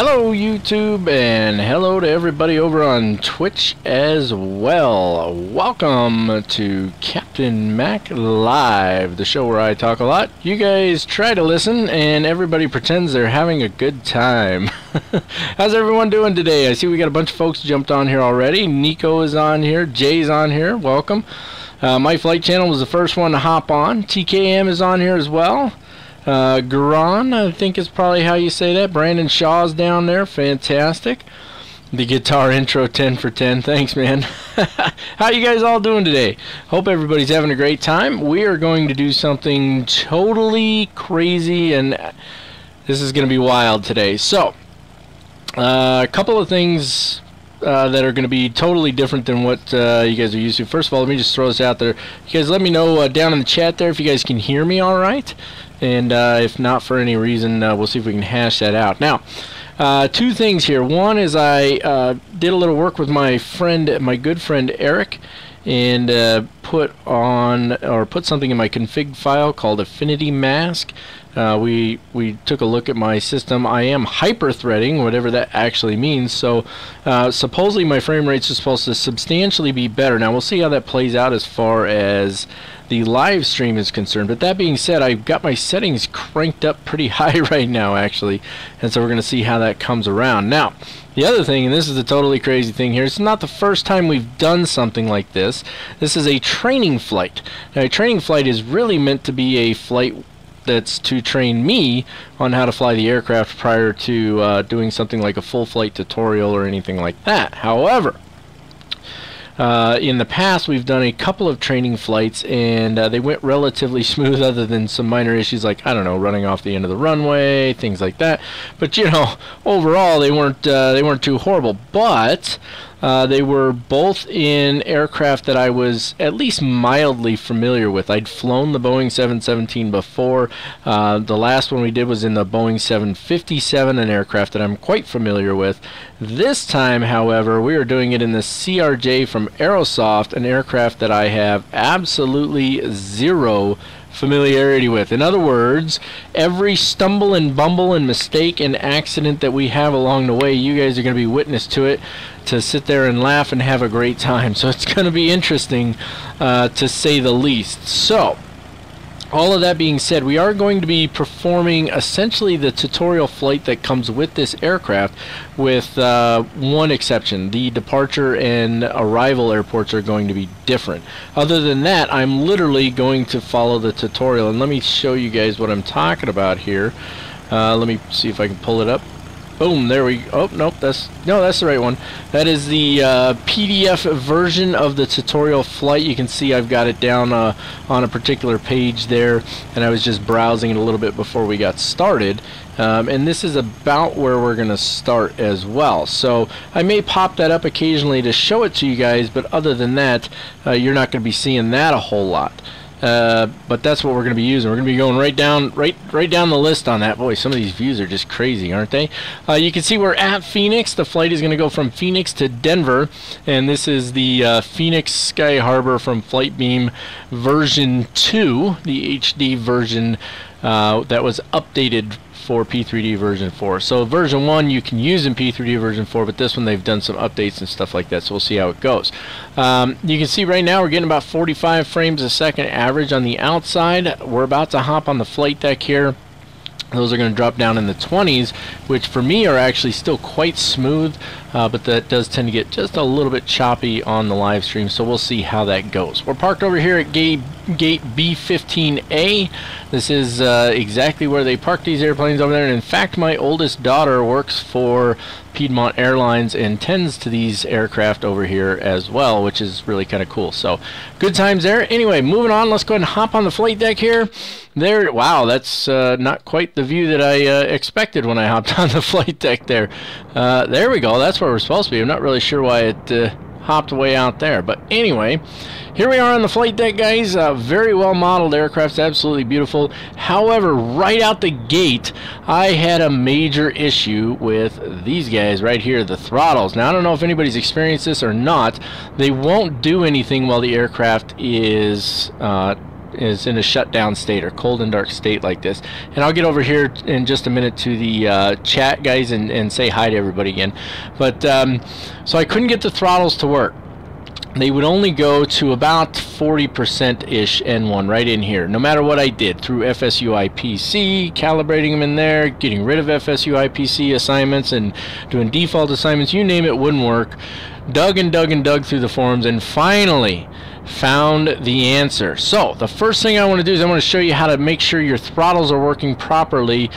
Hello YouTube, and hello to everybody over on Twitch as well. Welcome to Captain Mac Live, the show where I talk a lot. You guys try to listen and everybody pretends they're having a good time. How's everyone doing today? I see we got a bunch of folks jumped on here already. Nico is on here, Jay's on here, welcome. My Flight Channel was the first one to hop on. TKM is on here as well. Garan, I think is probably how you say that. Brandon Shaw's down there. Fantastic. The guitar intro 10 for 10. Thanks, man. How you guys all doing today? Hope everybody's having a great time. We are going to do something totally crazy, and this is going to be wild today. So, a couple of things that are going to be totally different than what you guys are used to. First of all, let me just throw this out there. You guys let me know down in the chat there if you guys can hear me all right. And if not for any reason, we'll see if we can hash that out. Now, two things here. One is I did a little work with my good friend Eric, and put something in my config file called Affinity Mask. We took a look at my system. I am hyper-threading, whatever that actually means. So supposedly my frame rates are supposed to substantially be better. Now we'll see how that plays out as far as the live stream is concerned. But that being said, I've got my settings cranked up pretty high right now, actually, and so we're going to see how that comes around. Now, the other thing, and this is a totally crazy thing here, it's not the first time we've done something like this. This is a training flight. Now, a training flight is really meant to be a flight that's to train me on how to fly the aircraft prior to doing something like a full flight tutorial or anything like that. However, in the past we've done a couple of training flights, and they went relatively smooth other than some minor issues like, I don't know, running off the end of the runway, things like that. But you know, overall they weren't too horrible. But they were both in aircraft that I was at least mildly familiar with. I'd flown the Boeing 717 before. The last one we did was in the Boeing 757, an aircraft that I'm quite familiar with. This time, however, we are doing it in the CRJ from Aerosoft, an aircraft that I have absolutely zero familiarity with. In other words, every stumble and bumble and mistake and accident that we have along the way, you guys are going to be witness to it, to sit there and laugh and have a great time. So it's going to be interesting to say the least. So, all of that being said, we are going to be performing essentially the tutorial flight that comes with this aircraft, with one exception. The departure and arrival airports are going to be different. Other than that, I'm literally going to follow the tutorial, and let me show you guys what I'm talking about here. Let me see if I can pull it up. Boom, there we go. Oh, nope, that's the right one. That is the PDF version of the tutorial flight. You can see I've got it down on a particular page there, and I was just browsing it a little bit before we got started. And this is about where we're going to start as well. So I may pop that up occasionally to show it to you guys, but other than that, you're not going to be seeing that a whole lot. But that's what we're going to be using. We're going to be going right down the list on that. Boy, some of these views are just crazy, aren't they? You can see we're at Phoenix. The flight is going to go from Phoenix to Denver, and this is the Phoenix Sky Harbor from Flightbeam version 2, the HD version that was updated for P3D version 4. So version 1 you can use in P3D version 4, but this one they've done some updates and stuff like that, so we'll see how it goes. You can see right now we're getting about 45 frames a second average on the outside. We're about to hop on the flight deck here. Those are going to drop down in the 20s, which for me are actually still quite smooth, but that does tend to get just a little bit choppy on the live stream, so we'll see how that goes. We're parked over here at gate B15A. This is exactly where they park these airplanes over there, and in fact my oldest daughter works for Piedmont Airlines and tends to these aircraft over here as well, which is really kind of cool. So good times there. Anyway, moving on, let's go ahead and hop on the flight deck here. There, wow, that's not quite the view that I expected when I hopped on the flight deck there. There we go, that's where we're supposed to be. I'm not really sure why it hopped way out there, but anyway, here we are on the flight deck, guys. Very well modeled aircraft, absolutely beautiful. However, right out the gate, I had a major issue with these guys right here, the throttles. Now, I don't know if anybody's experienced this or not. They won't do anything while the aircraft is is in a shutdown state or cold and dark state like this. And I'll get over here in just a minute to the chat, guys, and say hi to everybody again. But so I couldn't get the throttles to work. They would only go to about 40%-ish N1 right in here, no matter what I did, through FSUIPC, calibrating them in there, getting rid of FSUIPC assignments and doing default assignments, you name it, wouldn't work. Dug and dug and dug through the forums and finally found the answer. So the first thing I want to do is I want to show you how to make sure your throttles are working properly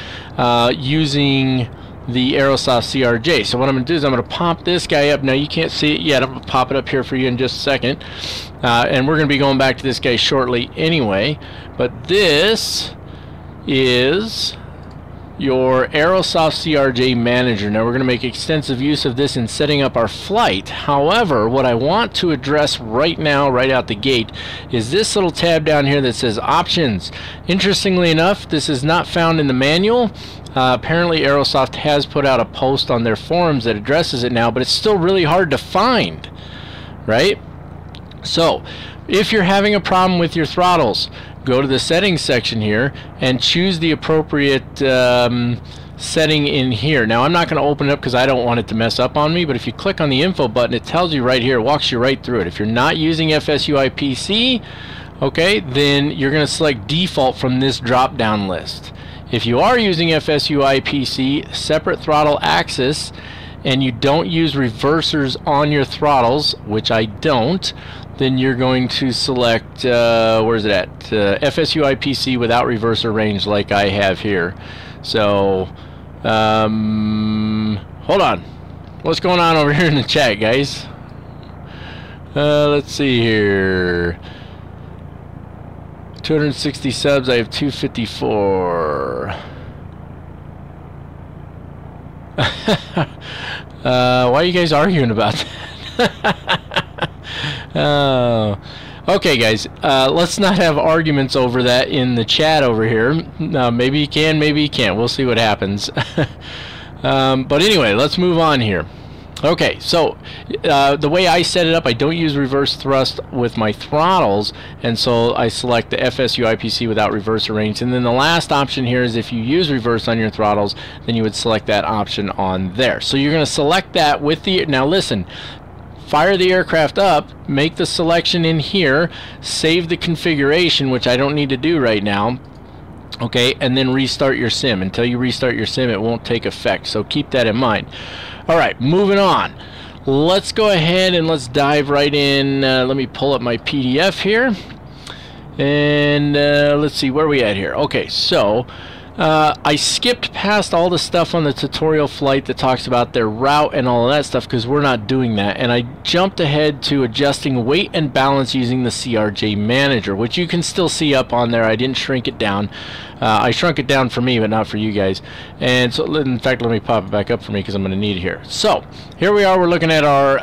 using the Aerosoft CRJ. So what I'm going to do is I'm going to pop this guy up. Now you can't see it yet. I'm going to pop it up here for you in just a second. And we're going to be going back to this guy shortly anyway. But this is your Aerosoft CRJ manager. Now we're going to make extensive use of this in setting up our flight. However, what I want to address right now, right out the gate, is this little tab down here that says options. Interestingly enough, this is not found in the manual. Apparently Aerosoft has put out a post on their forums that addresses it now, but it's still really hard to find, right? So if you're having a problem with your throttles, go to the settings section here and choose the appropriate setting in here. Now I'm not going to open it up because I don't want it to mess up on me, but if you click on the info button, it tells you right here, it walks you right through it. If you're not using FSUIPC, okay, then you're going to select default from this drop down list. If you are using FSUIPC, separate throttle axis, and you don't use reversers on your throttles, which I don't, then you're going to select, where's it at? FSUIPC without reverser range like I have here. So, hold on. What's going on over here in the chat, guys? Let's see here. 260 subs, I have 254. Why are you guys arguing about that? Okay, guys, let's not have arguments over that in the chat over here. Maybe you can, maybe you can't. We'll see what happens. But anyway, let's move on here. Okay, so the way I set it up, I don't use reverse thrust with my throttles, and so I select the FSUIPC without reverser range. And then the last option here is if you use reverse on your throttles, then you would select that option on there. So you're going to select that with the, now listen, fire the aircraft up, make the selection in here, save the configuration, which I don't need to do right now. Okay, and then restart your sim. Until you restart your sim, it won't take effect, so keep that in mind. Alright, moving on. Let's go ahead and let's dive right in. Let me pull up my PDF here. And let's see, where are we at here? Okay, so I skipped past all the stuff on the tutorial flight that talks about their route and all of that stuff because we're not doing that, and I jumped ahead to adjusting weight and balance using the CRJ manager, which you can still see up on there. I didn't shrink it down. I shrunk it down for me, but not for you guys. And so, in fact, let me pop it back up for me because I'm going to need it here. So here we are. We're looking at our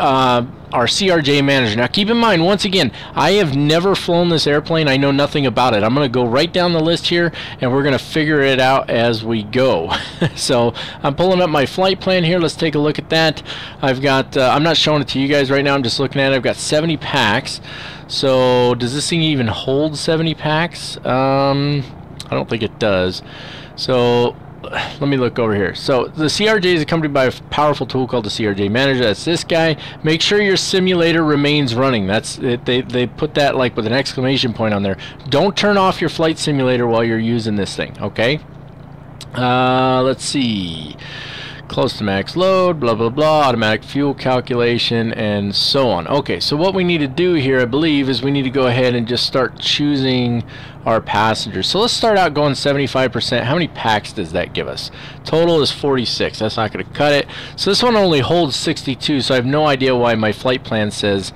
CRJ manager. Now keep in mind, once again, I have never flown this airplane. I know nothing about it. I'm going to go right down the list here and we're going to figure it out as we go. So I'm pulling up my flight plan here. Let's take a look at that. I've got, I'm not showing it to you guys right now. I'm just looking at it. I've got 70 packs. So does this thing even hold 70 packs? I don't think it does. So let me look over here. So the CRJ is accompanied by a powerful tool called the CRJ Manager. That's this guy. Make sure your simulator remains running. That's it. They put that like with an exclamation point on there. Don't turn off your flight simulator while you're using this thing, okay? Let's see. Close to max load, blah blah blah, automatic fuel calculation, and so on. Okay, so what we need to do here, I believe, is we need to go ahead and just start choosing our passengers. So let's start out going 75%. How many packs does that give us? Total is 46. That's not going to cut it. So this one only holds 62, so I have no idea why my flight plan says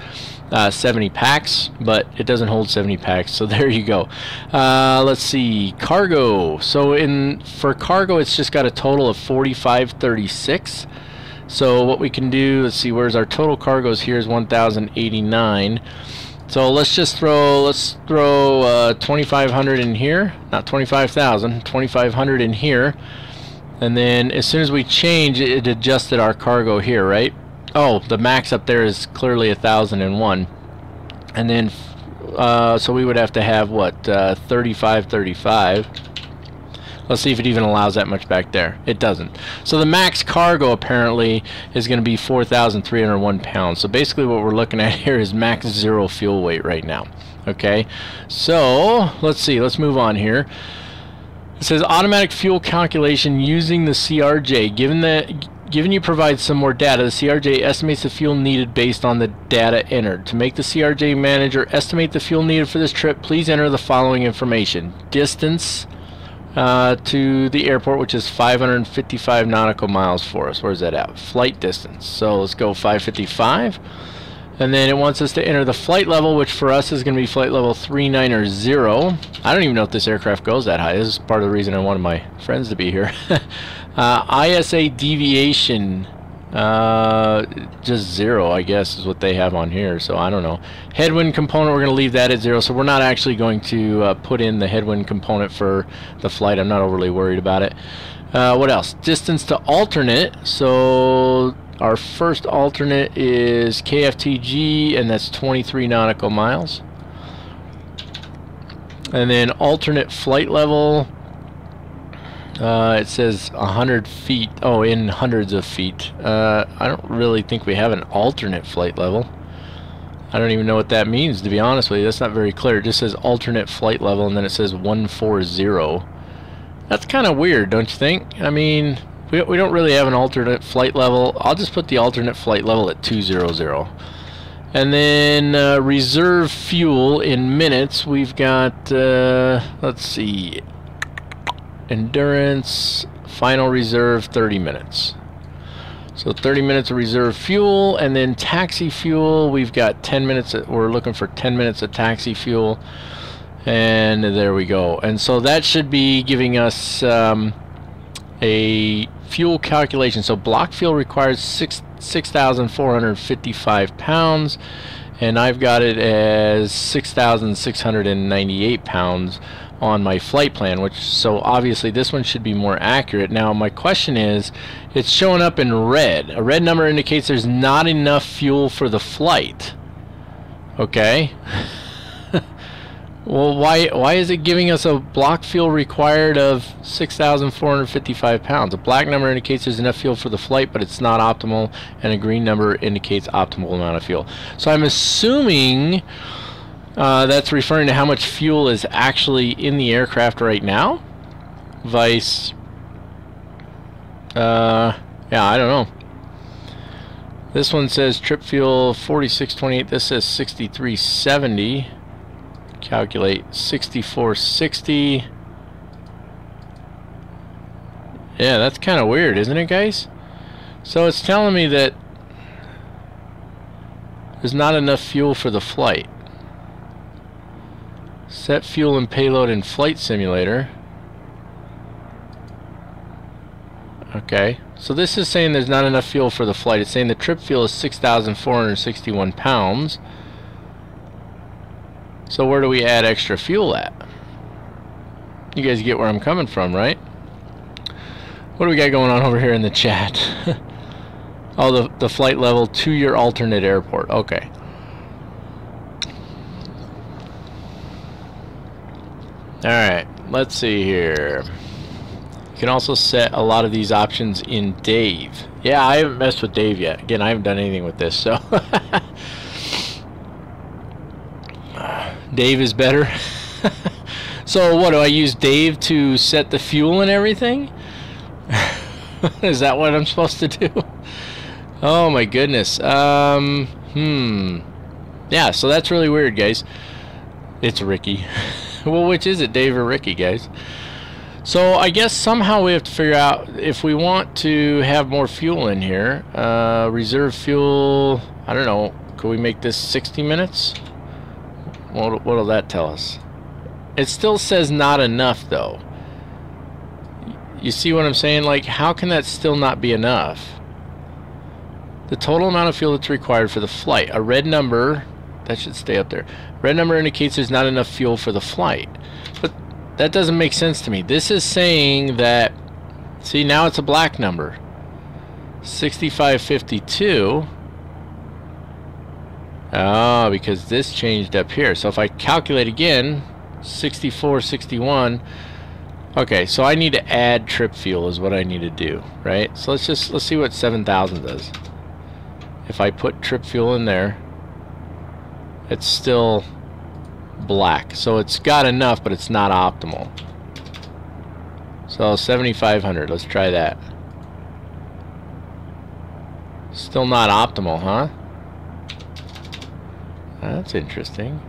70 packs, but it doesn't hold 70 packs, so there you go. Let's see, cargo. So for cargo, it's just got a total of 4536. So what we can do, let's see, where's our total cargoes here is 1089. So let's just throw 2500 in here, not 25,000, 2500 in here, and then as soon as we change, it adjusted our cargo here, right? Oh, the max up there is clearly 1001. And then So we would have to have what, 3535. Let's see if it even allows that much back there. It doesn't. So the max cargo apparently is going to be 4,301 pounds. So basically what we're looking at here is max zero fuel weight right now. Okay, so let's see. Let's move on here. It says automatic fuel calculation using the CRJ. Given you provide some more data, the CRJ estimates the fuel needed based on the data entered. To make the CRJ manager estimate the fuel needed for this trip, please enter the following information. Distance to the airport, which is 555 nautical miles for us. Where's that at? Flight distance. So let's go 555. And then it wants us to enter the flight level, which for us is going to be flight level 390. I don't even know if this aircraft goes that high. This is part of the reason I wanted my friends to be here. ISA deviation, just 0, I guess, is what they have on here. So I don't know. Headwind component, we're going to leave that at 0. So we're not actually going to put in the headwind component for the flight. I'm not overly worried about it. What else? Distance to alternate. So our first alternate is KFTG, and that's 23 nautical miles. And then alternate flight level, it says 100 feet. Oh, in hundreds of feet. I don't really think we have an alternate flight level. I don't even know what that means, to be honest with you. That's not very clear. It just says alternate flight level, and then it says 140. That's kind of weird, don't you think? I mean, we don't really have an alternate flight level. I'll just put the alternate flight level at 200. And then reserve fuel in minutes, we've got, let's see, endurance, final reserve, 30 minutes. So 30 minutes of reserve fuel, and then taxi fuel, we've got 10 minutes, we're looking for 10 minutes of taxi fuel. And there we go. And so that should be giving us a fuel calculation. So block fuel requires 6,455 pounds, and I've got it as 6,698 pounds on my flight plan, which, so obviously this one should be more accurate. Now my question is, it's showing up in red. A red number indicates there's not enough fuel for the flight. Okay. Well, why is it giving us a block fuel required of 6,455 pounds? A black number indicates there's enough fuel for the flight, but it's not optimal, and a green number indicates optimal amount of fuel. So I'm assuming that's referring to how much fuel is actually in the aircraft right now. Vice, yeah, I don't know. This one says trip fuel 4628. This says 6370. Calculate 6460. Yeah, that's kind of weird, isn't it, guys? So it's telling me that there's not enough fuel for the flight. Set fuel and payload in flight simulator. Okay, so this is saying there's not enough fuel for the flight. It's saying the trip fuel is 6,461 pounds. So where do we add extra fuel at? You guys get where I'm coming from, right? What do we got going on over here in the chat? Oh, the flight level to your alternate airport. Okay. Alright, let's see here. You can also set a lot of these options in Dave. Yeah, I haven't messed with Dave yet. Again, I haven't done anything with this, so... Dave is better. So what, do I use Dave to set the fuel and everything? Is that what I'm supposed to do? Oh my goodness. Yeah, so that's really weird, guys. It's Ricky. Well, which is it, Dave or Ricky, guys? So I guess somehow we have to figure out if we want to have more fuel in here. Reserve fuel, I don't know, could we make this 60 minutes? What'll that tell us? It still says not enough, though. You see what I'm saying? Like, how can that still not be enough? The total amount of fuel that's required for the flight. A red number, that should stay up there. Red number indicates there's not enough fuel for the flight. But that doesn't make sense to me. This is saying that, see, now it's a black number. 6552. Oh, because this changed up here. So if I calculate again, 64, 61. Okay, so I need to add trip fuel is what I need to do, right? So let's see what 7,000 does. If I put trip fuel in there, it's still black. So it's got enough, but it's not optimal. So 7,500, let's try that. Still not optimal, huh? That's interesting.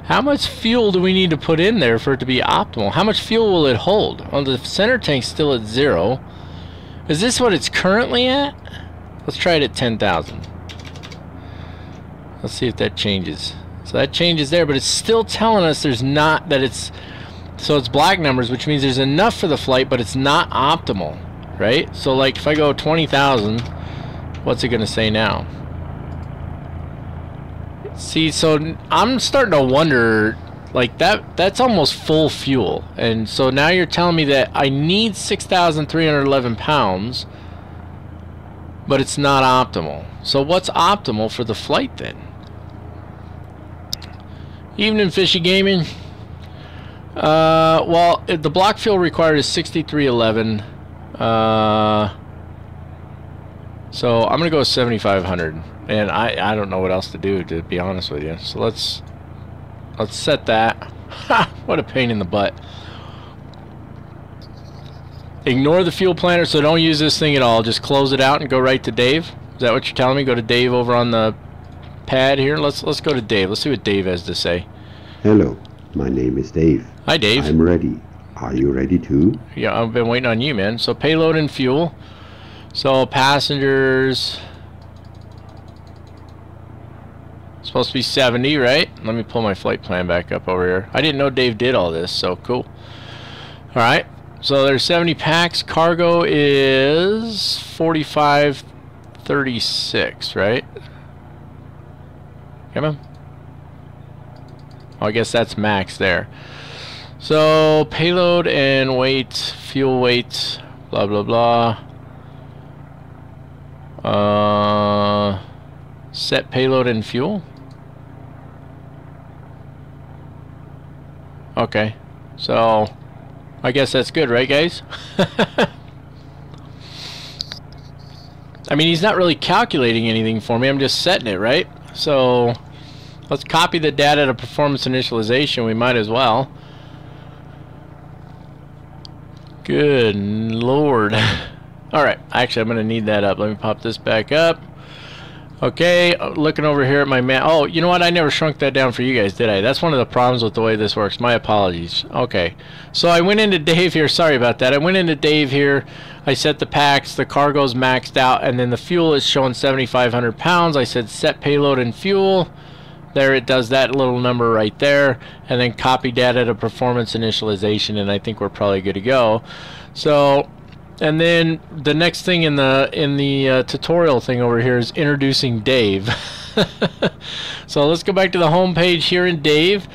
How much fuel do we need to put in there for it to be optimal? How much fuel will it hold? Well, the center tank's still at 0. Is this what it's currently at? Let's try it at 10,000. Let's see if that changes. So that changes there, but it's still telling us there's not, that it's, so it's black numbers, which means there's enough for the flight, but it's not optimal, right? So like if I go 20,000, what's it going to say now? See, so I'm starting to wonder, like that's almost full fuel. And so now you're telling me that I need 6,311 pounds, but it's not optimal. So what's optimal for the flight then? Evening, Fishy Gaming. Well, the block fuel required is 6,311. So I'm gonna go 7,500, and I don't know what else to do, to be honest with you. So let's set that. Ha! What a pain in the butt. Ignore the fuel planner, so don't use this thing at all. Just close it out and go right to Dave. Is that what you're telling me? Go to Dave over on the pad here. Let's go to Dave. Let's see what Dave has to say. Hello, my name is Dave. Hi, Dave. I'm ready. Are you ready too? Yeah, I've been waiting on you, man. So payload and fuel. So passengers supposed to be 70, right? Let me pull my flight plan back up over here. I didn't know Dave did all this, so cool. Alright, so there's 70 packs. Cargo is 4536, right? Come on. Oh, I guess that's max there. So payload and weight, fuel weight, blah blah blah. Set payload and fuel. Okay, so I guess that's good, right, guys? I mean, he's not really calculating anything for me. I'm just setting it, right? So let's copy the data to performance initialization. We might as well. Good Lord. Alright, actually I'm going to need that up. Let me pop this back up. Okay, looking over here at my map. Oh, you know what? I never shrunk that down for you guys, did I? That's one of the problems with the way this works. My apologies. Okay, so I went into Dave here. Sorry about that. I went into Dave here. I set the packs. The cargo's maxed out, and then the fuel is showing 7,500 pounds. I said set payload and fuel. There it does that little number right there, and then copy data to performance initialization, and I think we're probably good to go. So, and then the next thing in the tutorial thing over here is introducing Dave. So let's go back to the home page here in Dave,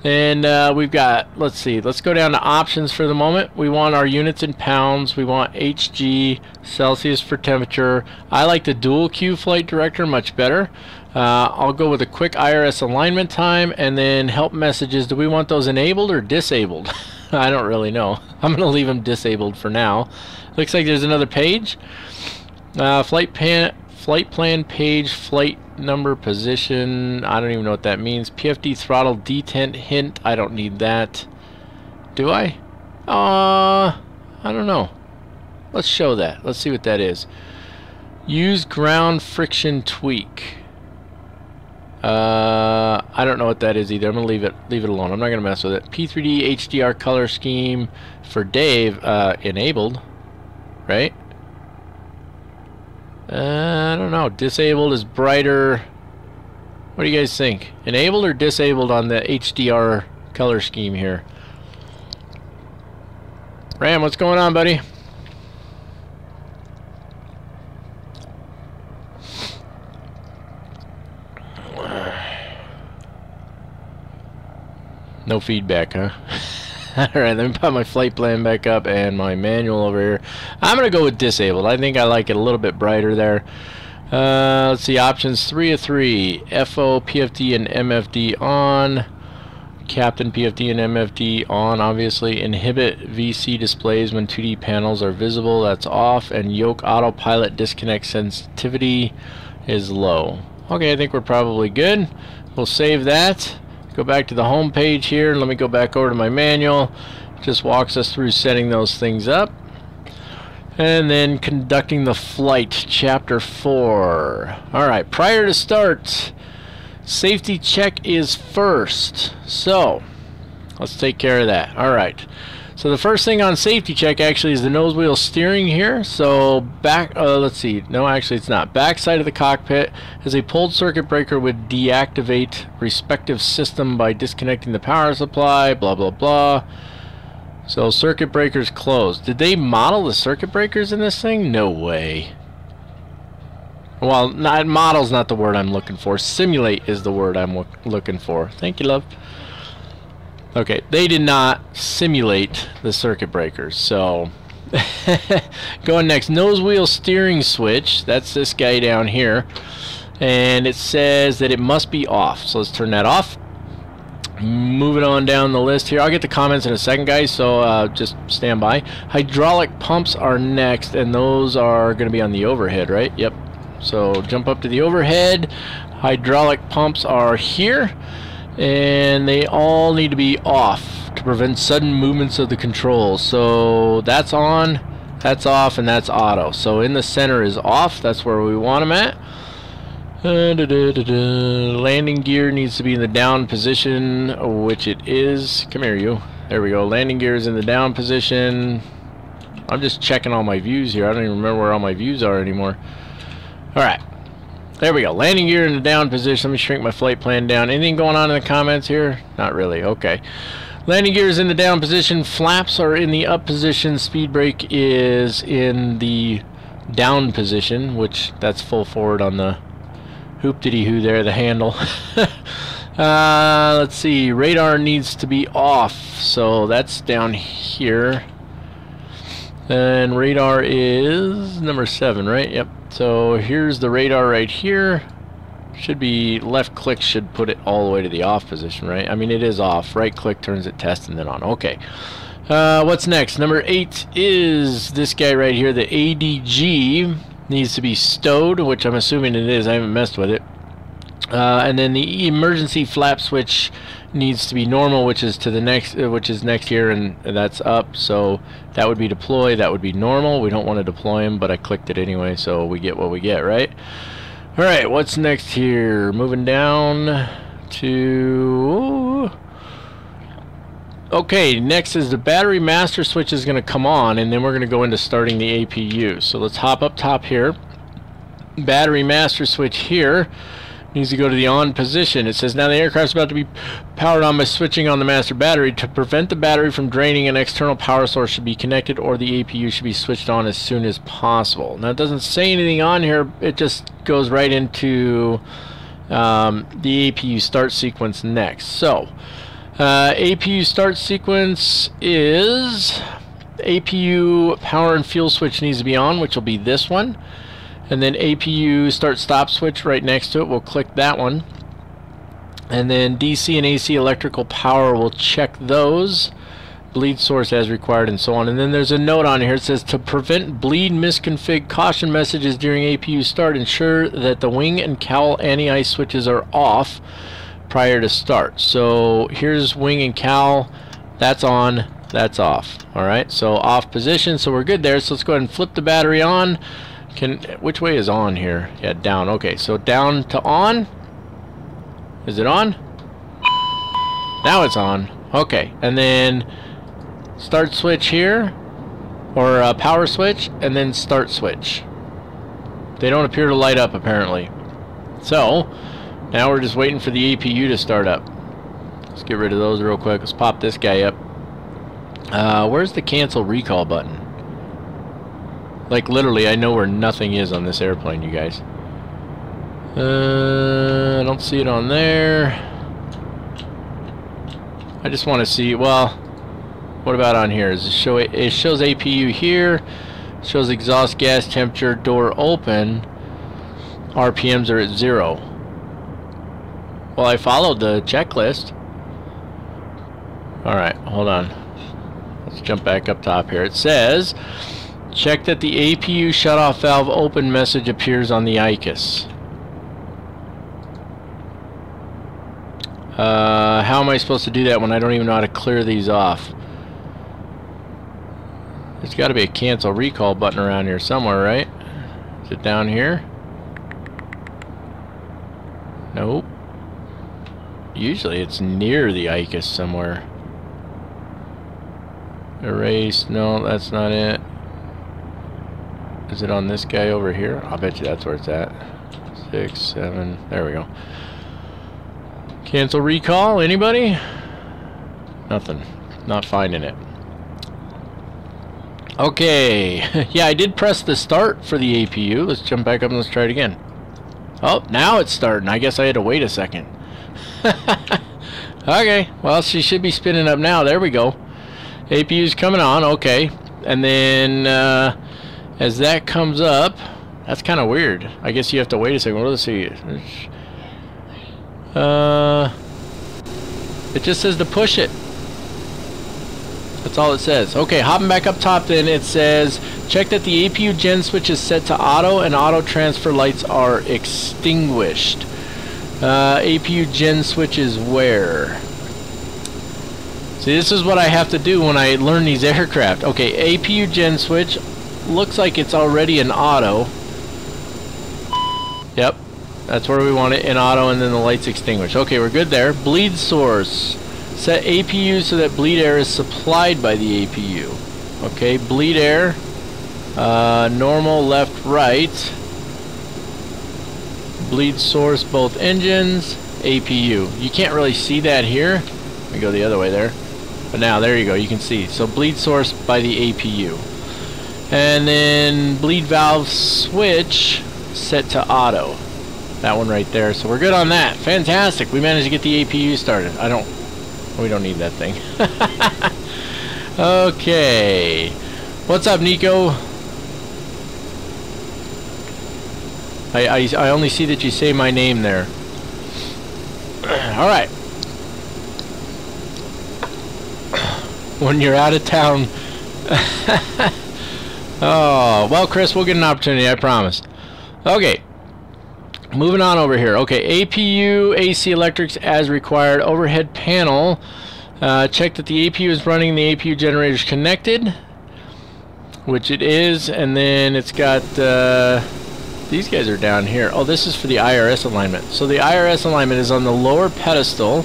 and we've got, let's see, let's go down to options for the moment. We want our units in pounds. We want HG, Celsius for temperature. I like the dual Q flight director much better. I'll go with a quick IRS alignment time, and then help messages. Do we want those enabled or disabled? I don't really know. I'm going to leave them disabled for now. Looks like there's another page. Flight plan page, flight number, position. I don't even know what that means. PFD throttle detent hint. I don't need that. Do I? I don't know. Let's show that. Let's see what that is. Use ground friction tweak. I don't know what that is either. I'm gonna leave it alone. I'm not gonna mess with it. P3D HDR color scheme for Dave enabled, right? I don't know. Disabled is brighter. What do you guys think? Enabled or disabled on the HDR color scheme here? Ram, what's going on, buddy? No feedback, huh? Alright, let me put my flight plan back up and my manual over here. I'm going to go with disabled. I think I like it a little bit brighter there. Let's see, options 3 of 3. FO, PFD, and MFD on. Captain, PFD, and MFD on, obviously. Inhibit VC displays when 2D panels are visible. That's off. And yoke autopilot disconnect sensitivity is low. Okay, I think we're probably good. We'll save that. Go back to the home page here. Let me go back over to my manual. Just walks us through setting those things up. And then conducting the flight, chapter 4. Alright, prior to start, safety check is first. So, let's take care of that. Alright. So the first thing on safety check actually is the nose wheel steering here. So back, let's see, no actually it's not. Back side of the cockpit as a pulled circuit breaker would deactivate respective system by disconnecting the power supply, blah blah blah. So circuit breakers closed. Did they model the circuit breakers in this thing? No way. Well, model's not the word I'm looking for. Simulate is the word I'm looking for. Thank you, love. Okay, they did not simulate the circuit breakers. So, going next, nose wheel steering switch. That's this guy down here. And it says that it must be off. So let's turn that off. Moving on down the list here. I'll get the comments in a second, guys, so just stand by. Hydraulic pumps are next, and those are going to be on the overhead, right? Yep. So jump up to the overhead. Hydraulic pumps are here, and they all need to be off to prevent sudden movements of the controls. So that's on, that's off, and that's auto. So in the center is off. That's where we want them at. Landing gear needs to be in the down position, which it is. Come here, you. There we go. Landing gear is in the down position. I'm just checking all my views here. I don't even remember where all my views are anymore. Alright. There we go. Landing gear in the down position. Let me shrink my flight plan down. Anything going on in the comments here? Not really. Okay. Landing gear is in the down position. Flaps are in the up position. Speed brake is in the down position, which that's full forward on the hoop-diddy-hoo there, the handle. Let's see. Radar needs to be off. So that's down here. And radar is number 7, right? Yep. So here's the radar right here. Should be left click should put it all the way to the off position, right? I mean, it is off. Right click turns it test and then on. Okay. What's next? Number 8 is this guy right here. The ADG needs to be stowed, which I'm assuming it is. I haven't messed with it. And then the emergency flap switch needs to be normal, which is to the next, which is next here, and that's up. So that would be deploy. That would be normal. We don't want to deploy him, but I clicked it anyway, so we get what we get, right? All right, what's next here? Moving down to. Okay, next is the battery master switch is going to come on, and then we're going to go into starting the APU. So let's hop up top here. Battery master switch here needs to go to the on position. It says now the aircraft is about to be powered on by switching on the master battery. To prevent the battery from draining, an external power source should be connected, or the APU should be switched on as soon as possible. Now it doesn't say anything on here. It just goes right into the APU start sequence next. So APU start sequence is APU power and fuel switch needs to be on, which will be this one. And then APU start stop switch right next to it. We'll click that one. And then DC and AC electrical power, we'll check those. Bleed source as required and so on. And then there's a note on here. It says to prevent bleed misconfig caution messages during APU start, ensure that the wing and cowl anti-ice switches are off prior to start. So here's wing and cowl. That's on. That's off. Alright, so off position. So we're good there. So let's go ahead and flip the battery on. Which way is on here? Yeah, down. Okay, so down to on. Is it on? Now it's on. Okay, and then start switch here, or power switch, and then start switch. They don't appear to light up apparently. So now we're just waiting for the APU to start up. Let's get rid of those real quick. Let's pop this guy up. Where's the cancel recall button? Like literally, I know where nothing is on this airplane, you guys. I don't see it on there. I just want to see. Well, what about on here? Does it show? It shows APU here. It shows exhaust gas temperature door open. RPMs are at 0. Well, I followed the checklist. Alright, hold on. Let's jump back up top here. It says, check that the APU shutoff valve open message appears on the ICUS. How am I supposed to do that when I don't even know how to clear these off? There's got to be a cancel recall button around here somewhere, right? Is it down here? Nope. Usually it's near the ICUS somewhere. Erase. No, that's not it. Is it on this guy over here? I'll bet you that's where it's at. 6, 7. There we go. Cancel recall. Anybody? Nothing. Not finding it. Okay. Yeah, I did press the start for the APU. Let's jump back up and let's try it again. Oh, now it's starting. I guess I had to wait a second. Okay. Well, she should be spinning up now. There we go. APU's coming on. Okay. And then as that comes up, that's kind of weird. I guess you have to wait a second. Well, let's see. It just says to push it. That's all it says. Okay, hopping back up top then, it says check that the APU gen switch is set to auto and auto transfer lights are extinguished. APU gen switch is where? See, this is what I have to do when I learn these aircraft. Okay, APU gen switch looks like it's already in auto. Yep, that's where we want it, in auto, and then the lights extinguished. Okay, we're good there. Bleed source. Set APU so that bleed air is supplied by the APU. Okay, bleed air. Normal, left, right. Bleed source, both engines. APU. You can't really see that here. Let me go the other way there. But now, there you go, you can see. So bleed source by the APU. And then bleed valve switch set to auto. That one right there. So we're good on that. Fantastic. We managed to get the APU started. We don't need that thing. Okay. What's up, Nico? I only see that you say my name there. Alright. When you're out of town. Oh, well, Chris, we'll get an opportunity, I promise. Okay. Moving on over here. Okay, APU, AC electrics as required. Overhead panel. Check that the APU is running, the APU generator is connected, which it is, and then it's got these guys are down here. Oh, this is for the IRS alignment. So the IRS alignment is on the lower pedestal,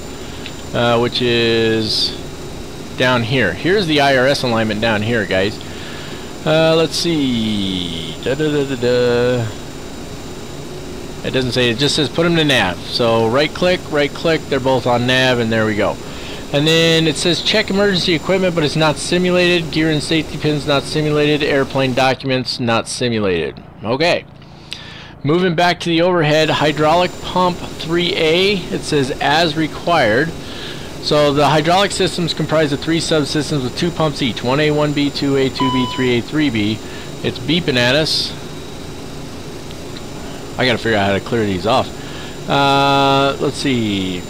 which is down here. Here's the IRS alignment down here, guys. Let's see. It doesn't say, it just says put them to nav. So right click, they're both on nav, and there we go. And then it says check emergency equipment, but it's not simulated. Gear and safety pins not simulated. Airplane documents not simulated. Okay. Moving back to the overhead, hydraulic pump 3A, it says as required. So the hydraulic systems comprise of 3 subsystems with 2 pumps each. 1A, 1B, 2A, 2B, 3A, 3B. It's beeping at us. I gotta figure out how to clear these off. Let's see.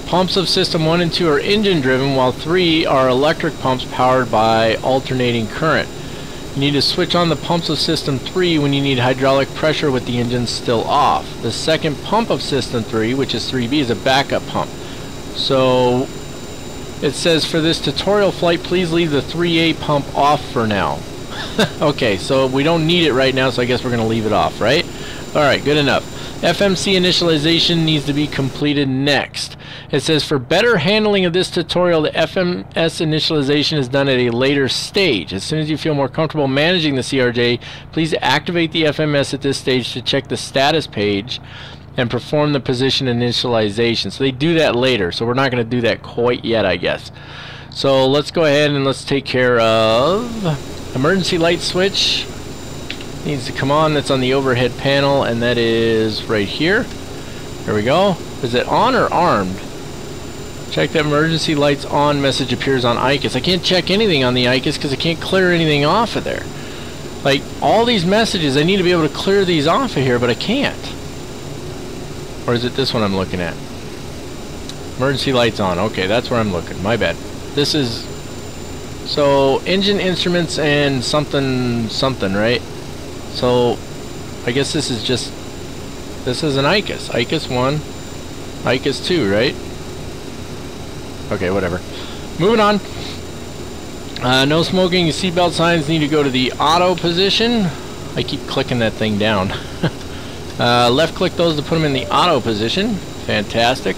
Pumps of system 1 and 2 are engine driven, while 3 are electric pumps powered by alternating current. You need to switch on the pumps of system 3 when you need hydraulic pressure with the engine still off. The second pump of system 3, which is 3B, is a backup pump. So it says for this tutorial flight, please leave the 3A pump off for now. Okay, so we don't need it right now, so I guess we're going to leave it off, right? Alright, good enough. FMC initialization needs to be completed next. It says for better handling of this tutorial, the FMS initialization is done at a later stage. As soon as you feel more comfortable managing the CRJ, please activate the FMS at this stage to check the status page and perform the position initialization. So they do that later, so we're not going to do that quite yet, I guess. So let's go ahead and let's take care of emergency light switch. Needs to come on. That's on the overhead panel, and that is right here. There we go. Is it on or armed? Check that emergency lights on message appears on ICUS. I can't check anything on the ICUS because I can't clear anything off of there. Like, all these messages, I need to be able to clear these off of here, but I can't. Or is it this one I'm looking at? Emergency lights on. Okay, that's where I'm looking. My bad. This is... So, engine instruments and something, right? So, I guess this is just... This is an ICUS. ICUS 1. ICUS 2, right? Okay, whatever. Moving on. No smoking. Seatbelt signs need to go to the auto position. I keep clicking that thing down. Left click those to put them in the auto position. Fantastic.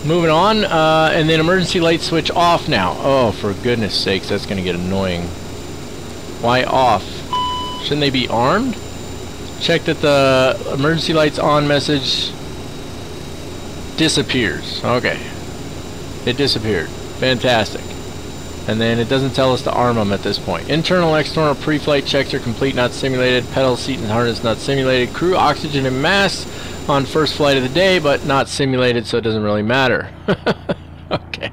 Moving on. And then emergency light switch off now. Oh, for goodness sakes, that's going to get annoying. Why off? Shouldn't they be armed? Check that the emergency lights on message disappears. Okay. It disappeared. Fantastic. And then it doesn't tell us to arm them at this point. Internal, external, pre-flight checks are complete, not simulated. Pedal, seat, and harness not simulated. Crew, oxygen, and mask on first flight of the day, but not simulated, so it doesn't really matter. Okay.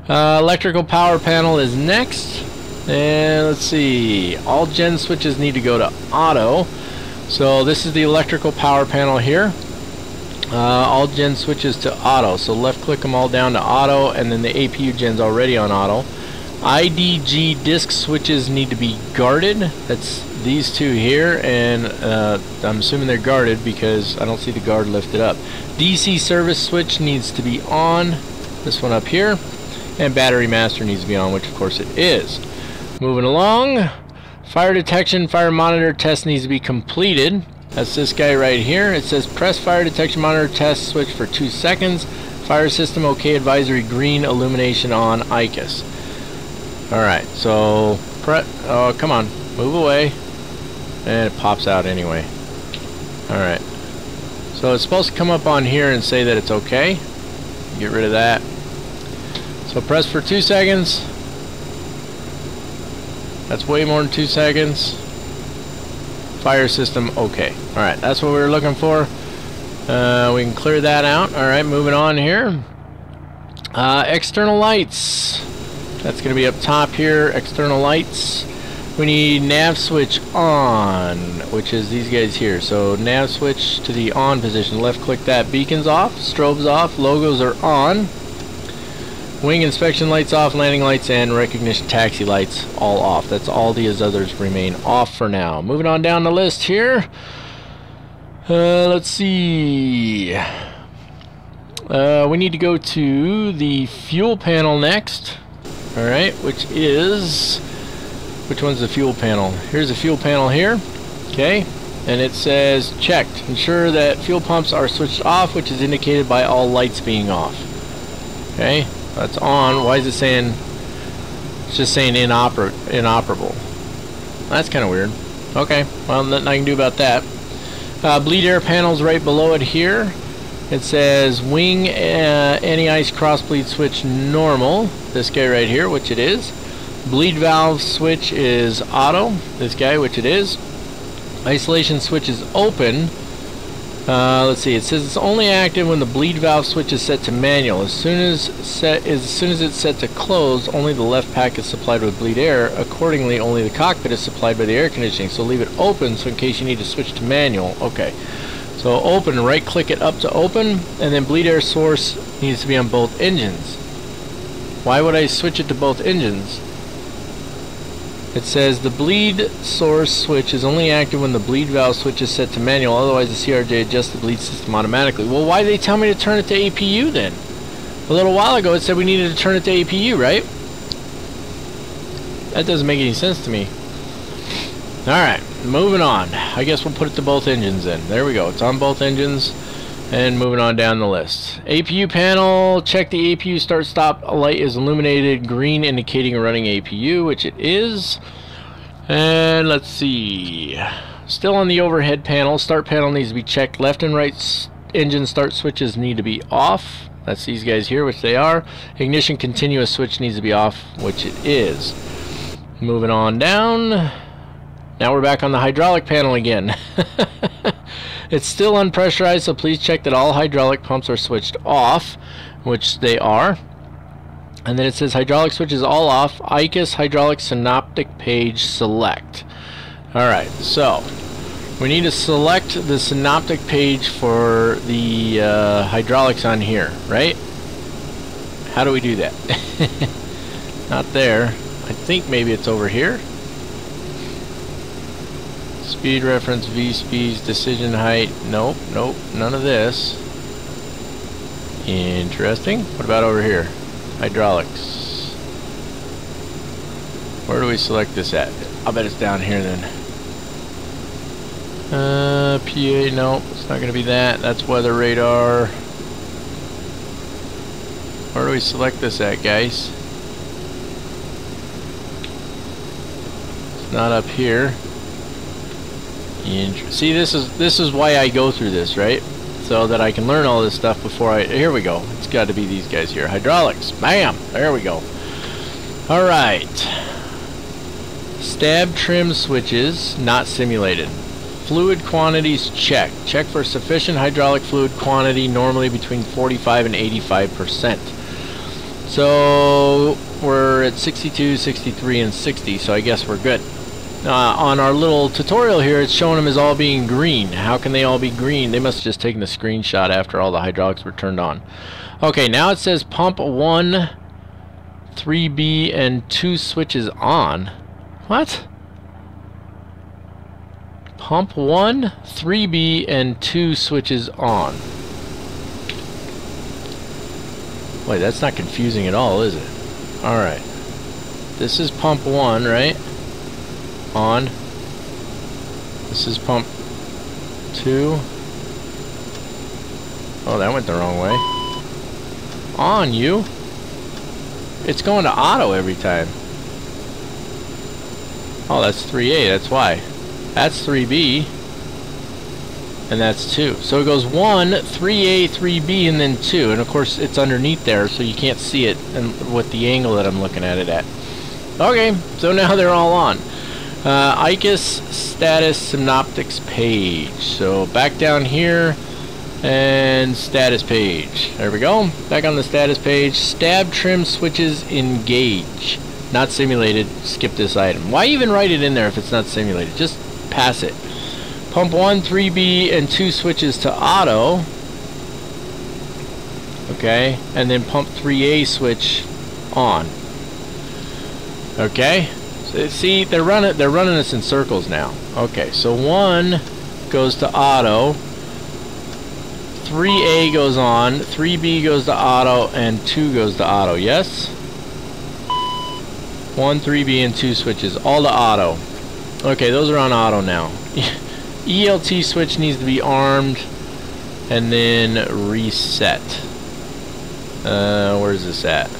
Electrical power panel is next. And let's see. All gen switches need to go to auto. So this is the electrical power panel here. All gen switches to auto. So left click them all down to auto, and then the APU gen's already on auto. IDG disk switches need to be guarded. That's these two here, and I'm assuming they're guarded because I don't see the guard lifted up. DC service switch needs to be on. This one up here. And battery master needs to be on, which of course it is. Moving along. Fire detection, fire monitor test needs to be completed. That's this guy right here. It says press fire detection monitor test switch for 2 seconds. Fire system okay, advisory green, illumination on, ICUS. Alright, so oh, come on, move away. And it pops out anyway. Alright. So it's supposed to come up on here and say that it's okay. Get rid of that. So press for 2 seconds. That's way more than 2 seconds. Fire system okay. Alright, that's what we were looking for. We can clear that out. Alright, moving on here. External lights. That's going to be up top here. External lights. We need nav switch on, which is these guys here. So nav switch to the on position. Left click that. Beacons off. Strobes off. Logos are on. Wing inspection lights off. Landing lights and recognition taxi lights all off. That's all these others remain off for now. Moving on down the list here. Let's see. We need to go to the fuel panel next. Alright, which one's the fuel panel? Here's the fuel panel here. Okay, and it says checked. Ensure that fuel pumps are switched off, which is indicated by all lights being off. Okay, that's on. Why is it saying, it's just saying inoperable? That's kind of weird. Okay, well, nothing I can do about that. Bleed air panels right below it here. It says wing anti-ice cross bleed switch normal. This guy right here, which it is. Bleed valve switch is auto. This guy, which it is. Isolation switch is open. Let's see. It says it's only active when the bleed valve switch is set to manual. As soon as it's set to close, only the left pack is supplied with bleed air. Accordingly, only the cockpit is supplied by the air conditioning. So leave it open, so in case you need to switch to manual. Okay. So open, right click it up to open, and then bleed air source needs to be on both engines. Why would I switch it to both engines? It says the bleed source switch is only active when the bleed valve switch is set to manual, otherwise the CRJ adjusts the bleed system automatically. Well, why did they tell me to turn it to APU then? A little while ago it said we needed to turn it to APU, right? That doesn't make any sense to me. Alright, moving on. I guess we'll put it to both engines then. There we go. It's on both engines. And moving on down the list. APU panel. Check the APU start stop light is illuminated green, indicating a running APU, which it is. And let's see. Still on the overhead panel. Start panel needs to be checked. Left and right engine start switches need to be off. That's these guys here, which they are. Ignition continuous switch needs to be off, which it is. Moving on down. Now we're back on the hydraulic panel again. It's still unpressurized, so please check that all hydraulic pumps are switched off, which they are. And then it says hydraulic switches all off. ICUS hydraulic synoptic page select. Alright, so we need to select the synoptic page for the hydraulics on here, right? How do we do that? Not there. I think maybe it's over here. Speed reference, V-speeds, decision height. Nope, nope, none of this. Interesting. What about over here? Hydraulics. Where do we select this at? I'll bet it's down here then. PA, nope, it's not gonna be that. That's weather radar. Where do we select this at, guys? It's not up here. See, this is why I go through this, right? So that I can learn all this stuff before I... Here we go. It's got to be these guys here. Hydraulics. Bam! There we go. Alright. Stab trim switches, not simulated. Fluid quantities, check. Check for sufficient hydraulic fluid quantity, normally between 45 and 85%. So we're at 62, 63, and 60, so I guess we're good. On our little tutorial here, it's showing them as all being green. How can they all be green? They must have just taken a screenshot after all the hydraulics were turned on. Okay, now it says pump 1, 3B, and 2 switches on. What? Pump 1, 3B, and 2 switches on. Wait, that's not confusing at all, is it? Alright. This is pump 1, right? On. This is pump 2. Oh, that went the wrong way. On, you. It's going to auto every time. Oh, that's 3A, that's why. That's 3B. And that's 2. So it goes 1, 3A, 3B, and then 2. And of course, it's underneath there, so you can't see it with the angle that I'm looking at it at. Okay, so now they're all on. ICUS status synoptics page. So back down here and status page. There we go. Back on the status page. Stab trim switches engage. Not simulated. Skip this item. Why even write it in there if it's not simulated? Just pass it. Pump 1, 3B, and 2 switches to auto. Okay. And then pump 3A switch on. Okay. See, they're running us in circles now. Okay, so 1 goes to auto, 3A goes on, 3B goes to auto, and 2 goes to auto. Yes? 1, 3B, and 2 switches, all to auto. Okay, those are on auto now. ELT switch needs to be armed, and then reset. Where's this at?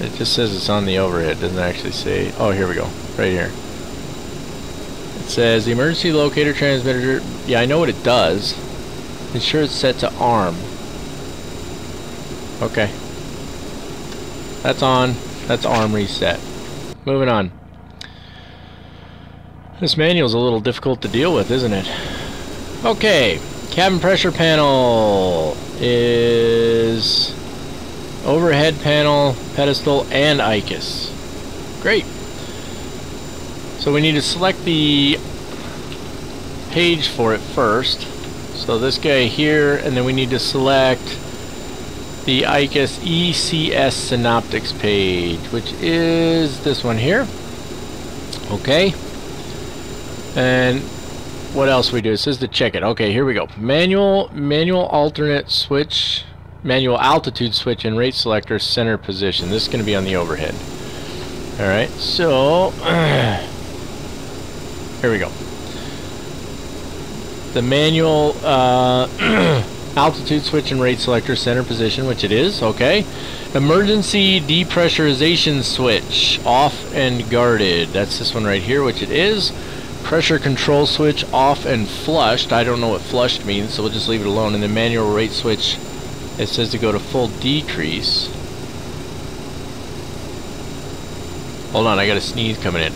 It just says it's on the overhead. It doesn't actually say... Oh, here we go. Right here. It says the emergency locator transmitter... Yeah, I know what it does. Ensure it's set to arm. Okay. That's on. That's arm reset. Moving on. This manual's a little difficult to deal with, isn't it? Okay. Cabin pressure panel is... overhead panel, pedestal, and ICUS. Great. So we need to select the page for it first. So this guy here, and then we need to select the ICUS ECS synoptics page, which is this one here. Okay. And what else we do? It says to check it. Okay, here we go. Manual alternate switch. Manual altitude switch and rate selector center position. This is going to be on the overhead. Alright, so here we go. The manual altitude switch and rate selector center position, which it is, okay. Emergency depressurization switch, off and guarded. That's this one right here, which it is. Pressure control switch, off and flushed. I don't know what flushed means, so we'll just leave it alone. And the manual rate switch, it says to go to full decrease. Hold on, I got a sneeze coming in.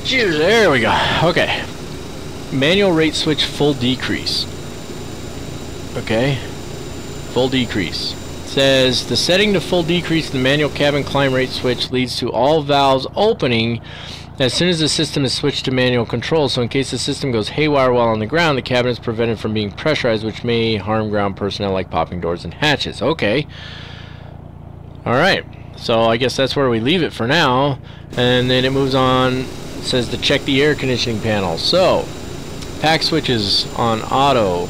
Cheers, there we go. Okay. Manual rate switch full decrease. Okay. Full decrease. says the setting to full decrease in the manual cabin climb rate switch leads to all valves opening as soon as the system is switched to manual control. So in case the system goes haywire while on the ground, the cabin is prevented from being pressurized, which may harm ground personnel, like popping doors and hatches. Okay. Alright. So I guess that's where we leave it for now. And then it moves on. It says to check the air conditioning panel. So, pack switch is on auto.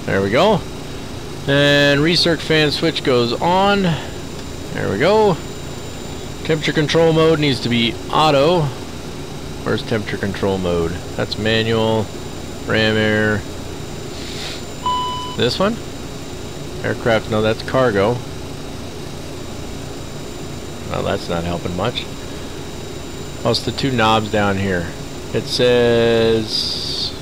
There we go. And recirc fan switch goes on. There we go. Temperature control mode needs to be auto. Where's temperature control mode? That's manual. Ram air. This one? Aircraft, no, that's cargo. Well, that's not helping much. Oh, it's the two knobs down here. It says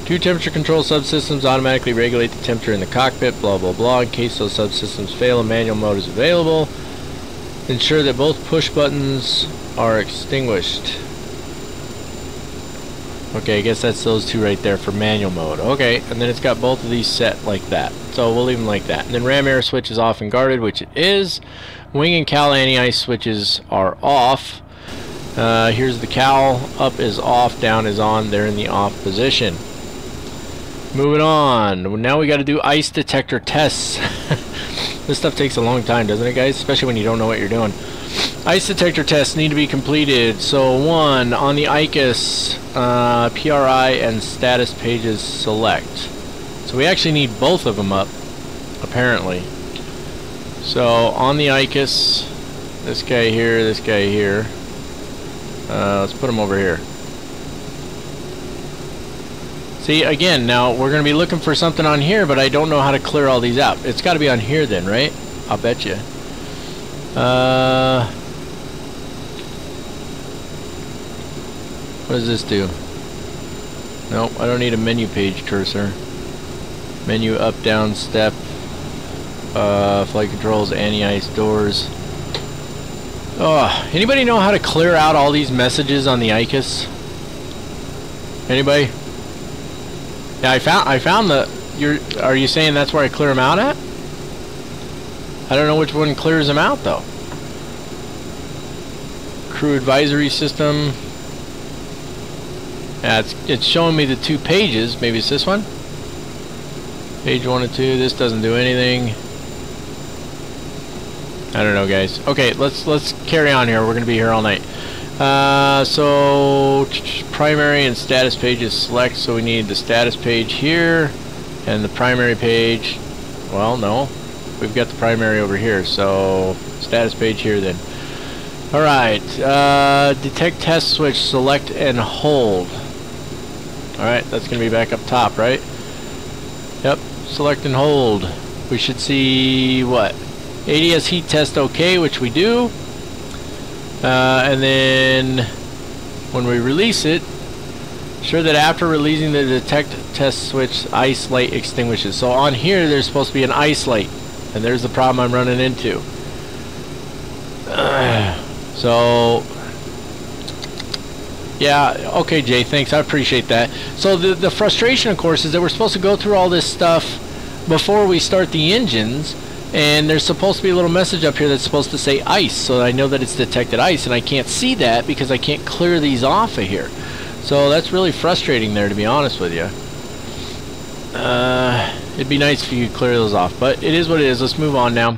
2 temperature control subsystems automatically regulate the temperature in the cockpit, blah blah blah. In case those subsystems fail, a manual mode is available. Ensure that both push buttons are extinguished. Okay, I guess that's those two right there for manual mode. Okay, and then it's got both of these set like that. So we'll leave them like that. And then ram air switch is off and guarded, which it is. Wing and cowl anti-ice switches are off. Here's the cowl. Up is off, down is on. They're in the off position. Moving on. Now we got to do ice detector tests. This stuff takes a long time, doesn't it, guys? Especially when you don't know what you're doing. Ice detector tests need to be completed. So 1, on the ICUS, PRI and status pages select. So we actually need both of them up, apparently. So on the ICUS, this guy here, this guy here. Let's put them over here. See, again, now we're going to be looking for something on here, but I don't know how to clear all these out. It's got to be on here then, right? I'll bet you. What does this do? Nope, I don't need a menu page cursor. Menu up, down, step, flight controls, anti-ice doors. Oh, anybody know how to clear out all these messages on the ICUS? Anybody? Yeah, I found the. Are you saying that's where I clear them out at? I don't know which one clears them out though. Crew advisory system. Yeah, it's showing me the 2 pages. Maybe it's this one. Page 1 and 2. This doesn't do anything. I don't know, guys. Okay, let's carry on here. We're gonna be here all night. So primary and status pages select. So we need the status page here and the primary page. Well, no, we've got the primary over here. So status page here then. All right. Detect test switch. Select and hold. All right, that's gonna be back up top, right? Yep. Select and hold. We should see what? ADS heat test OK, which we do. And then when we release it, ensure that after releasing the detect test switch, ice light extinguishes. So on here there's supposed to be an ice light, and there's the problem I'm running into. So yeah, okay Jay, thanks, I appreciate that. So the frustration of course is that we're supposed to go through all this stuff before we start the engines. And there's supposed to be a little message up here that's supposed to say ice, so I know that it's detected ice, and I can't see that because I can't clear these off of here. So that's really frustrating there, to be honest with you. It'd be nice if you could clear those off, but it is what it is. Let's move on now.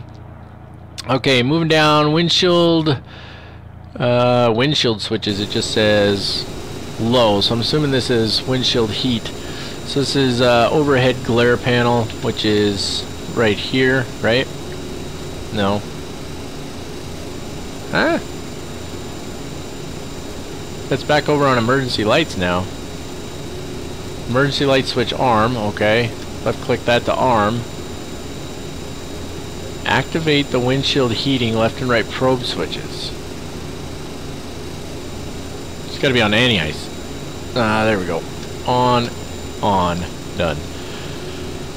Okay, moving down, windshield switches. It just says low, so I'm assuming this is windshield heat. So this is overhead glare panel, which is right here, right? No. Huh? That's back over on emergency lights now. Emergency light switch arm, okay. Left click that to arm. Activate the windshield heating left and right probe switches. It's gotta be on anti-ice. There we go. On, done.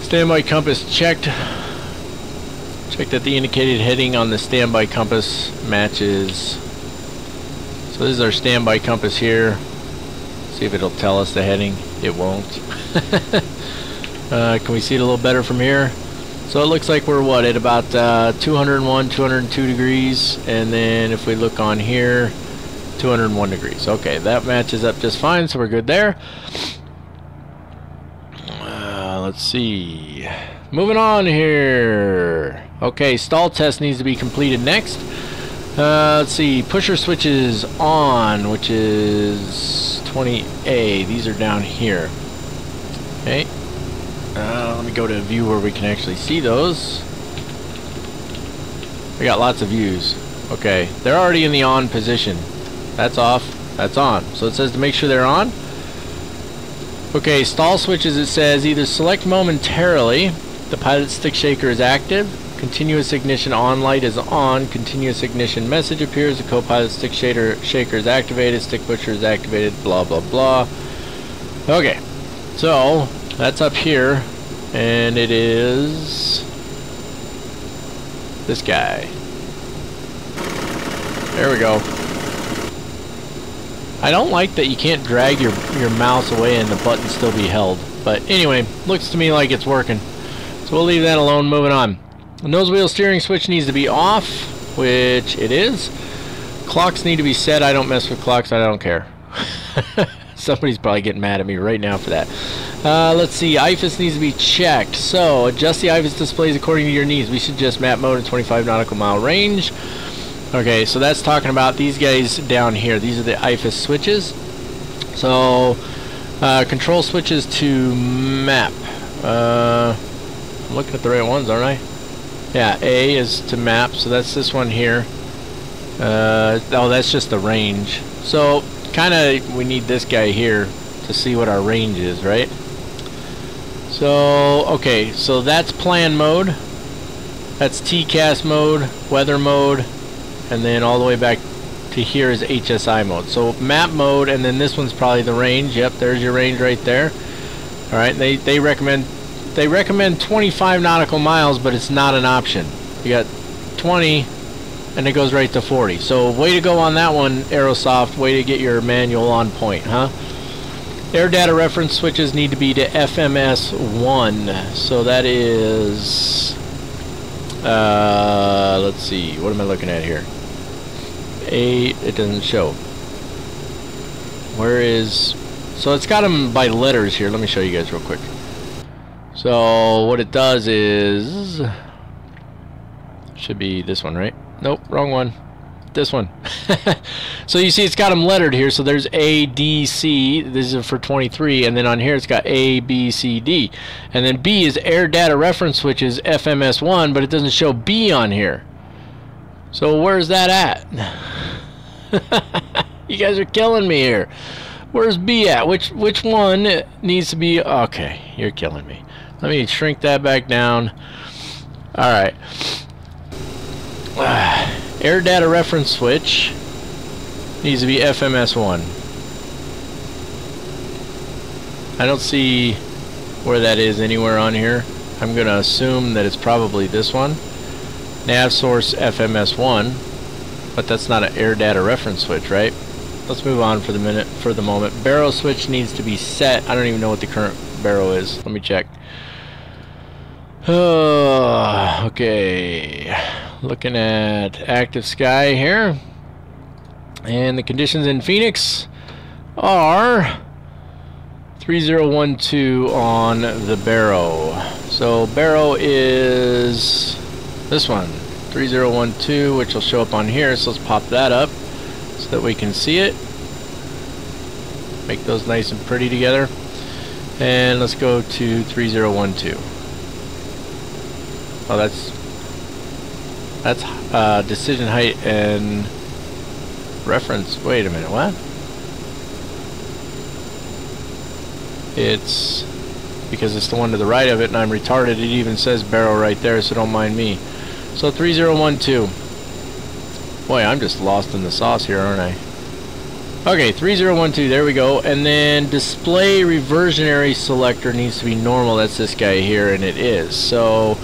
Standby compass checked. Check that the indicated heading on the standby compass matches. So this is our standby compass here. See if it'll tell us the heading. It won't. Can we see it a little better from here? So it looks like we're what, at about 201, 202 degrees, and then if we look on here, 201 degrees. Okay, that matches up just fine, so we're good there. Let's see. Moving on here. Okay, stall test needs to be completed next. Let's see, pusher switches on, which is 20A. These are down here. Okay. Let me go to a view where we can actually see those. We got lots of views. Okay, they're already in the on position. That's off, that's on. So it says to make sure they're on. Okay, stall switches, it says either select momentarily, the pilot stick shaker is active, continuous ignition on light is on, continuous ignition message appears, the co-pilot stick shaker is activated, stick pusher is activated, blah blah blah. Okay, so that's up here, and it is this guy. There we go. I don't like that you can't drag your mouse away and the button still be held. But anyway, looks to me like it's working. So we'll leave that alone, moving on. The nose wheel steering switch needs to be off, which it is. Clocks need to be set. I don't mess with clocks, I don't care. Somebody's probably getting mad at me right now for that. Let's see, IFIS needs to be checked. So adjust the IFIS displays according to your needs. We should adjust map mode at 25 nautical mile range. Okay, so that's talking about these guys down here. These are the IFIS switches. So, control switches to map. I'm looking at the right ones, aren't I? Yeah, A is to map, so that's this one here. Oh, that's just the range. So, kind of, we need this guy here to see what our range is, right? So, okay, so that's plan mode. That's TCAS mode, weather mode. And then all the way back to here is HSI mode. So map mode, and then this one's probably the range. Yep, there's your range right there. All right, they recommend 25 nautical miles, but it's not an option. You got 20, and it goes right to 40. So way to go on that one, Aerosoft. Way to get your manual on point, huh? Air data reference switches need to be to FMS1. So that is, let's see, what am I looking at here? It doesn't show. Where is, so it's got them by letters here. Let me show you guys real quick. So what it does is, should be this one, right? Nope, wrong one. This one. So you see it's got them lettered here. So there's A, D, C. This is for 23, and then on here it's got A, B, C, D, and then B is air data reference switches FMS1, but it doesn't show B on here. So where's that at? You guys are killing me here. Where's B at? Which one needs to be? Okay, you're killing me. Let me shrink that back down. All right. Air data reference switch needs to be FMS1. I don't see where that is anywhere on here. I'm going to assume that it's probably this one. Nav source FMS1, but that's not an air data reference switch, right? Let's move on for the moment. Baro switch needs to be set. I don't even know what the current baro is. Let me check. Okay. Looking at active sky here. And the conditions in Phoenix are 3012 on the baro. So baro is this one, 3012, which will show up on here. So let's pop that up so that we can see it. Make those nice and pretty together. And let's go to 3012. Oh, that's decision height and reference. Wait a minute, what? It's because it's the one to the right of it and I'm retarded. It even says baro right there, so don't mind me. So 3012. Boy, I'm just lost in the sauce here, aren't I? Okay, 3012, there we go. And then display reversionary selector needs to be normal. That's this guy here, and it is. So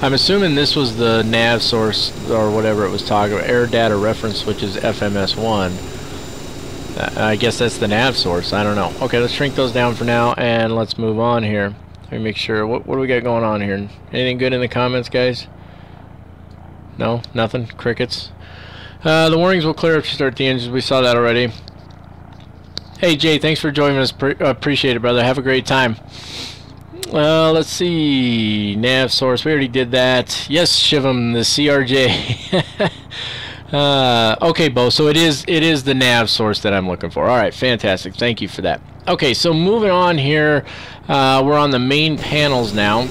I'm assuming this was the nav source or whatever it was talking about. Air data reference switch is FMS1. I guess that's the nav source. I don't know. Okay, let's shrink those down for now, and let's move on here. me make sure. What do we got going on here? Anything good in the comments, guys? No? Nothing? Crickets? The warnings will clear if you start the engines. We saw that already. Hey, Jay, thanks for joining us. Appreciate it, brother. Have a great time. Let's see. Nav source. We already did that. Yes, Shivam, the CRJ. Okay, Bo. So it is the nav source that I'm looking for. All right, fantastic. Thank you for that. Okay, so moving on here, we're on the main panels now.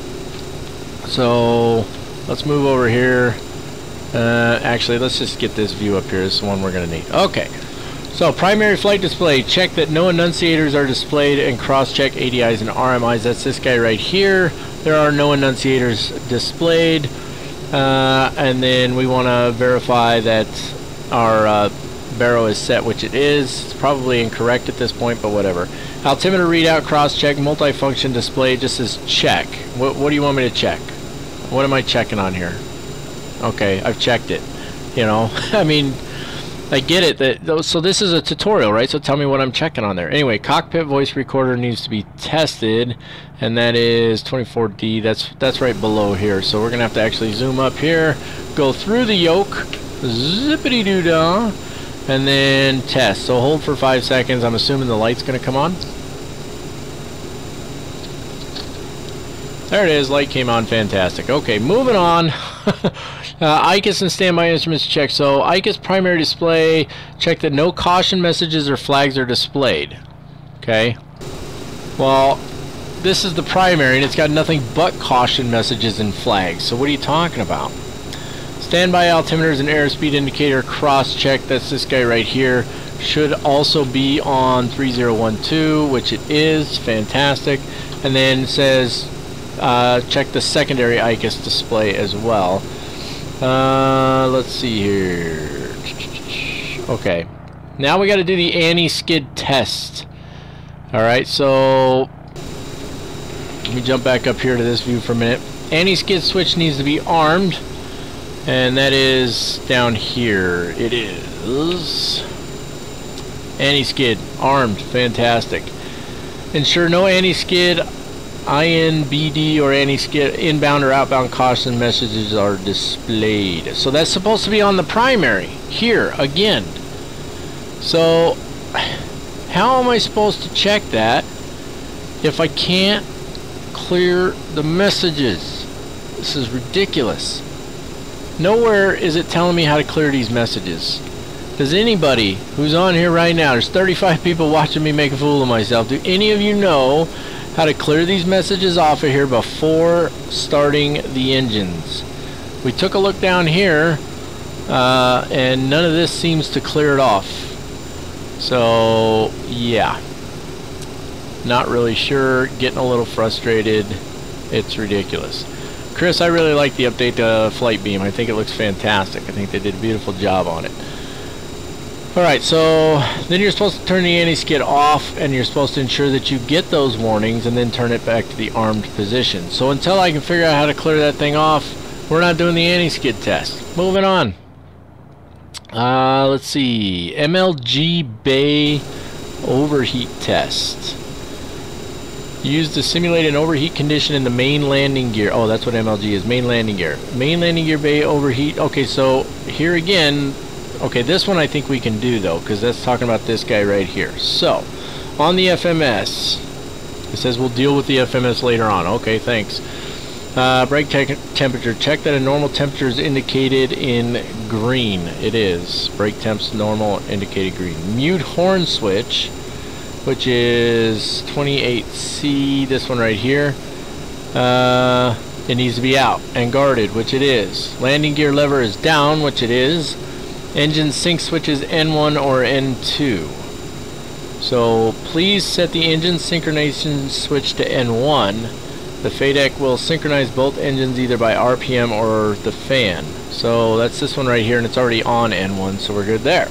So let's move over here. Actually, let's just get this view up here. This is the one we're going to need. Okay. So, primary flight display. Check that no enunciators are displayed and cross-check ADIs and RMIs. That's this guy right here. There are no enunciators displayed. And then we want to verify that our baro is set, which it is. It's probably incorrect at this point, but whatever. Altimeter readout, cross-check, multifunction display. It just says check. What do you want me to check? What am I checking on here? Okay, I've checked it. You know, I mean, I get it. So this is a tutorial, right? So tell me what I'm checking on there. Anyway, cockpit voice recorder needs to be tested, and that is 24D. That's right below here. So we're gonna have to actually zoom up here, go through the yoke, zippity doo dah, and then test. So hold for 5 seconds. I'm assuming the light's gonna come on. There it is. Light came on. Fantastic. Okay, moving on. ICAS and standby instruments check. So ICAS primary display, check that no caution messages or flags are displayed. Okay. Well, this is the primary and it's got nothing but caution messages and flags. So what are you talking about? Standby altimeters and airspeed indicator cross check. That's this guy right here. Should also be on 3012, which it is. Fantastic. And then it says check the secondary ICAS display as well. Let's see here. Okay, now we got to do the anti-skid test. Alright, so let me jump back up here to this view for a minute. Anti-skid switch needs to be armed, and that is down here. It is anti-skid armed. Fantastic. Ensure no anti-skid, INBD or anti-skid inbound or outbound caution messages are displayed. So that's supposed to be on the primary here again. So how am I supposed to check that if I can't clear the messages? This is ridiculous. Nowhere is it telling me how to clear these messages. Does anybody who's on here right now, there's 35 people watching me make a fool of myself, do any of you know how to clear these messages off of here before starting the engines? We took a look down here and none of this seems to clear it off. So yeah, not really sure, getting a little frustrated. It's ridiculous. Chris, I really like the update to Flight Beam. I think it looks fantastic. I think they did a beautiful job on it. Alright, so then you're supposed to turn the anti-skid off, and you're supposed to ensure that you get those warnings and then turn it back to the armed position. So until I can figure out how to clear that thing off, we're not doing the anti-skid test. Moving on. Let's see. MLG Bay overheat test. Use to simulate an overheat condition in the main landing gear. Oh, that's what MLG is. Main landing gear. Main landing gear bay overheat. Okay, so here again. Okay, this one I think we can do though, because that's talking about this guy right here. So, on the FMS, it says we'll deal with the FMS later on. Okay, thanks. Brake temperature. Check that a normal temperature is indicated in green. It is. Brake temps normal, indicated green. Mute horn switch, which is 28C, this one right here. It needs to be out and guarded, which it is. Landing gear lever is down, which it is. Engine sync switches N1 or N2. So please set the engine synchronization switch to N1. The FADEC will synchronize both engines either by RPM or the fan. So that's this one right here, and it's already on N1, so we're good there.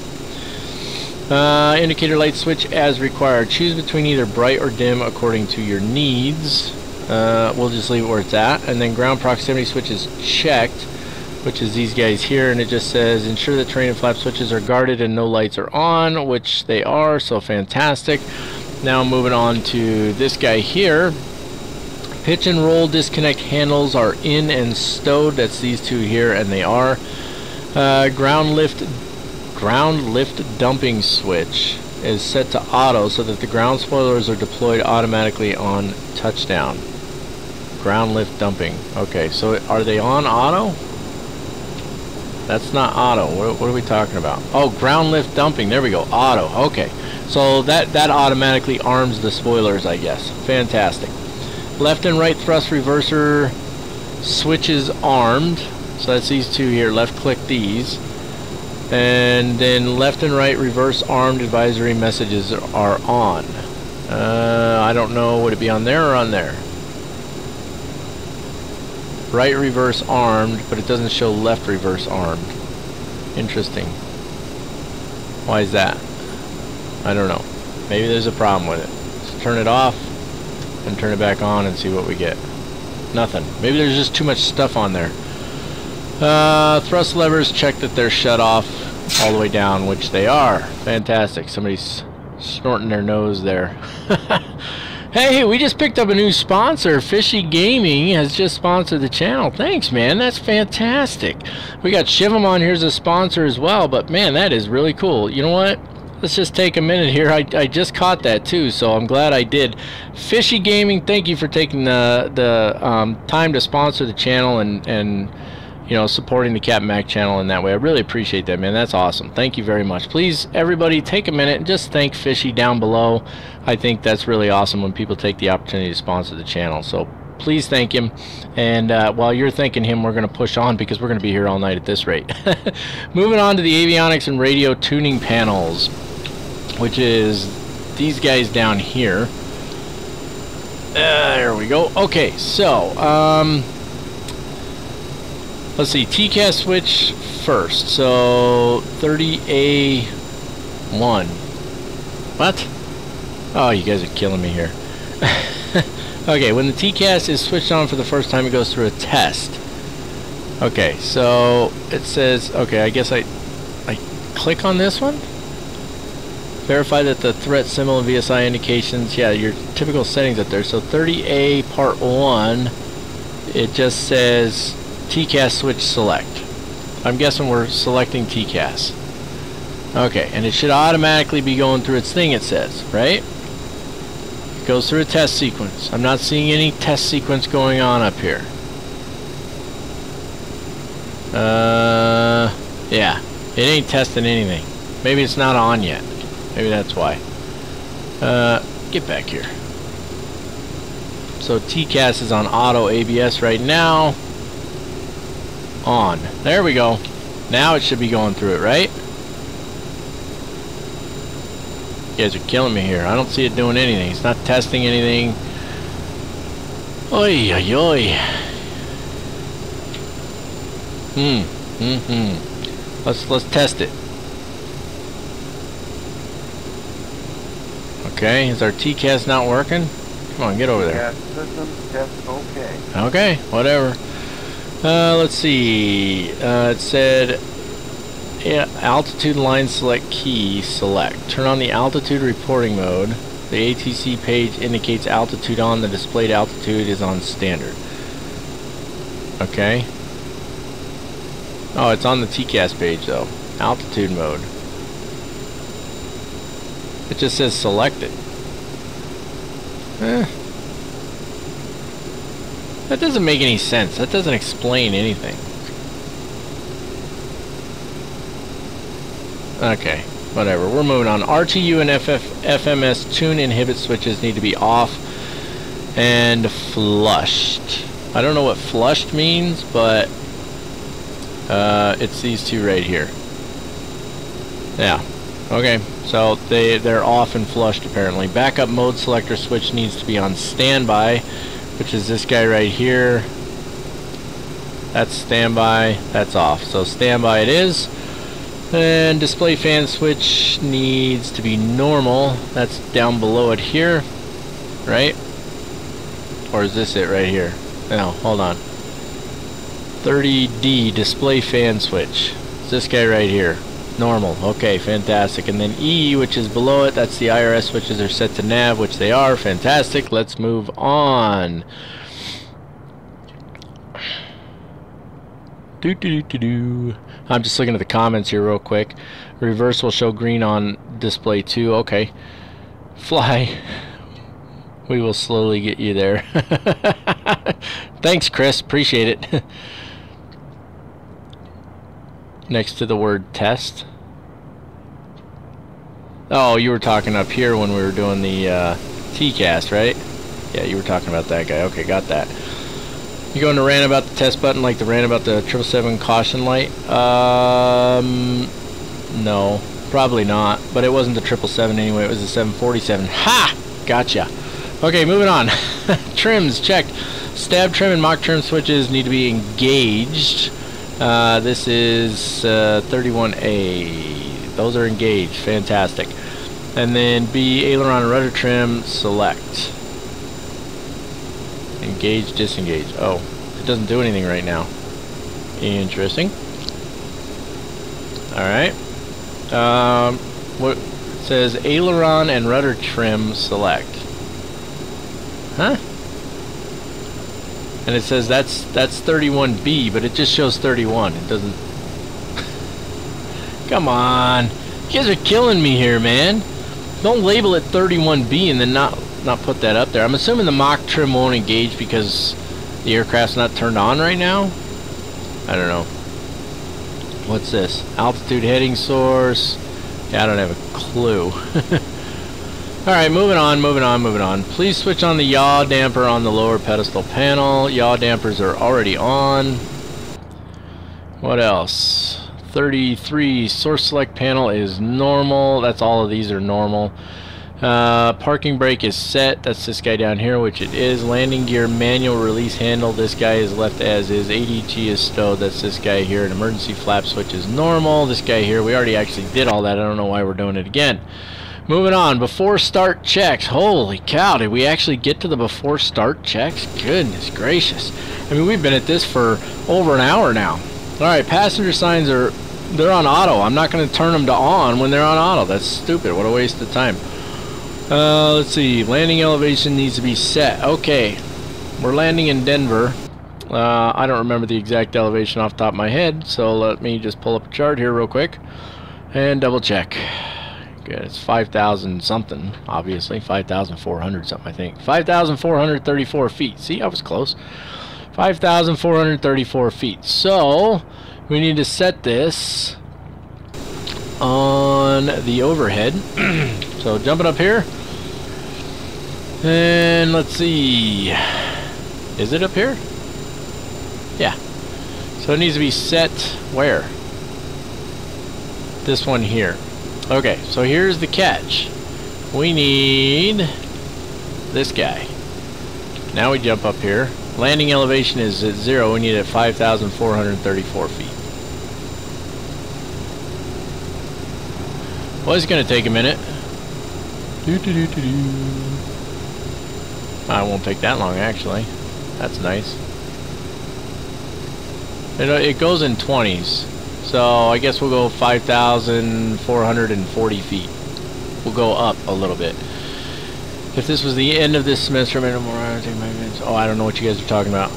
Indicator light switch as required. Choose between either bright or dim according to your needs. We'll just leave it where it's at. And then ground proximity switch is checked, which is these guys here, and it just says ensure that terrain and flap switches are guarded and no lights are on, which they are, so fantastic. Now moving on to this guy here. Pitch and roll disconnect handles are in and stowed. That's these two here, and they are. Ground lift dumping switch is set to auto so that the ground spoilers are deployed automatically on touchdown. Ground lift dumping. Okay, so are they on auto? That's not auto. What are we talking about? Oh, ground lift dumping. There we go. Auto. Okay. So that automatically arms the spoilers, I guess. Fantastic. Left and right thrust reverser switches armed. So that's these two here. Left click these. And then left and right reverse armed advisory messages are on. I don't know. Would it be on there or on there? Right reverse armed, but it doesn't show left reverse armed. Interesting. Why is that? I don't know. Maybe there's a problem with it. Let's turn it off and turn it back on and see what we get. Nothing. Maybe there's just too much stuff on there. Thrust levers, check that they're shut off all the way down, which they are. Fantastic. Somebody's snorting their nose there. Hey, we just picked up a new sponsor. Fishy Gaming has just sponsored the channel. Thanks, man. That's fantastic. We got Shivam on here as a sponsor as well, but man, that is really cool. You know what? Let's just take a minute here. I just caught that too, so I'm glad I did. Fishy Gaming, thank you for taking the time to sponsor the channel and you know, supporting the Captain Mac channel in that way. I really appreciate that, man. That's awesome. Thank you very much. Please, everybody, take a minute and just thank Fishy down below. I think that's really awesome when people take the opportunity to sponsor the channel. So please thank him. And while you're thanking him, we're going to push on because we're going to be here all night at this rate. Moving on to the avionics and radio tuning panels, which is these guys down here. There we go. Okay, so let's see, TCAS switch first. So 30A1. What? Oh, you guys are killing me here. Okay, when the TCAS is switched on for the first time, it goes through a test. Okay, so it says, okay, I guess I click on this one. Verify that the threat symbol and VSI indications, yeah, your typical settings up there. So 30A part 1, it just says TCAS switch select. I'm guessing we're selecting TCAS. Okay, and it should automatically be going through its thing, it says, right? It goes through a test sequence. I'm not seeing any test sequence going on up here. Yeah, it ain't testing anything. Maybe it's not on yet. Maybe that's why. Get back here. So TCAS is on auto ABS right now. On. There we go. Now it should be going through it, right? You guys are killing me here. I don't see it doing anything. It's not testing anything. Oi, oi, oi. Let's test it. Okay, is our TCAS not working? Come on, get over there. System test okay. Okay, whatever. Let's see. It said, yeah, altitude line select key select. Turn on the altitude reporting mode. The ATC page indicates altitude on. The displayed altitude is on standard. Okay. Oh, it's on the TCAS page though. Altitude mode. It just says selected. That doesn't make any sense. That doesn't explain anything. Okay, whatever. We're moving on. RTU and FMS tune inhibit switches need to be off and flushed. I don't know what flushed means, but it's these two right here. Yeah. Okay, so they're off and flushed apparently. Backup mode selector switch needs to be on standby, which is this guy right here. That's standby, that's off. So standby it is. And display fan switch needs to be normal. That's down below it here, right? Or is this it right here? No, hold on. 30D display fan switch. It's this guy right here. Normal. Okay, fantastic. And then E, which is below it, that's the IRS switches are set to nav, which they are. Fantastic. Let's move on. I'm just looking at the comments here real quick. Reverse will show green on display too. Okay. Fly. We will slowly get you there. Thanks, Chris. Appreciate it. Next to the word test. Oh, you were talking up here when we were doing the T-cast, right? Yeah, you were talking about that guy. Okay, got that. You going to rant about the test button like the rant about the 777 caution light? No, probably not. But it wasn't the 777 anyway. It was the 747. Ha! Gotcha. Okay, moving on. Trims checked. Stab trim and mock trim switches need to be engaged. This is 31A. Those are engaged. Fantastic. And then B, aileron and rudder trim, select. Engage, disengage. Oh, it doesn't do anything right now. Interesting. Alright. What it says aileron and rudder trim, select. Huh? And it says that's 31B, but it just shows 31. It doesn't. Come on. You guys are killing me here, man. Don't label it 31B and then not put that up there. I'm assuming the mock trim won't engage because the aircraft's not turned on right now. I don't know. What's this? Altitude heading source. Yeah, I don't have a clue. Alright, moving on. Please switch on the yaw damper on the lower pedestal panel. Yaw dampers are already on. What else? 33 source select panel is normal. That's all of these are normal. Parking brake is set. That's this guy down here, which it is. Landing gear manual release handle. This guy is left as is. ADG is stowed. That's this guy here. An emergency flap switch is normal. This guy here, we already actually did all that. I don't know why we're doing it again. Moving on. Before start checks. Holy cow, did we actually get to the before start checks? Goodness gracious. I mean, we've been at this for over an hour now. Alright, passenger signs they're on auto. I'm not going to turn them to on when they're on auto. That's stupid. What a waste of time. Let's see. Landing elevation needs to be set. Okay. We're landing in Denver. I don't remember the exact elevation off the top of my head, so let me just pull up a chart here real quick and double check. Good. It's 5,000 something, obviously. 5,400 something, I think. 5,434 feet. See, I was close. 5,434 feet. So we need to set this on the overhead. So jumping up here, and let's see, is it up here? Yeah. So it needs to be set where? This one here. Okay, so here's the catch. We need this guy. Now we jump up here. Landing elevation is at 0. We need it at 5,434 feet. Well, it's going to take a minute. I won't take that long, actually. That's nice. It goes in 20s. So I guess we'll go 5,440 feet. We'll go up a little bit. If this was the end of this semester, oh, I don't know what you guys are talking about.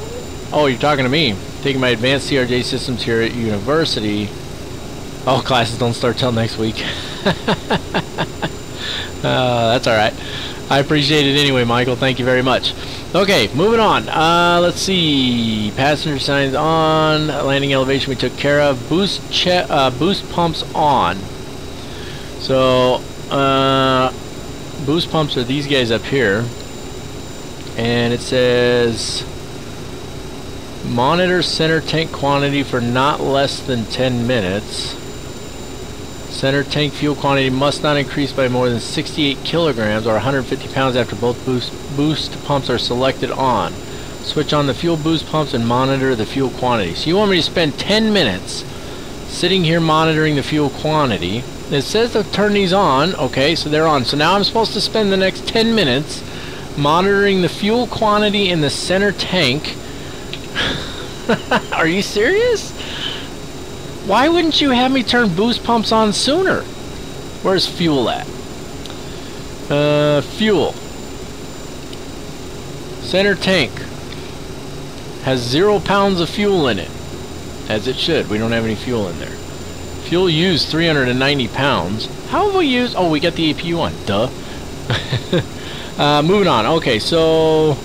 Oh, you're talking to me. Taking my advanced CRJ systems here at university. Oh, classes don't start till next week. That's alright. I appreciate it anyway, Michael. Thank you very much. Okay, moving on. Let's see. Passenger signs on. Landing elevation we took care of. Boost pumps on. So, boost pumps are these guys up here. And it says monitor center tank quantity for not less than 10 minutes. Center tank fuel quantity must not increase by more than 68 kilograms or 150 pounds after both boost pumps are selected on. Switch on the fuel boost pumps and monitor the fuel quantity. So you want me to spend 10 minutes sitting here monitoring the fuel quantity. It says to turn these on. Okay, so they're on. So now I'm supposed to spend the next 10 minutes monitoring the fuel quantity in the center tank. Are you serious? Why wouldn't you have me turn boost pumps on sooner? Where's fuel at? Fuel. Center tank has 0 pounds of fuel in it. as it should. We don't have any fuel in there. Fuel used 390 pounds. How have we used? Oh, we got the APU on. Duh. Moving on. Okay, so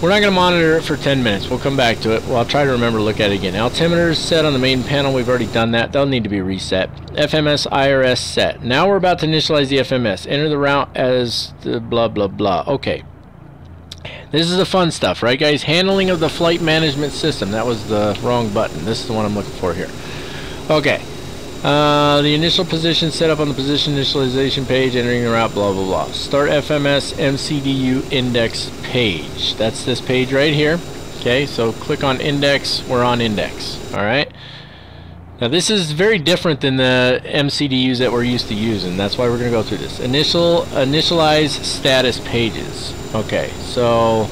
we're not going to monitor it for 10 minutes. We'll come back to it. Well, I'll try to remember to look at it again. Altimeter is set on the main panel. We've already done that. That'll need to be reset. FMS IRS set. Now we're about to initialize the FMS. Enter the route as the blah, blah, blah. Okay. This is the fun stuff, right, guys? Handling of the flight management system. That was the wrong button. This is the one I'm looking for here. Okay. The initial position set up on the position initialization page, entering the route, blah, blah, blah. Start FMS MCDU index page. That's this page right here. Okay, so click on index. We're on index. Alright. Now this is very different than the MCDUs that we're used to using. That's why we're going to go through this. Initialize status pages. Okay, so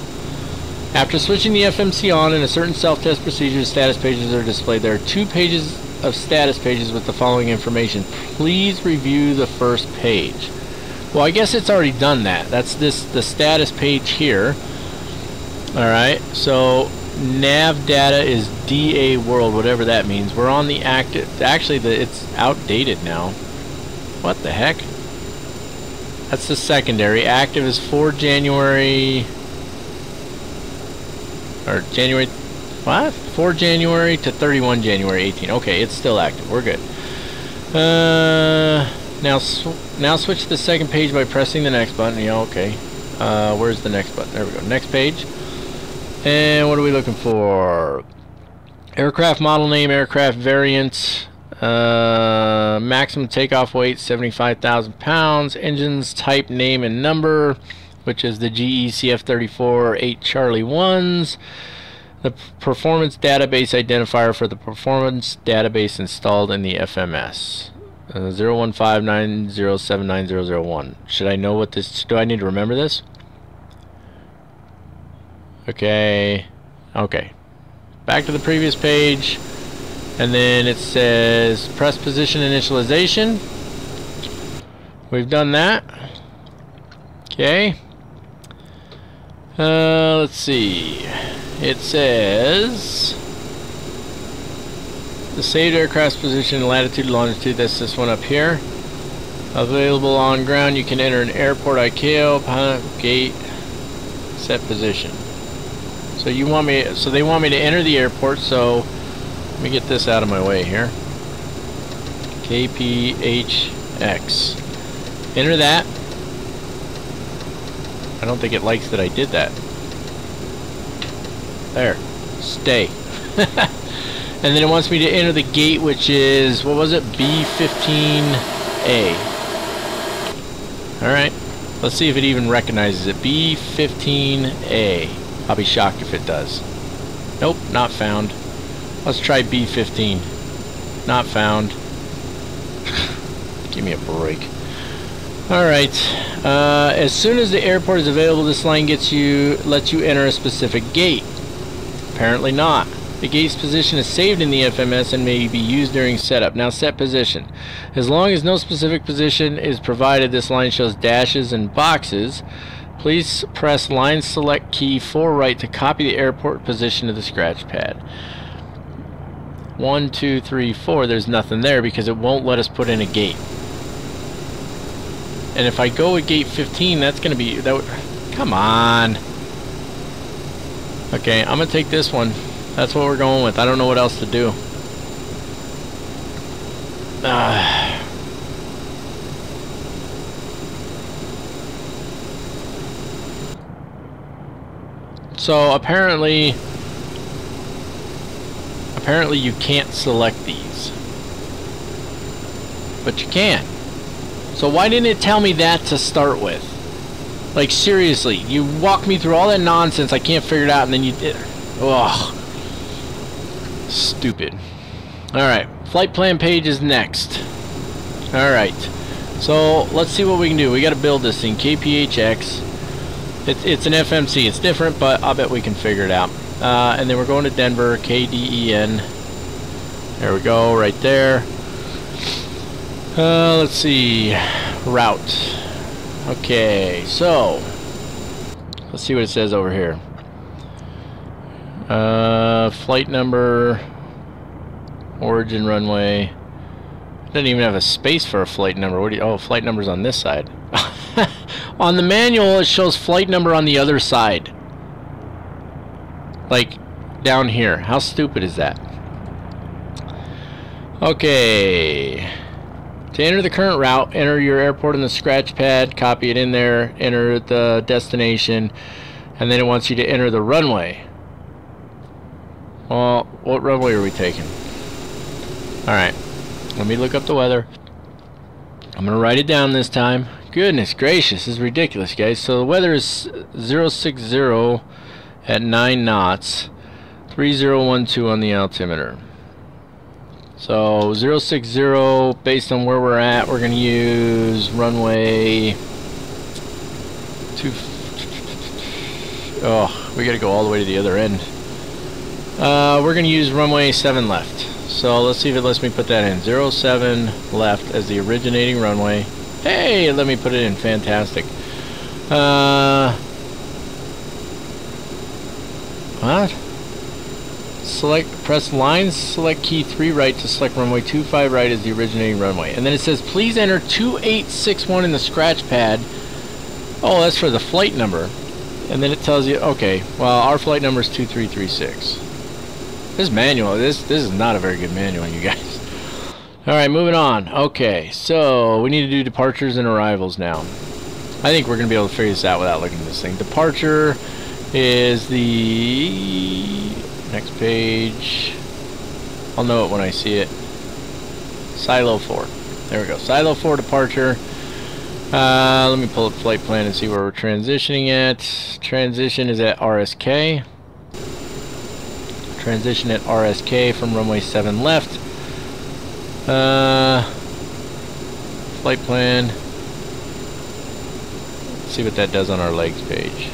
after switching the FMC on in a certain self-test procedure, status pages are displayed. There are 2 pages of status pages with the following information. Please review the first page. Well, I guess it's already done that. That's the status page here. Alright, so nav data is DA world, whatever that means. We're on the active. Actually, it's outdated now. What the heck? That's the secondary. Active is 4 January. Or January. What? 4 January to 31 January 18. Okay, it's still active. We're good. Now switch to the second page by pressing the next button. Yeah, okay. Where's the next button? There we go. Next page. And what are we looking for? Aircraft model name, aircraft variant, maximum takeoff weight 75,000 pounds, engines type, name, and number, which is the GE CF34 8 Charlie 1s. The performance database identifier for the performance database installed in the FMS. 01590790001. Should I know what this? Do I need to remember this? Okay. Okay. Back to the previous page. And then it says press position initialization. We've done that. Okay. Let's see. It says the saved aircraft's position, latitude, longitude. That's this one up here. Available on ground. You can enter an airport ICAO, gate, set position. So you want me? So they want me to enter the airport. So let me get this out of my way here. KPHX. Enter that. I don't think it likes that I did that. There. Stay. And then it wants me to enter the gate, which is, what was it? B15A. Alright. Let's see if it even recognizes it. B15A. I'll be shocked if it does. Nope, not found. Let's try B15. Not found. Give me a break. Alright. As soon as the airport is available, this line lets you enter a specific gate. Apparently not. The gate's position is saved in the FMS and may be used during setup. Now set position. As long as no specific position is provided, this line shows dashes and boxes. Please press line select key 4 right to copy the airport position to the scratch pad. 1, 2, 3, 4. There's nothing there because it won't let us put in a gate. And if I go with gate 15, that's going to be... come on. Okay, I'm going to take this one. That's what we're going with. I don't know what else to do. So apparently you can't select these. But you can. So why didn't it tell me that to start with? Like, seriously, you walked me through all that nonsense, I can't figure it out, and then you did. Ugh. Stupid. Alright, flight plan page is next. Alright, so let's see what we can do. We gotta build this thing, KPHX. It's an FMC, it's different, but I'll bet we can figure it out. And then we're going to Denver, KDEN. There we go, right there. Let's see, route. Okay, so let's see what it says over here. Flight number, origin runway. Doesn't even have a space for a flight number. What do you, oh, flight number's on this side. On the manual, it shows flight number on the other side. Like, down here. How stupid is that? Okay. To enter the current route, enter your airport in the scratch pad, copy it in there, enter the destination, and then it wants you to enter the runway. Well, what runway are we taking? Alright. Let me look up the weather. I'm going to write it down this time. Goodness gracious, this is ridiculous, guys. So the weather is 060 at 9 knots, 3012 on the altimeter. So 060, based on where we're at, we're going to use runway 2. Oh, we got to go all the way to the other end. We're going to use runway 7 left. So let's see if it lets me put that in. 07 left as the originating runway. Hey, let me put it in. Fantastic. What? Select, press lines, select key 3 right to select runway 25 right as the originating runway. And then it says, please enter 2861 in the scratch pad. Oh, that's for the flight number. And then it tells you, okay, well, our flight number is 2336. This manual, this is not a very good manual, you guys. Alright, moving on. Okay, so we need to do departures and arrivals now. I think we're going to be able to figure this out without looking at this thing. Departure is the next page. I'll know it when I see it. Silo 4. There we go. Silo 4 departure. Let me pull up flight plan and see where we're transitioning at. Transition is at RSK. Transition at RSK from runway 7 left. Flight plan. Let's see what that does on our legs page.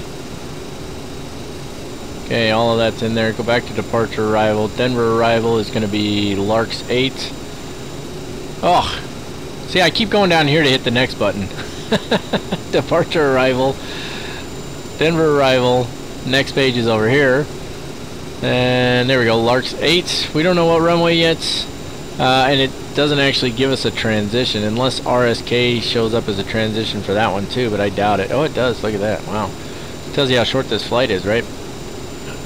Okay, all of that's in there. Go back to departure arrival. Denver arrival is going to be Larks 8. Oh, see, I keep going down here to hit the next button. Departure arrival. Denver arrival. Next page is over here. And there we go, Larks 8. We don't know what runway yet. And it doesn't actually give us a transition unless RSK shows up as a transition for that one too, but I doubt it. Oh, it does. Look at that. Wow. Tells you how short this flight is, right?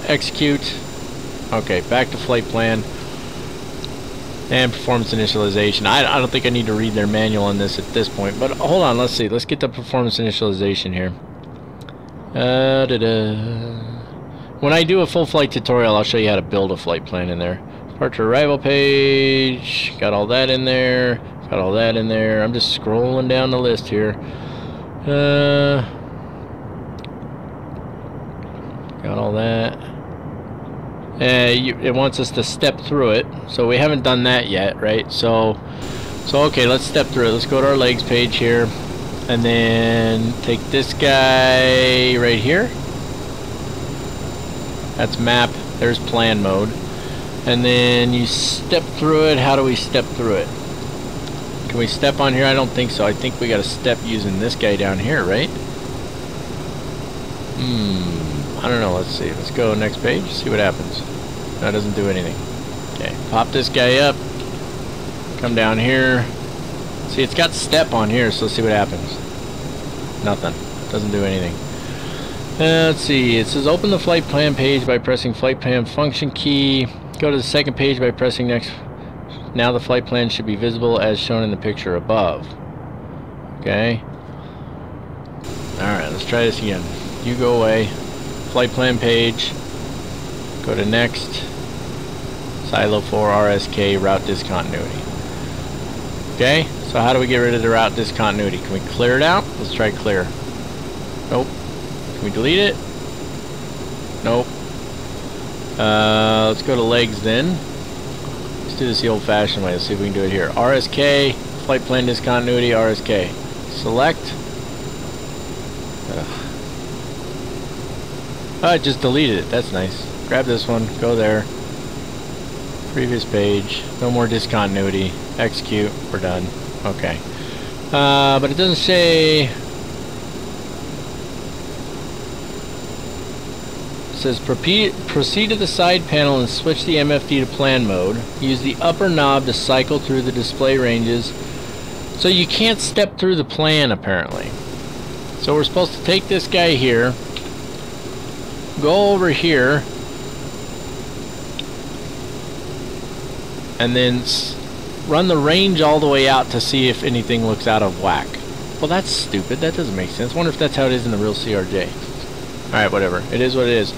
Execute. Okay, back to flight plan. And performance initialization. I don't think I need to read their manual on this at this point, but hold on, let's see. Let's get the performance initialization here. When I do a full flight tutorial, I'll show you how to build a flight plan in there. Departure arrival page, got all that in there, got all that in there. I'm just scrolling down the list here. Got all that. It wants us to step through it, so we haven't done that yet, right? So okay, let's step through it. Let's go to our legs page here, and then take this guy right here. That's map. There's plan mode. And then you step through it. How do we step through it? Can we step on here? I don't think so. I think we got to step using this guy down here, right? I don't know. Let's see. Let's go next page. See what happens. No, it doesn't do anything. Okay. Pop this guy up. Come down here. See, it's got step on here, so let's see what happens. Nothing. Doesn't do anything. Let's see, it says open the flight plan page by pressing flight plan function key. Go to the second page by pressing next. Now the flight plan should be visible as shown in the picture above. Okay. Alright, let's try this again. You go away. Flight plan page. Go to next. Silo 4 RSK route discontinuity. Okay, so how do we get rid of the route discontinuity? Can we clear it out? Let's try clear. Nope. Can we delete it? Nope. Let's go to legs then. Let's do this the old-fashioned way. Let's see if we can do it here. RSK, flight plan discontinuity, RSK. Select. Oh, I just deleted it. That's nice. Grab this one. Go there. Previous page. No more discontinuity. Execute. We're done. Okay. But it doesn't say says proceed to the side panel and switch the MFD to plan mode. Use the upper knob to cycle through the display ranges. So you can't step through the plan apparently. So we're supposed to take this guy here, go over here, and then run the range all the way out to see if anything looks out of whack. Well, that's stupid. That doesn't make sense. Wonder if that's how it is in the real CRJ. Alright, whatever. It is what it is.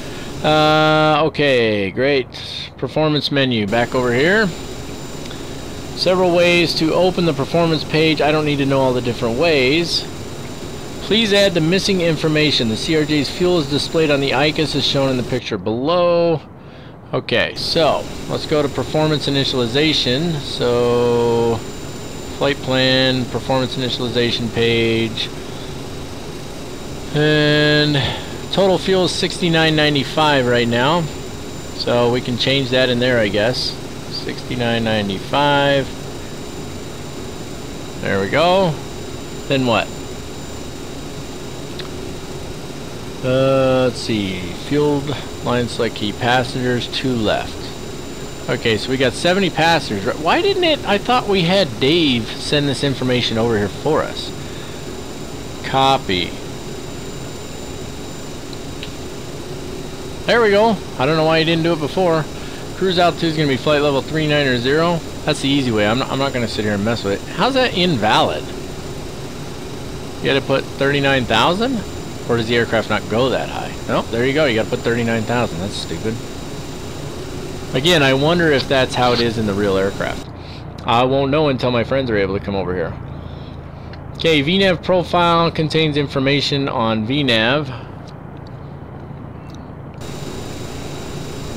Okay, great. Performance menu. Back over here. Several ways to open the performance page. I don't need to know all the different ways. Please add the missing information. The CRJ's fuel is displayed on the ibis as shown in the picture below. Okay, so let's go to performance initialization. So flight plan, performance initialization page, and total fuel is 69.95 right now. So we can change that in there, I guess. 69.95. There we go. Then what? Let's see. Fueled line select key. Passengers 2 left. Okay, so we got 70 passengers. Why didn't it? I thought we had Dave send this information over here for us. Copy. There we go. I don't know why he didn't do it before. Cruise altitude is going to be flight level 390. That's the easy way. I'm not going to sit here and mess with it. How's that invalid? You got to put 39,000? Or does the aircraft not go that high? No, there you go. You got to put 39,000. That's stupid. Again, I wonder if that's how it is in the real aircraft. I won't know until my friends are able to come over here. Okay, VNAV profile contains information on VNAV.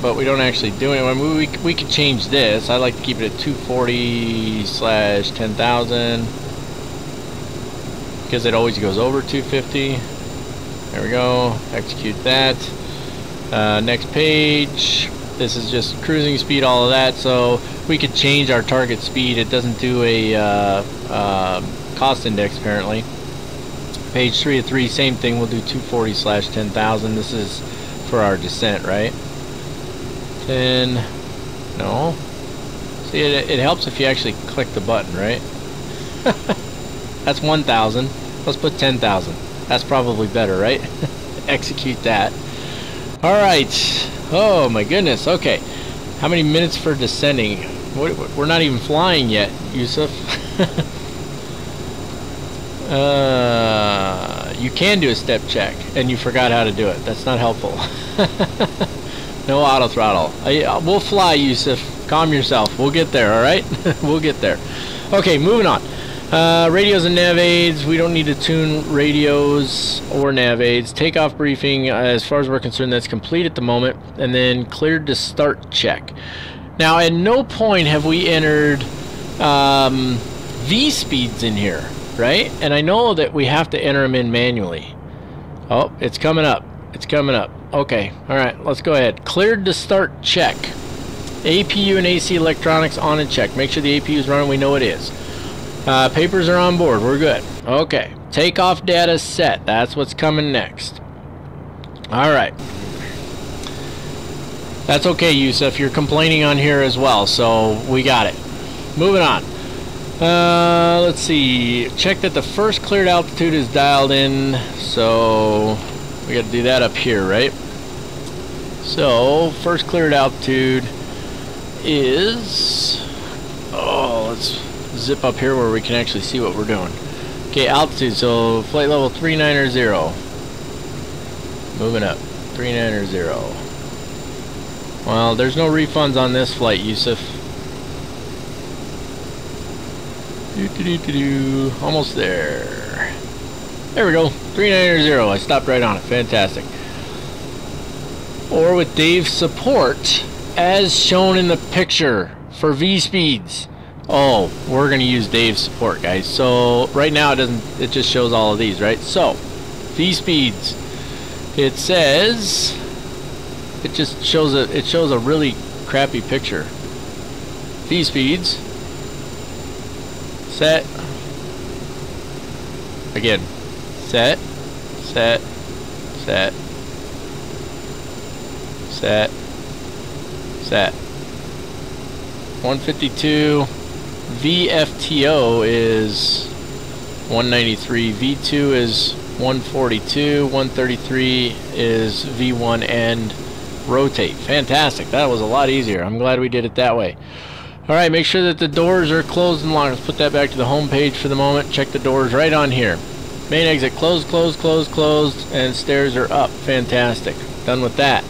But we don't actually do it. I mean, we could change this. I like to keep it at 240/10,000 because it always goes over 250. There we go. Execute that. Next page. This is just cruising speed, all of that. So we could change our target speed. It doesn't do a cost index apparently. Page 3 of 3, same thing. We'll do 240/10,000. This is for our descent, right? 10. No. See, it helps if you actually click the button, right? That's 1,000. Let's put 10,000. That's probably better, right? Execute that. Alright. Oh my goodness. Okay. How many minutes for descending? We're not even flying yet, Yusuf. You can do a step check, and you forgot how to do it. That's not helpful. No auto throttle. We'll fly, Yusuf. Calm yourself. We'll get there, alright? We'll get there. Okay, moving on. Radios and nav aids. We don't need to tune radios or nav aids. Takeoff briefing, as far as we're concerned, that's complete at the moment. And then cleared to start check. Now, at no point have we entered V speeds in here, right? And I know that we have to enter them in manually. Oh, it's coming up. It's coming up. Okay, alright, let's go ahead. Cleared to start check. APU and AC electronics on and check. Make sure the APU is running. We know it is. Papers are on board. We're good. Okay. Takeoff data set. That's what's coming next. Alright. That's okay, Yusuf. You're complaining on here as well, so we got it. Moving on. Let's see. Check that the first cleared altitude is dialed in. So we got to do that up here, right? So first cleared altitude is... Oh, let's zip up here where we can actually see what we're doing. Okay, altitude, so flight level 390. Moving up, 390. Well, there's no refunds on this flight, Yusuf. Almost there. There we go, 390. I stopped right on it, fantastic. Or with Dave's support, as shown in the picture for V speeds. Oh, we're going to use Dave's support, guys. So right now it just shows all of these, right? So V speeds, it says, it just shows a really crappy picture. V speeds, set, again, set, Set. Set. 152. VFTO is 193. V2 is 142. 133 is V1 and rotate. Fantastic. That was a lot easier. I'm glad we did it that way. Alright, make sure that the doors are closed and locked. Let's put that back to the home page for the moment. Check the doors right on here. Main exit closed, closed, closed, closed, and stairs are up. Fantastic. Done with that.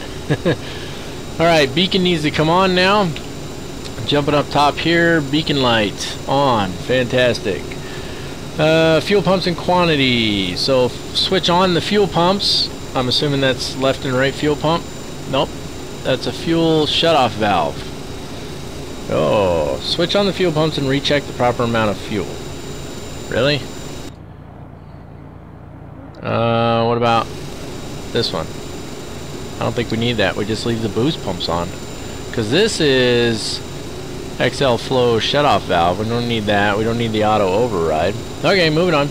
Alright, beacon needs to come on now. Jumping up top here, beacon light on. Fantastic. Fuel pumps and quantity. So switch on the fuel pumps. I'm assuming that's left and right fuel pump. Nope. That's a fuel shutoff valve. Oh, switch on the fuel pumps and recheck the proper amount of fuel. Really? What about this one? I don't think we need that. We just leave the boost pumps on. Because this is XL flow shutoff valve. We don't need that. We don't need the auto override. Okay, moving on.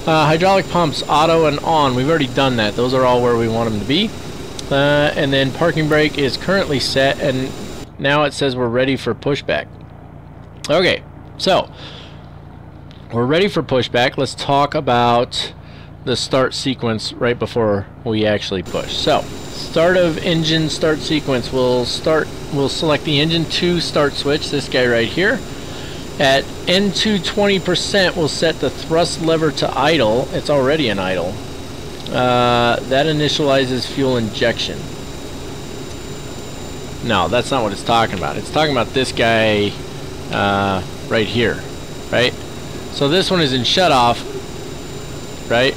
Hydraulic pumps, auto and on. We've already done that. Those are all where we want them to be. And then parking brake is currently set, and now it says we're ready for pushback. Okay, so we're ready for pushback. Let's talk about the start sequence right before we actually push. So, start of engine start sequence. We'll select the engine 2 start switch, this guy right here. At N2 20%, we'll set the thrust lever to idle. It's already in idle. That initializes fuel injection. No, that's not what it's talking about. It's talking about this guy right here, right? So this one is in shutoff, right?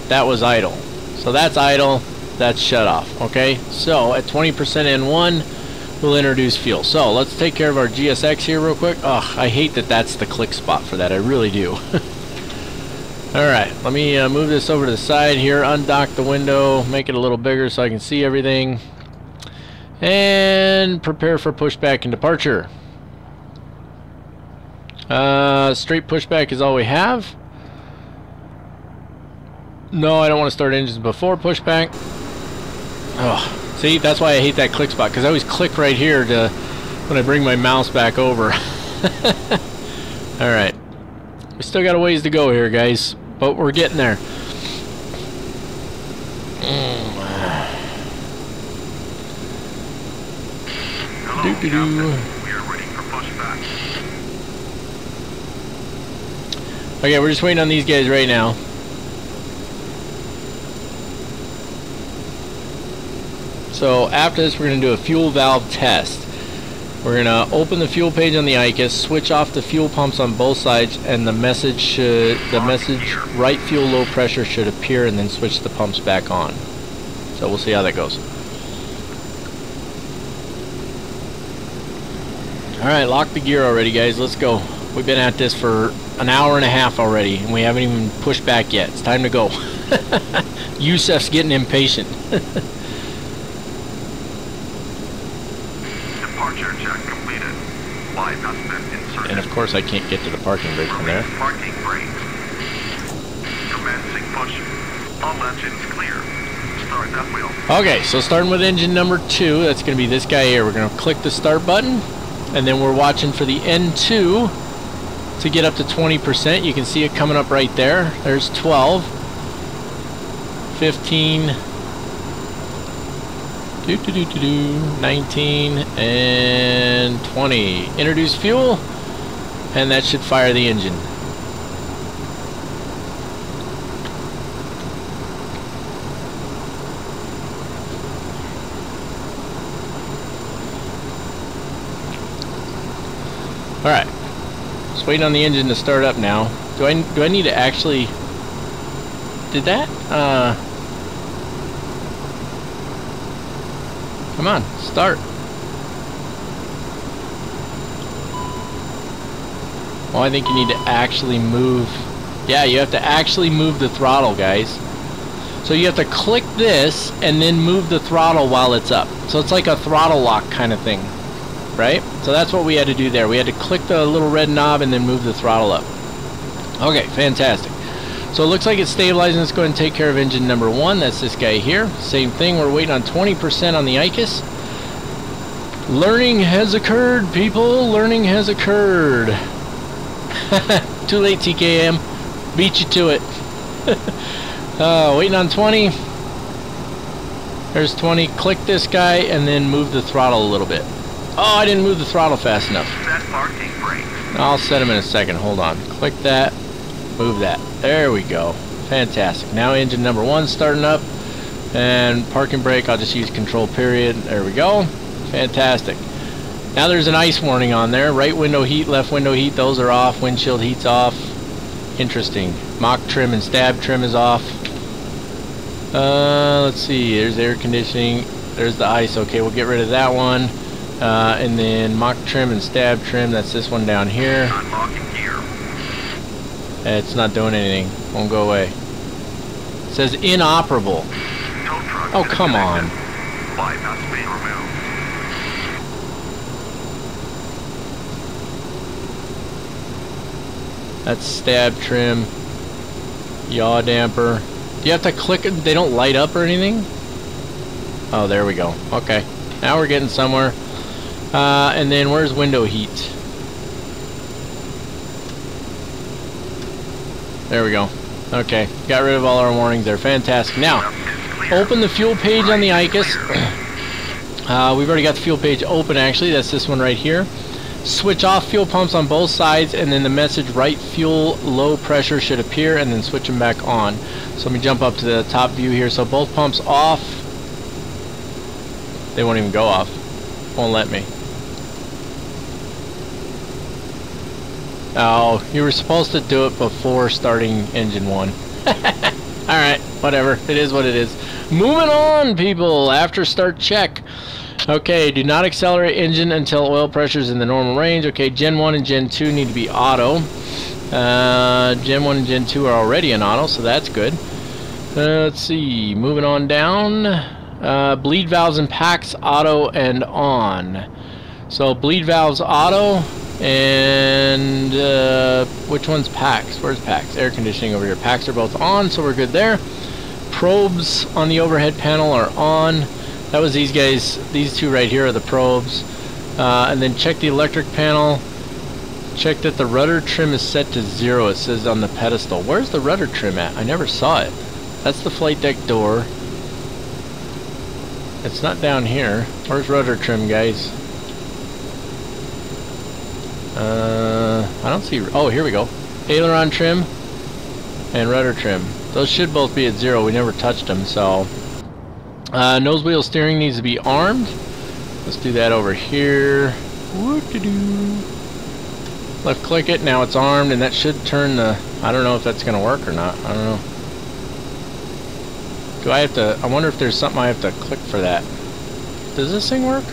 That was idle. So that's idle, that's shutoff, okay? So at 20% N1, we'll introduce fuel. So let's take care of our GSX here real quick. Ugh, I hate that that's the click spot for that. I really do. Alright, let me move this over to the side here, undock the window, make it a little bigger so I can see everything. And prepare for pushback and departure. Straight pushback is all we have. No, I don't want to start engines before pushback. Oh, see, that's why I hate that click spot, because I always click right here to when I bring my mouse back over. Alright. We still got a ways to go here, guys, but we're getting there. We are ready for pushback. Okay, we're just waiting on these guys right now. So after this, we're going to do a fuel valve test. We're going to open the fuel page on the ICUS, switch off the fuel pumps on both sides, and the message right fuel low pressure should appear, and then switch the pumps back on. So we'll see how that goes. Alright, lock the gear already, guys. Let's go. We've been at this for an hour and a half already, and we haven't even pushed back yet. It's time to go. Yusef's getting impatient. Departure check completed. Live has been inserted. And of course I can't get to the parking brake from there. Parking brake. Commencing push. All engines clear. Start that wheel. Okay, so starting with engine number 2, that's going to be this guy here. We're going to click the start button, and then we're watching for the N2 to get up to 20%. You can see it coming up right there. There's 12, 15, 19, and 20. Introduce fuel, and that should fire the engine. Alright, just waiting on the engine to start up now. Do I need to actually... Did that? Come on, start. Well, I think you need to actually move... Yeah, you have to actually move the throttle, guys. So you have to click this and then move the throttle while it's up. So it's like a throttle lock kind of thing. Right? So that's what we had to do there. We had to click the little red knob and then move the throttle up. Okay, fantastic. So it looks like it's stabilizing. Let's go ahead and take care of engine number 1. That's this guy here. Same thing. We're waiting on 20% on the ICUS. Learning has occurred, people. Learning has occurred. Too late, TKM. Beat you to it. Waiting on 20. There's 20. Click this guy and then move the throttle a little bit. Oh, I didn't move the throttle fast enough. Set parking brake. I'll set him in a second. Hold on. Click that. Move that. There we go. Fantastic. Now engine number 1 starting up. And parking brake, I'll just use control period. There we go. Fantastic. Now there's an ice warning on there. Right window heat, left window heat, those are off. Windshield heat's off. Interesting. Mock trim and stab trim is off. Let's see. There's air conditioning. There's the ice. Okay, we'll get rid of that one. And then mock trim and stab trim. That's this one down here. Unlocking gear. It's not doing anything. Won't go away. It says inoperable. Tow truck. Oh, come on. Bypass being removed. That's stab trim. Yaw damper. Do you have to click it? They don't light up or anything? Oh, there we go. Okay. Now we're getting somewhere. And then where's window heat? There we go. Okay. Got rid of all our warnings there. Fantastic. Now, open the fuel page on the ICUS. We've already got the fuel page open, actually. That's this one right here. Switch off fuel pumps on both sides, and then the message right fuel low pressure should appear, and then switch them back on. So let me jump up to the top view here. So both pumps off. They won't even go off. Won't let me. Oh, you were supposed to do it before starting engine 1. Alright, whatever. It is what it is. Moving on, people. After start check. Okay, do not accelerate engine until oil pressure is in the normal range. Okay, Gen 1 and Gen 2 need to be auto. Gen 1 and Gen 2 are already in auto, so that's good. Let's see. Moving on down. Bleed valves and packs, auto and on. So bleed valves auto, and which one's packs? Where's packs? Air conditioning over here. Packs are both on, so we're good there. Probes on the overhead panel are on. That was these guys. These two right here are the probes. And then check the electric panel. Check that the rudder trim is set to 0. It says on the pedestal. Where's the rudder trim at? I never saw it. That's the flight deck door. It's not down here. Where's rudder trim, guys? I don't see. Oh, here we go. Aileron trim and rudder trim. Those should both be at 0. We never touched them, so. Nose wheel steering needs to be armed. Let's do that over here. Whoop-de-doo. Left click it. Now it's armed, and that should turn the. I don't know if that's going to work or not. I don't know. Do I have to? I wonder if there's something I have to click for that. Does this thing work?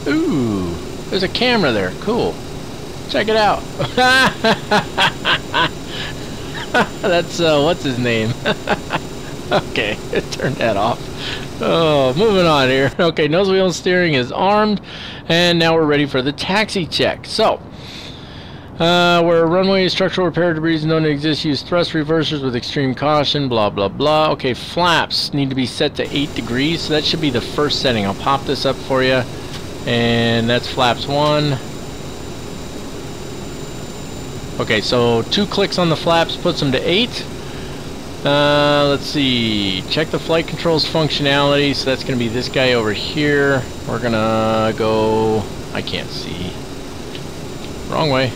Ooh, there's a camera there. Cool. Check it out. That's what's his name? Okay, turn that off. Oh, moving on here. Okay, nose wheel and steering is armed, and now we're ready for the taxi check. So, where runway structural repair debris don't exist, use thrust reversers with extreme caution, blah, blah, blah. Okay, flaps need to be set to 8 degrees, so that should be the first setting. I'll pop this up for you, and that's flaps 1. Okay, so 2 clicks on the flaps puts them to 8. Let's see. Check the flight controls functionality. So that's going to be this guy over here. We're going to go. I can't see. Wrong way.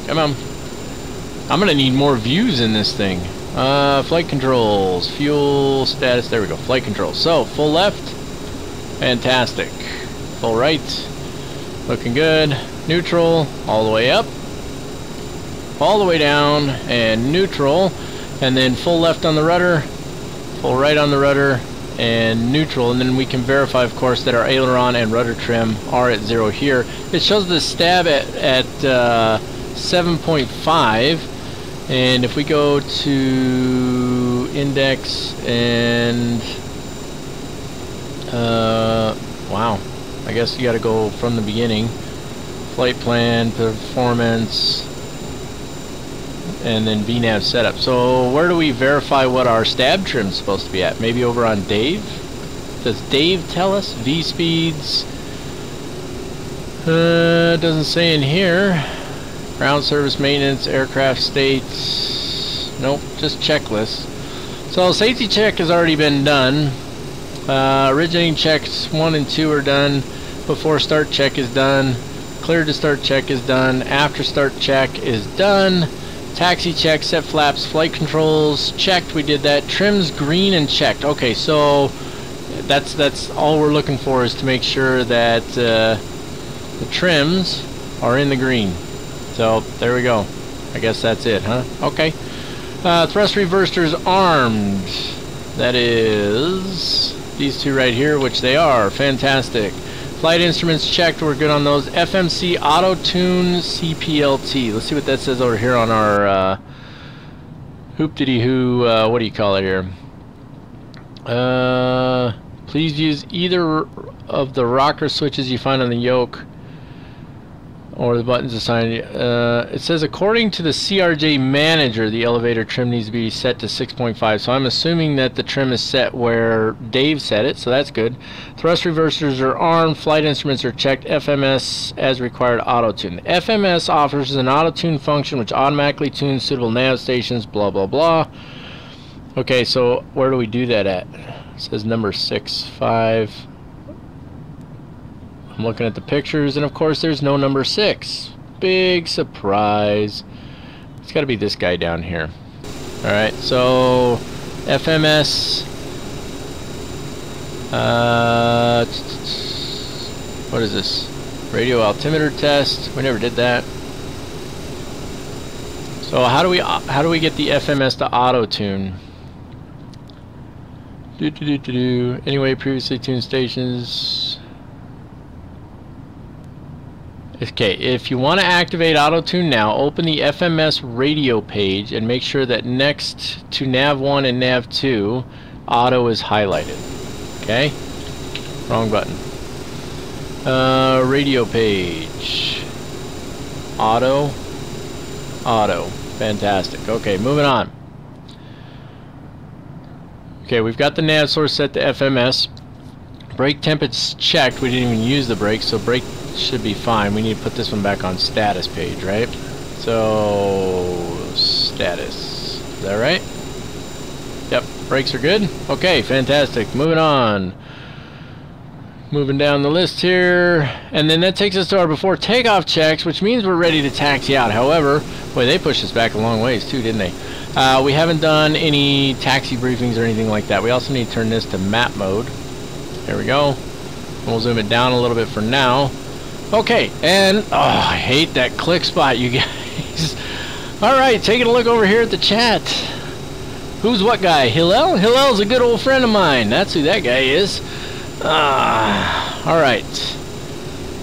Come on. I'm going to need more views in this thing. Flight controls. Fuel status. There we go. Flight controls. So, full left. Fantastic. Full right. Looking good. Neutral. All the way up. All the way down, and neutral, and then full left on the rudder, full right on the rudder, and neutral, and then we can verify, of course, that our aileron and rudder trim are at 0 here. It shows the stab at 7.5, and if we go to index and wow, I guess you got to go from the beginning. Flight plan, performance. and then VNAV setup. So where do we verify what our stab trim is supposed to be at? Maybe over on Dave? Does Dave tell us? V speeds? Doesn't say in here. Ground service maintenance, aircraft states. Nope, just checklist. So safety check has already been done. Originating checks 1 and 2 are done. Before start check is done. Clear to start check is done. After start check is done. Taxi check, set flaps, flight controls checked. We did that. Trims green and checked. Okay, so that's all we're looking for, is to make sure that the trims are in the green. So there we go. I guess that's it, huh? Okay. Thrust reversers armed. That is these two right here, which they are. Fantastic. Flight instruments checked. We're good on those. FMC auto tune CPLT. Let's see what that says over here on our hoop-diddy-hoo. What do you call it here? Please use either of the rocker switches you find on the yoke or the buttons assigned. It says according to the CRJ manager, the elevator trim needs to be set to 6.5. So I'm assuming that the trim is set where Dave set it, so that's good. Thrust reversers are armed. Flight instruments are checked. FMS as required auto tune. FMS offers an auto tune function which automatically tunes suitable nav stations. Blah blah blah. Okay, so where do we do that at? It says number 6.5. I'm looking at the pictures, and of course there's no number 6. Big surprise. It's got to be this guy down here. Alright, so FMS. What is this? Radio altimeter test. We never did that. So how do we get the FMS to auto tune? Anyway, previously tuned stations. Okay, if you want to activate auto tune now, open the FMS radio page and make sure that next to nav 1 and nav 2 auto is highlighted. Okay? Wrong button. Radio page. Auto. Fantastic. Okay, moving on. Okay, we've got the nav source set to FMS. Brake temp is checked. We didn't even use the brake, so brake should be fine. We need to put this one back on status page, right? So, status. Is that right? Yep, brakes are good. Okay, fantastic. Moving on. Moving down the list here. And then that takes us to our before takeoff checks, which means we're ready to taxi out. However, boy, they pushed us back a long ways too, didn't they? We haven't done any taxi briefings or anything like that. We also need to turn this to map mode. There we go. We'll zoom it down a little bit for now. Okay, and oh, I hate that click spot, you guys. Alright, taking a look over here at the chat. Who's what guy? Hillel? Hillel's a good old friend of mine. That's who that guy is. Alright.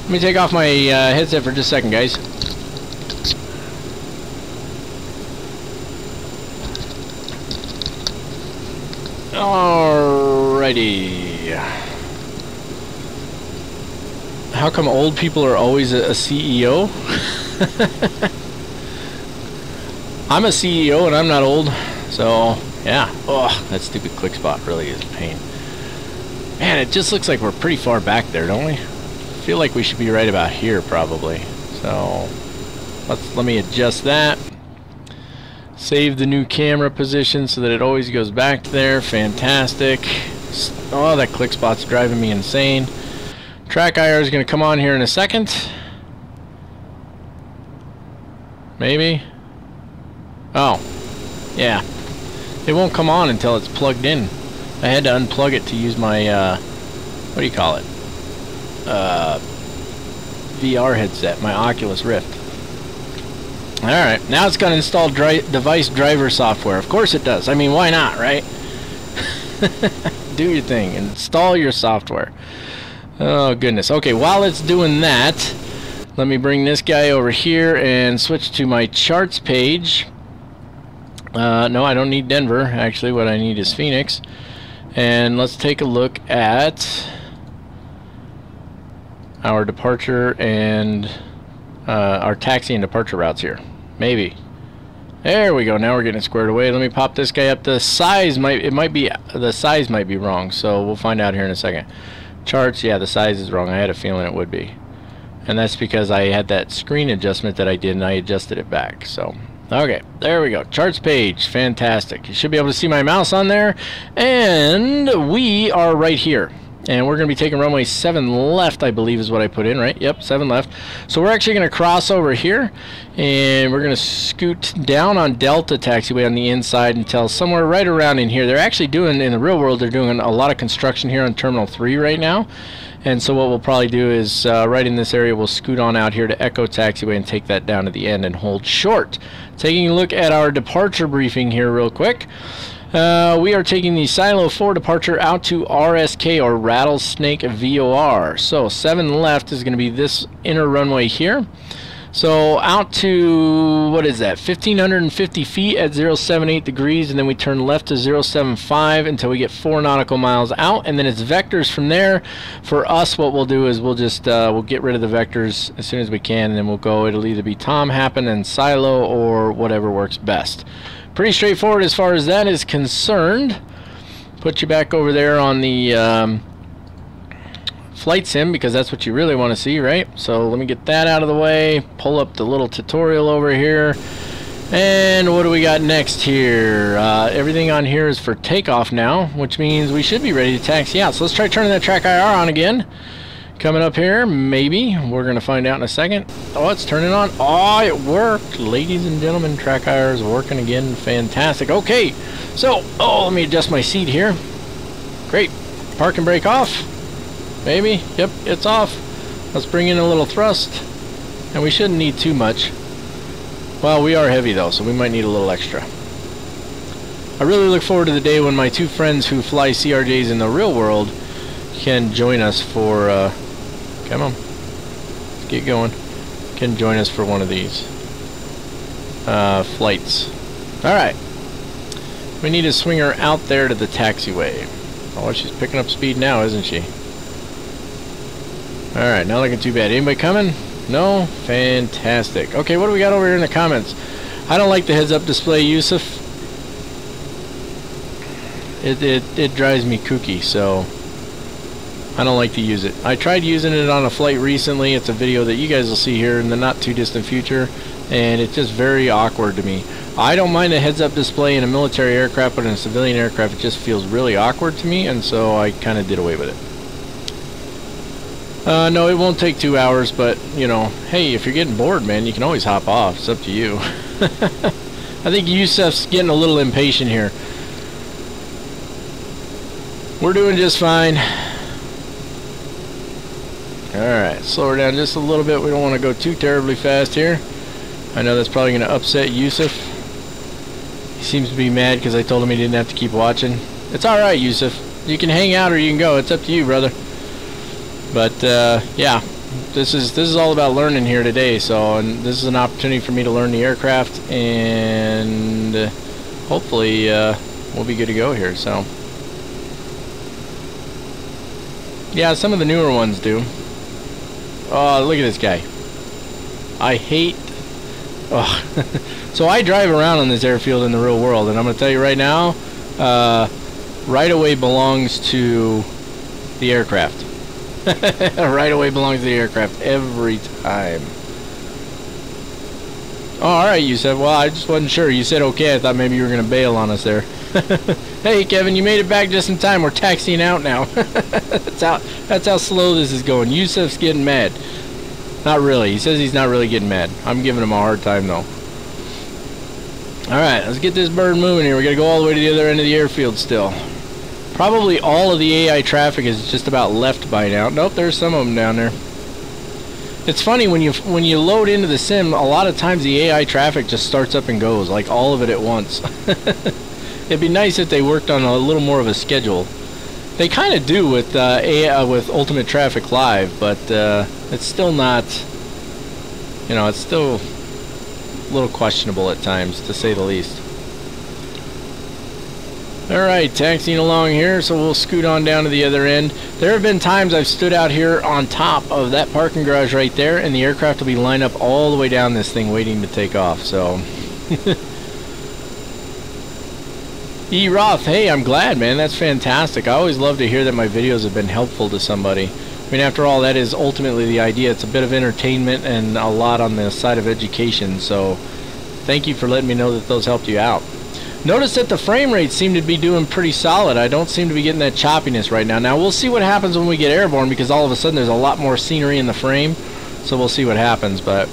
Let me take off my headset for just a second, guys. Alrighty. How come old people are always a CEO? I'm a CEO and I'm not old, so yeah. Oh, that stupid click spot really is a pain. Man, it just looks like we're pretty far back there, don't we? I feel like we should be right about here probably. So let me adjust that. Save the new camera position so that it always goes back there. Fantastic. Oh, that click spot's driving me insane. Track IR is going to come on here in a second. Maybe. Oh, yeah. It won't come on until it's plugged in. I had to unplug it to use my, what do you call it? VR headset, my Oculus Rift. Alright, now it's going to install device driver software. Of course it does. I mean, why not, right? Do your thing. Install your software. Oh, goodness. Okay, while it's doing that, let me bring this guy over here and switch to my charts page. No, I don't need Denver. Actually, what I need is Phoenix. And let's take a look at our departure and our taxi and departure routes here. Maybe. There we go. Now we're getting it squared away. Let me pop this guy up. The size might be wrong, so we'll find out here in a second. Charts, yeah, the size is wrong. I had a feeling it would be. And that's because I had that screen adjustment that I did, and I adjusted it back. So, okay, there we go. Charts page, fantastic. You should be able to see my mouse on there. And we are right here. And we're going to be taking runway 7 left, I believe is what I put in, right? Yep, 7 left. So we're actually going to cross over here, and we're going to scoot down on Delta taxiway on the inside until somewhere right around in here. They're actually doing, in the real world, they're doing a lot of construction here on Terminal 3 right now. And so what we'll probably do is, right in this area, we'll scoot on out here to Echo taxiway and take that down to the end and hold short. Taking a look at our departure briefing here real quick. We are taking the Silo 4 departure out to RSK, or Rattlesnake VOR. So 7 left is going to be this inner runway here. So out to, what is that, 1,550 feet at 078 degrees, and then we turn left to 075 until we get 4 nautical miles out, and then it's vectors from there. For us, what we'll do is we'll just we'll get rid of the vectors as soon as we can, and then we'll go. It'll either be Tom, Happen, and Silo, or whatever works best. Pretty straightforward as far as that is concerned. Put you back over there on the flight sim, because that's what you really want to see, right? So let me get that out of the way, pull up the little tutorial over here, and what do we got next here? Everything on here is for takeoff now, which means we should be ready to taxi out. So let's try turning that track IR on again. Coming up here, maybe. We're going to find out in a second. Oh, it's turning on. Oh, it worked. Ladies and gentlemen, track IR is working again. Fantastic. Okay, so, let me adjust my seat here. Great. Park and brake off. Maybe. Yep, it's off. Let's bring in a little thrust. And we shouldn't need too much. Well, we are heavy though, so we might need a little extra. I really look forward to the day when my 2 friends who fly CRJs in the real world can join us for, come on, let's get going, can join us for one of these flights. Alright, we need to swing her out there to the taxiway. Oh, she's picking up speed now, isn't she? Alright, not looking too bad. Anybody coming? No? Fantastic. Okay, what do we got over here in the comments? I don't like the heads-up display, Yusuf. It drives me kooky, so I don't like to use it. I tried using it on a flight recently. It's a video that you guys will see here in the not too distant future, and it's just very awkward to me. I don't mind a heads-up display in a military aircraft, but in a civilian aircraft it just feels really awkward to me, and so I kind of did away with it. No, it won't take 2 hours, but, you know, hey, if you're getting bored, man, you can always hop off. It's up to you. I think Yusuf's getting a little impatient here. We're doing just fine. Alright, slow her down just a little bit. We don't want to go too terribly fast here. I know that's probably going to upset Yusuf. He seems to be mad because I told him he didn't have to keep watching. It's alright, Yusuf. You can hang out or you can go. It's up to you, brother. But, yeah. This is all about learning here today. So, and this is an opportunity for me to learn the aircraft. And hopefully we'll be good to go here. So, yeah, some of the newer ones do. Oh, look at this guy. I hate... Oh. So I drive around on this airfield in the real world, and I'm going to tell you right now, right-of-way belongs to the aircraft. Right-of-way belongs to the aircraft every time. Oh, alright, you said. Well, I just wasn't sure. You said okay. I thought maybe you were going to bail on us there. Hey, Kevin, you made it back just in time. We're taxiing out now. That's how slow this is going. Yusuf's getting mad. Not really. He says he's not really getting mad. I'm giving him a hard time, though. Alright, let's get this bird moving here. We got to go all the way to the other end of the airfield still. Probably all of the AI traffic is just about left by now. Nope, there's some of them down there. It's funny, when you load into the sim, a lot of times the AI traffic just starts up and goes, like all of it at once. It'd be nice if they worked on a little more of a schedule. They kind of do with AI, with Ultimate Traffic Live, but it's still not, you know, it's still a little questionable at times, to say the least. Alright, taxiing along here, so we'll scoot on down to the other end. There have been times I've stood out here on top of that parking garage right there, and the aircraft will be lined up all the way down this thing waiting to take off, so E. Roth, hey, I'm glad, man. That's fantastic. I always love to hear that my videos have been helpful to somebody. I mean, after all, that is ultimately the idea. It's a bit of entertainment and a lot on the side of education. So thank you for letting me know that those helped you out. Notice that the frame rates seem to be doing pretty solid. I don't seem to be getting that choppiness right now. Now, we'll see what happens when we get airborne, because all of a sudden there's a lot more scenery in the frame. So we'll see what happens, but...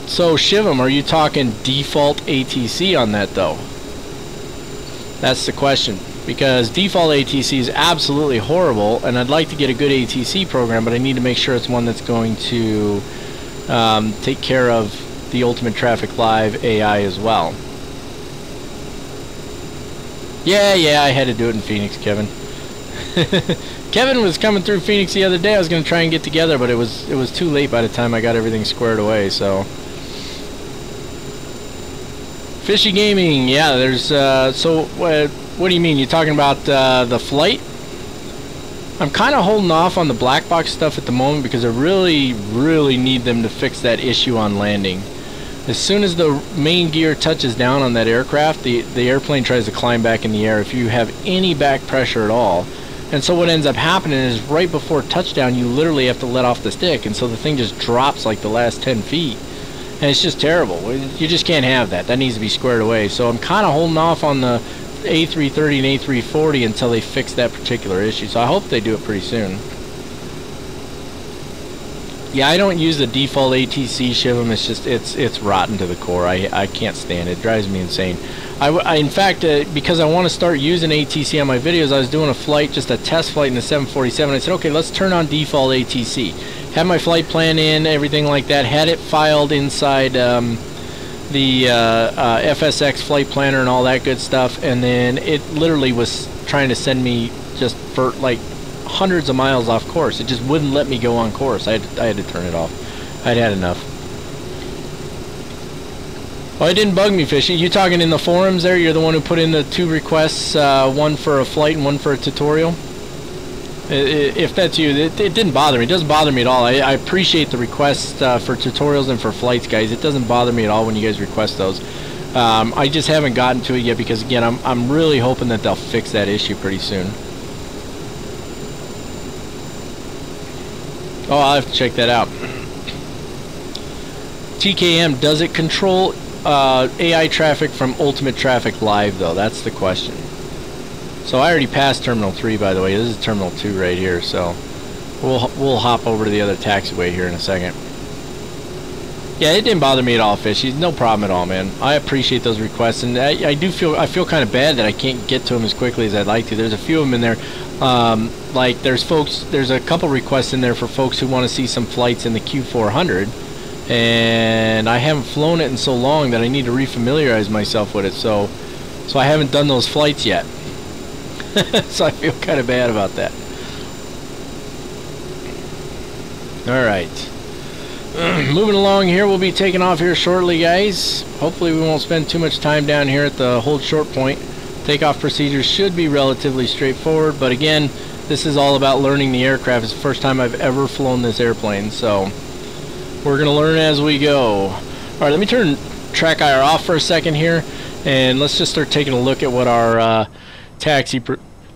so Shivam, are you talking default ATC on that though? That's the question, because default ATC is absolutely horrible, and I'd like to get a good ATC program, but I need to make sure it's one that's going to take care of the Ultimate Traffic Live AI as well. Yeah, I had to do it in Phoenix, Kevin. Kevin was coming through Phoenix the other day. I was going to try and get together, but it was too late by the time I got everything squared away. So, Fishy Gaming, yeah. There's so what do you mean? You talking about the flight? I'm kind of holding off on the black box stuff at the moment because I really need them to fix that issue on landing. As soon as the main gear touches down on that aircraft, the airplane tries to climb back in the air if you have any back pressure at all. And so what ends up happening is right before touchdown, you literally have to let off the stick, and so the thing just drops like the last 10 feet. And it's just terrible. You just can't have that. That needs to be squared away. So I'm kind of holding off on the A330 and A340 until they fix that particular issue. So I hope they do it pretty soon. Yeah, I don't use the default ATC, Shivam. It's just, it's rotten to the core. I can't stand it. It drives me insane. In fact, because I want to start using ATC on my videos, I was doing a flight, just a test flight in the 747. I said, okay, let's turn on default ATC. Had my flight plan in, everything like that. Had it filed inside the FSX flight planner and all that good stuff. And then it literally was trying to send me just for like hundreds of miles off course. It just wouldn't let me go on course. I had to turn it off. I'd had enough. Oh, it didn't bug me, Fishy. You talking in the forums there? You're the one who put in the 2 requests, one for a flight and one for a tutorial? If that's you, it didn't bother me. It doesn't bother me at all. I appreciate the requests for tutorials and for flights, guys. It doesn't bother me at all when you guys request those. I just haven't gotten to it yet because, again, I'm really hoping that they'll fix that issue pretty soon. Oh, I'll have to check that out. TKM, does it control AI traffic from Ultimate Traffic Live, though? That's the question. So I already passed Terminal 3, by the way. This is Terminal 2 right here, so we'll hop over to the other taxiway here in a second. Yeah, it didn't bother me at all, Fishy. No problem at all, man. I appreciate those requests, and I feel kind of bad that I can't get to them as quickly as I'd like to. There's a few of them in there. Like there's a couple requests in there for folks who want to see some flights in the Q400, and I haven't flown it in so long that I need to refamiliarize myself with it. So I haven't done those flights yet. So I feel kind of bad about that. All right. Moving along here, we'll be taking off here shortly, guys. Hopefully we won't spend too much time down here at the hold short point. Takeoff procedures should be relatively straightforward, but again, this is all about learning the aircraft. It's the first time I've ever flown this airplane, so we're going to learn as we go. Alright, let me turn track IR off for a second here, and let's just start taking a look at what our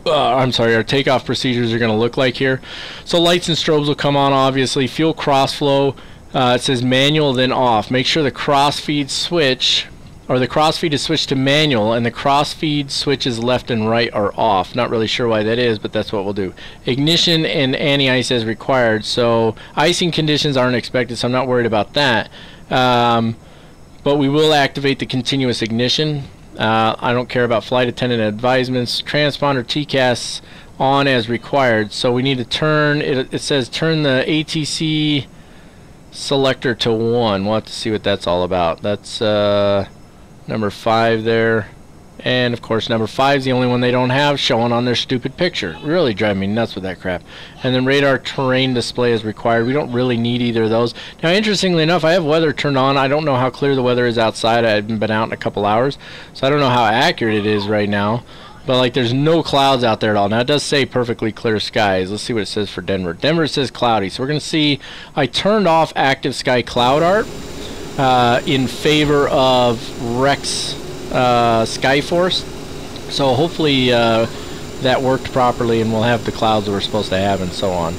our takeoff procedures are going to look like here. So lights and strobes will come on, obviously. Fuel crossflow, it says manual, then off. Make sure the crossfeed switch, or the crossfeed is switched to manual, and the crossfeed switches left and right are off. Not really sure why that is, but that's what we'll do. Ignition and anti-ice as required. So icing conditions aren't expected, so I'm not worried about that. But we will activate the continuous ignition. I don't care about flight attendant advisements. Transponder TCAS on as required. So we need to turn, it says turn the ATC selector to 1. We'll have to see what that's all about. That's number 5 there. And of course number 5 is the only one they don't have showing on their stupid picture. Really driving me nuts with that crap. And then radar terrain display is required. We don't really need either of those. Now interestingly enough, I have weather turned on. I don't know how clear the weather is outside. I haven't been out in a couple hours, so I don't know how accurate it is right now. But like there's no clouds out there at all. Now it does say perfectly clear skies. Let's see what it says for Denver. Denver says cloudy. So we're going to see I turned off active sky cloud art. in favor of Rex Skyforce. So hopefully that worked properly, and we'll have the clouds that we're supposed to have and so on.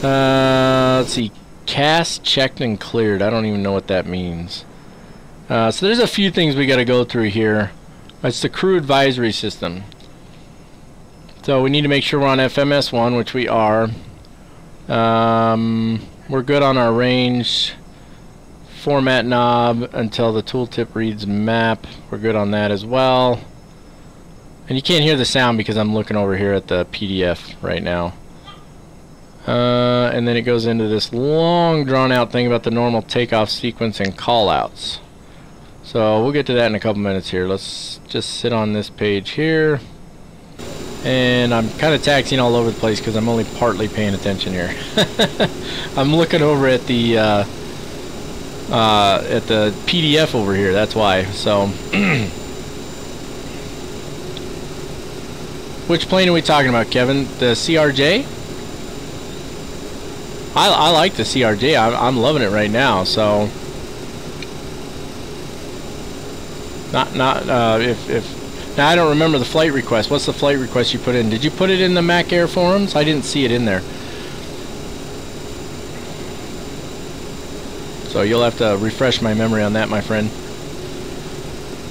Let's see. Cast, checked, and cleared. I don't even know what that means. So there's a few things we got to go through here. It's the crew advisory system. So we need to make sure we're on FMS1, which we are. We're good on our range. Format knob until the tooltip reads map. We're good on that as well. And you can't hear the sound because I'm looking over here at the PDF right now. And then it goes into this long drawn out thing about the normal takeoff sequence and callouts. So we'll get to that in a couple minutes here. Let's just sit on this page here. And I'm kind of taxiing all over the place because I'm only partly paying attention here. I'm looking over at the PDF over here, that's why. So which plane are we talking about, Kevin? The CRJ? I like the CRJ. I'm loving it right now. So if now I don't remember the flight request. What's the flight request you put in? Did you put it in the Mac Air forums? I didn't see it in there. So you'll have to refresh my memory on that, my friend.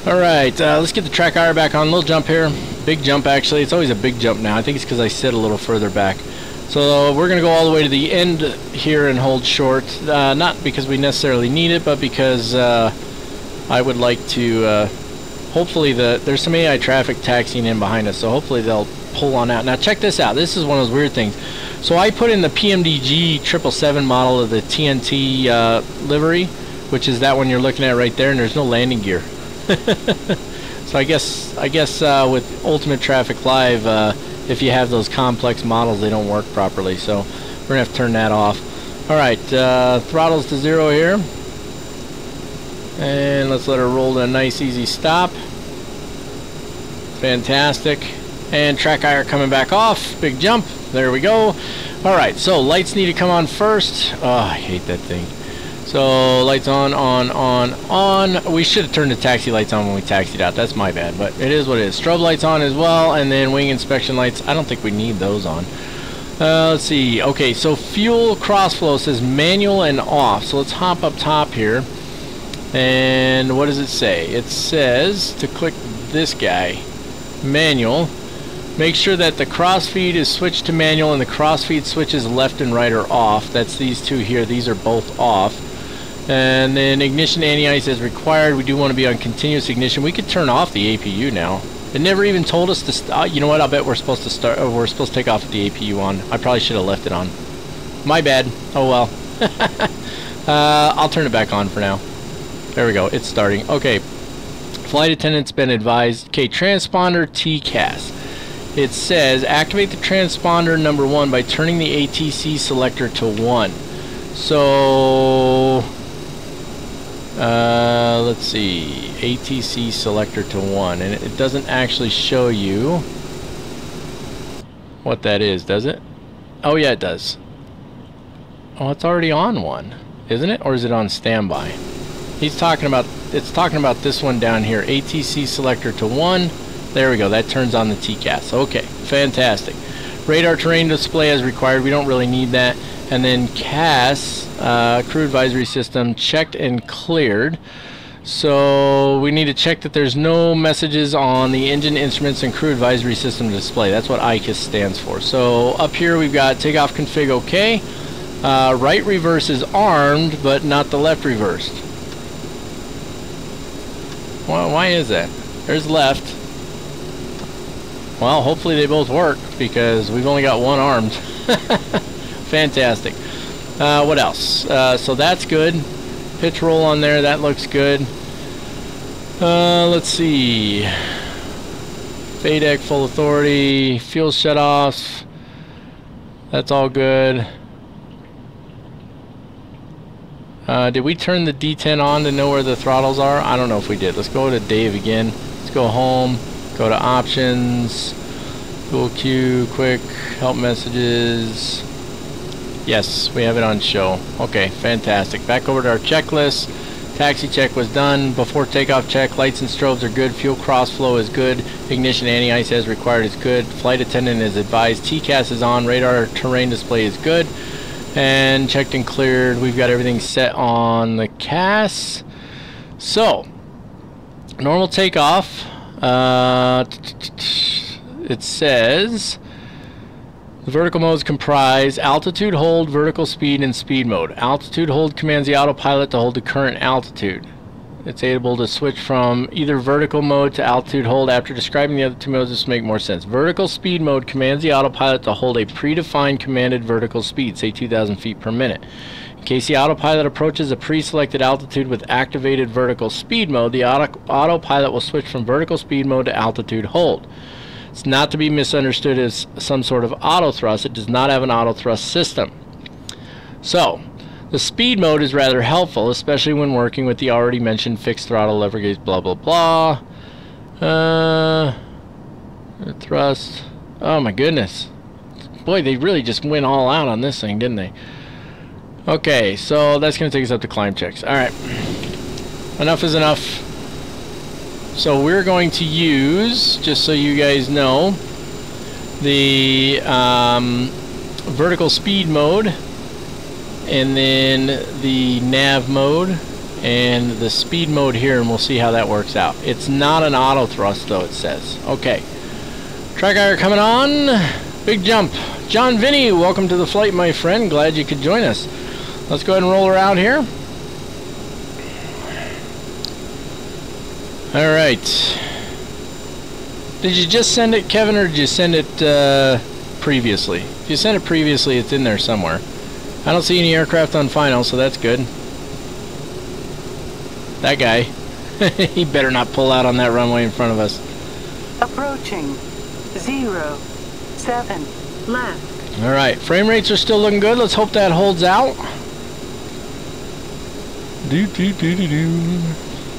Alright, let's get the track IR back on. Little jump here. Big jump, actually. It's always a big jump now. I think it's because I sit a little further back. So we're going to go all the way to the end here and hold short. Not because we necessarily need it, but because I would like to... hopefully there's some AI traffic taxiing in behind us, so hopefully they'll pull on out. Now check this out. This is one of those weird things. So I put in the PMDG 777 model of the TNT livery, which is that one you're looking at right there, and there's no landing gear. So I guess with Ultimate Traffic Live, if you have those complex models, they don't work properly. So we're gonna have to turn that off. All right, throttles to 0 here, and let's let her roll to a nice easy stop. Fantastic. And track IR coming back off. Big jump. There we go. Alright, so lights need to come on first. Oh, I hate that thing. So lights on. We should have turned the taxi lights on when we taxied out. That's my bad, but it is what it is. Strobe lights on as well, and then wing inspection lights. I don't think we need those on. Let's see. Okay, so fuel crossflow says manual and off. So let's hop up top here. And what does it say? It says to click this guy. Manual. Make sure that the crossfeed is switched to manual and the crossfeed switches left and right are off. That's these two here. These are both off. And then ignition anti-ice as required. We do want to be on continuous ignition. We could turn off the APU now. It never even told us to start. You know what? I'll bet we're supposed to start. We're supposed to take off with the APU on. I probably should have left it on. My bad. Oh well. I'll turn it back on for now. There we go. It's starting. Okay. Flight attendant's been advised. Okay, transponder TCAS. It says activate the transponder number 1 by turning the ATC selector to 1. So let's see, ATC selector to 1, and it doesn't actually show you what that is, does it? Oh yeah, it does. Oh, it's already on 1, isn't it? Or is it on standby? It's talking about this one down here, ATC selector to 1. There we go, that turns on the TCAS. Okay, fantastic. Radar terrain display as required, we don't really need that. And then CAS, crew advisory system, checked and cleared. So we need to check that there's no messages on the engine, instruments, and crew advisory system display. That's what ICAS stands for. So up here we've got takeoff config OK. Right reverse is armed, but not the left reversed. Well, why is that? There's left. Well, hopefully they both work because we've only got one armed. Fantastic. What else? So that's good. Pitch roll on there, that looks good. Let's see. FADEC full authority, fuel shutoffs. That's all good. Did we turn the D10 on to know where the throttles are? I don't know if we did. Let's go to Dave again. Let's go home. Go to options, dual queue, quick, help messages. Yes, we have it on show. Okay, fantastic. Back over to our checklist. Taxi check was done. Before takeoff check, lights and strobes are good. Fuel cross flow is good. Ignition anti-ice as required is good. Flight attendant is advised. TCAS is on. Radar terrain display is good. And checked and cleared. We've got everything set on the CAS. So, normal takeoff. It says the vertical modes comprise altitude hold, vertical speed, and speed mode. Altitude hold commands the autopilot to hold the current altitude. It's able to switch from either vertical mode to altitude hold. After describing the other two modes, this will make more sense. Vertical speed mode commands the autopilot to hold a predefined commanded vertical speed, say 2,000 feet per minute. In case the autopilot approaches a pre-selected altitude with activated vertical speed mode, the autopilot will switch from vertical speed mode to altitude hold. It's not to be misunderstood as some sort of auto thrust. It does not have an auto thrust system. So, the speed mode is rather helpful, especially when working with the already mentioned fixed throttle, lever gauge, blah blah blah. Thrust. Oh my goodness. Boy, they really just went all out on this thing, didn't they? Okay, so that's going to take us up to climb checks. Alright. Enough is enough. So we're going to use, just so you guys know, the vertical speed mode, and then the nav mode, and the speed mode here, and we'll see how that works out. It's not an auto thrust though, it says. Okay. Track hour coming on. Big jump. John Vinny, welcome to the flight, my friend. Glad you could join us. Let's go ahead and roll her out here. Alright. Did you just send it, Kevin, or did you send it previously? If you sent it previously, it's in there somewhere. I don't see any aircraft on final, so that's good. That guy. He better not pull out on that runway in front of us. Approaching 07 left. Alright, frame rates are still looking good. Let's hope that holds out. Let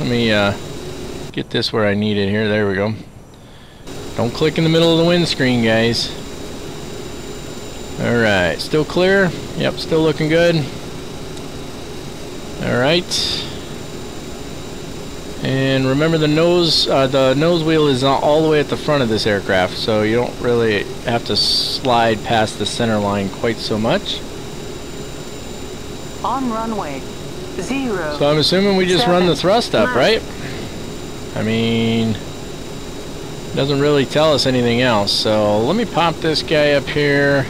me get this where I need it here. There we go. Don't click in the middle of the windscreen, guys. Alright, still clear. Yep, still looking good. Alright. And remember, the nose wheel is all the way at the front of this aircraft, so you don't really have to slide past the center line quite so much. On runway 0. So I'm assuming we just run the thrust up, right? I mean, it doesn't really tell us anything else. So let me pop this guy up here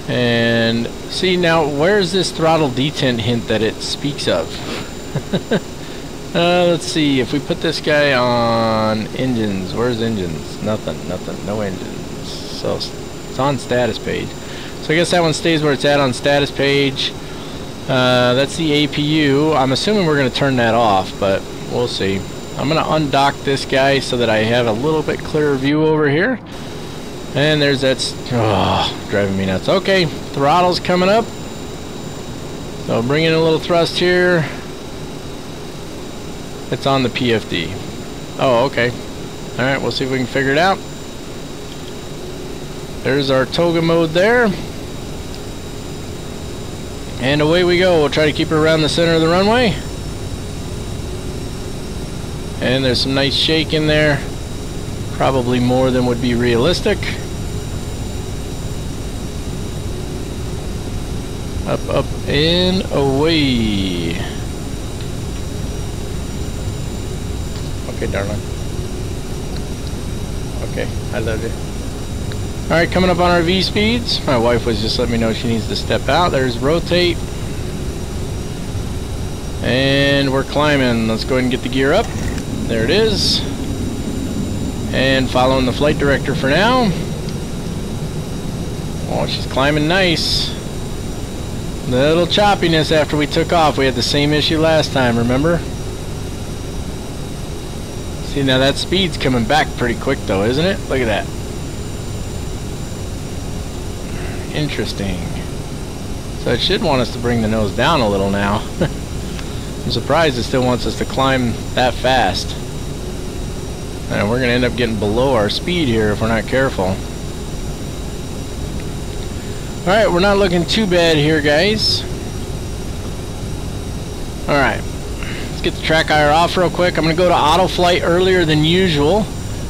and see now, where's this throttle detent hint that it speaks of? Let's see, if we put this guy on engines, where's engines? Nothing, no engines. So it's on status page. So I guess that one stays where it's at on status page. That's the APU. I'm assuming we're going to turn that off, but we'll see. I'm going to undock this guy so that I have a little bit clearer view over here. And there's that. Oh, driving me nuts. Okay, throttle's coming up. So bring in a little thrust here. It's on the PFD. Oh, okay. Alright, we'll see if we can figure it out. There's our toga mode there. And away we go. We'll try to keep her around the center of the runway. And there's some nice shake in there. Probably more than would be realistic. Up, up, and away. Okay, darling. Okay, I love you. Alright, coming up on our V speeds. My wife was just letting me know she needs to step out. There's rotate. And we're climbing. Let's go ahead and get the gear up. There it is. And following the flight director for now. Oh, she's climbing nice. Little choppiness after we took off. We had the same issue last time, remember? See, now that speed's coming back pretty quick though, isn't it? Look at that. Interesting. So it should want us to bring the nose down a little now. I'm surprised it still wants us to climb that fast. And we're going to end up getting below our speed here if we're not careful. Alright, we're not looking too bad here, guys. Alright. Let's get the track IR off real quick. I'm going to go to auto flight earlier than usual.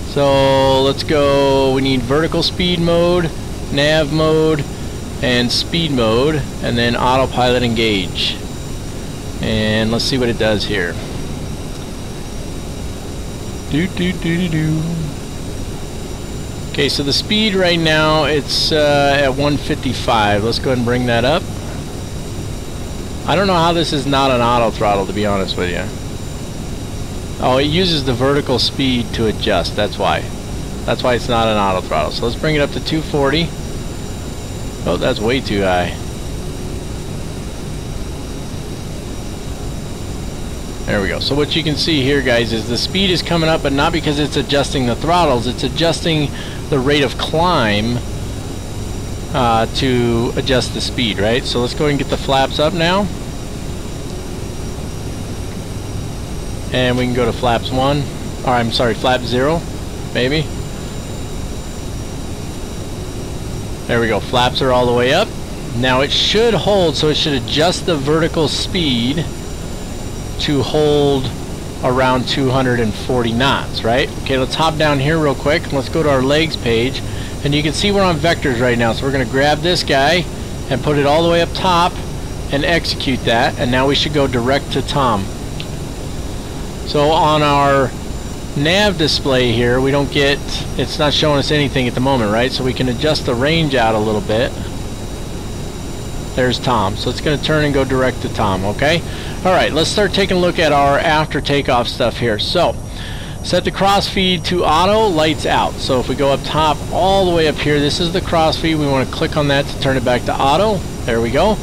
So let's go. We need vertical speed mode, nav mode, and speed mode, and then autopilot engage. And let's see what it does here. Okay, so the speed right now, it's at 155. Let's go ahead and bring that up. I don't know how this is not an auto throttle, to be honest with you. Oh, it uses the vertical speed to adjust. That's why. That's why it's not an auto throttle. So let's bring it up to 240. Oh, that's way too high. There we go. So what you can see here, guys, is the speed is coming up, but not because it's adjusting the throttles. It's adjusting the rate of climb to adjust the speed, right? So let's go ahead and get the flaps up now. And we can go to flaps 1. Or I'm sorry, flap 0, maybe. There we go. Flaps are all the way up. Now it should hold, so it should adjust the vertical speed to hold around 240 knots, right? Okay, let's hop down here real quick. Let's go to our legs page. And you can see we're on vectors right now. So we're going to grab this guy and put it all the way up top and execute that. And now we should go direct to Tom. So on our nav display here, we don't get, it's not showing us anything at the moment, right? So we can adjust the range out a little bit. There's Tom. So it's going to turn and go direct to Tom, okay? Alright, let's start taking a look at our after takeoff stuff here. So, set the crossfeed to auto, lights out. So if we go up top, all the way up here, this is the crossfeed. We want to click on that to turn it back to auto. There we go.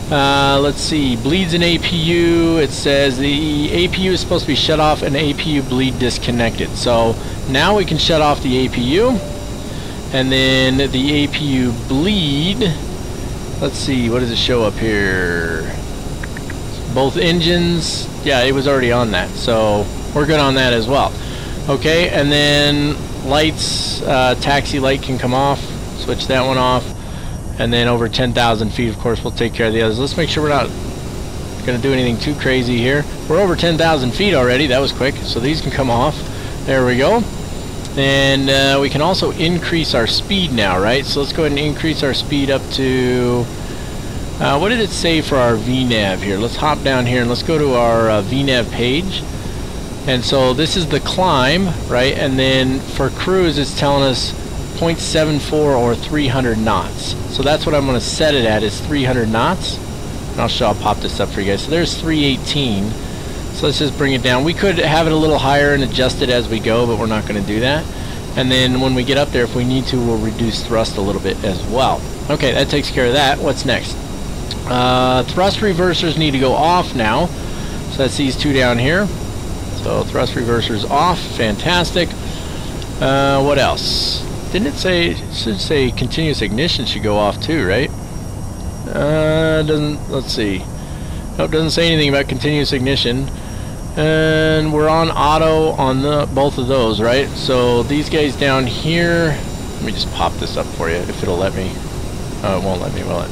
Let's see, bleeds an APU. It says the APU is supposed to be shut off and APU bleed disconnected. So now we can shut off the APU. And then the APU bleed. Let's see, what does it show up here? Both engines, yeah, it was already on that. So we're good on that as well. Okay, and then lights, taxi light can come off. Switch that one off. And then over 10,000 feet, of course, we'll take care of the others. Let's make sure we're not going to do anything too crazy here. We're over 10,000 feet already. That was quick. So these can come off. There we go. And we can also increase our speed now, right? So let's go ahead and increase our speed up to... what did it say for our VNAV here? Let's hop down here and let's go to our VNAV page. And so this is the climb, right? And then for cruise, it's telling us 0.74 or 300 knots. So that's what I'm going to set it at, is 300 knots. And I'll pop this up for you guys. So there's 318. So let's just bring it down. We could have it a little higher and adjust it as we go, but we're not going to do that. And then when we get up there, if we need to, we'll reduce thrust a little bit as well. Okay, that takes care of that. What's next? Thrust reversers need to go off now. So that's these two down here. So thrust reversers off. Fantastic. What else? Didn't it say, it should say continuous ignition should go off too, right? Doesn't, let's see. Nope, doesn't say anything about continuous ignition. And we're on auto on both of those, right? So these guys down here, let me just pop this up for you if it'll let me. Oh, it won't let me, will it?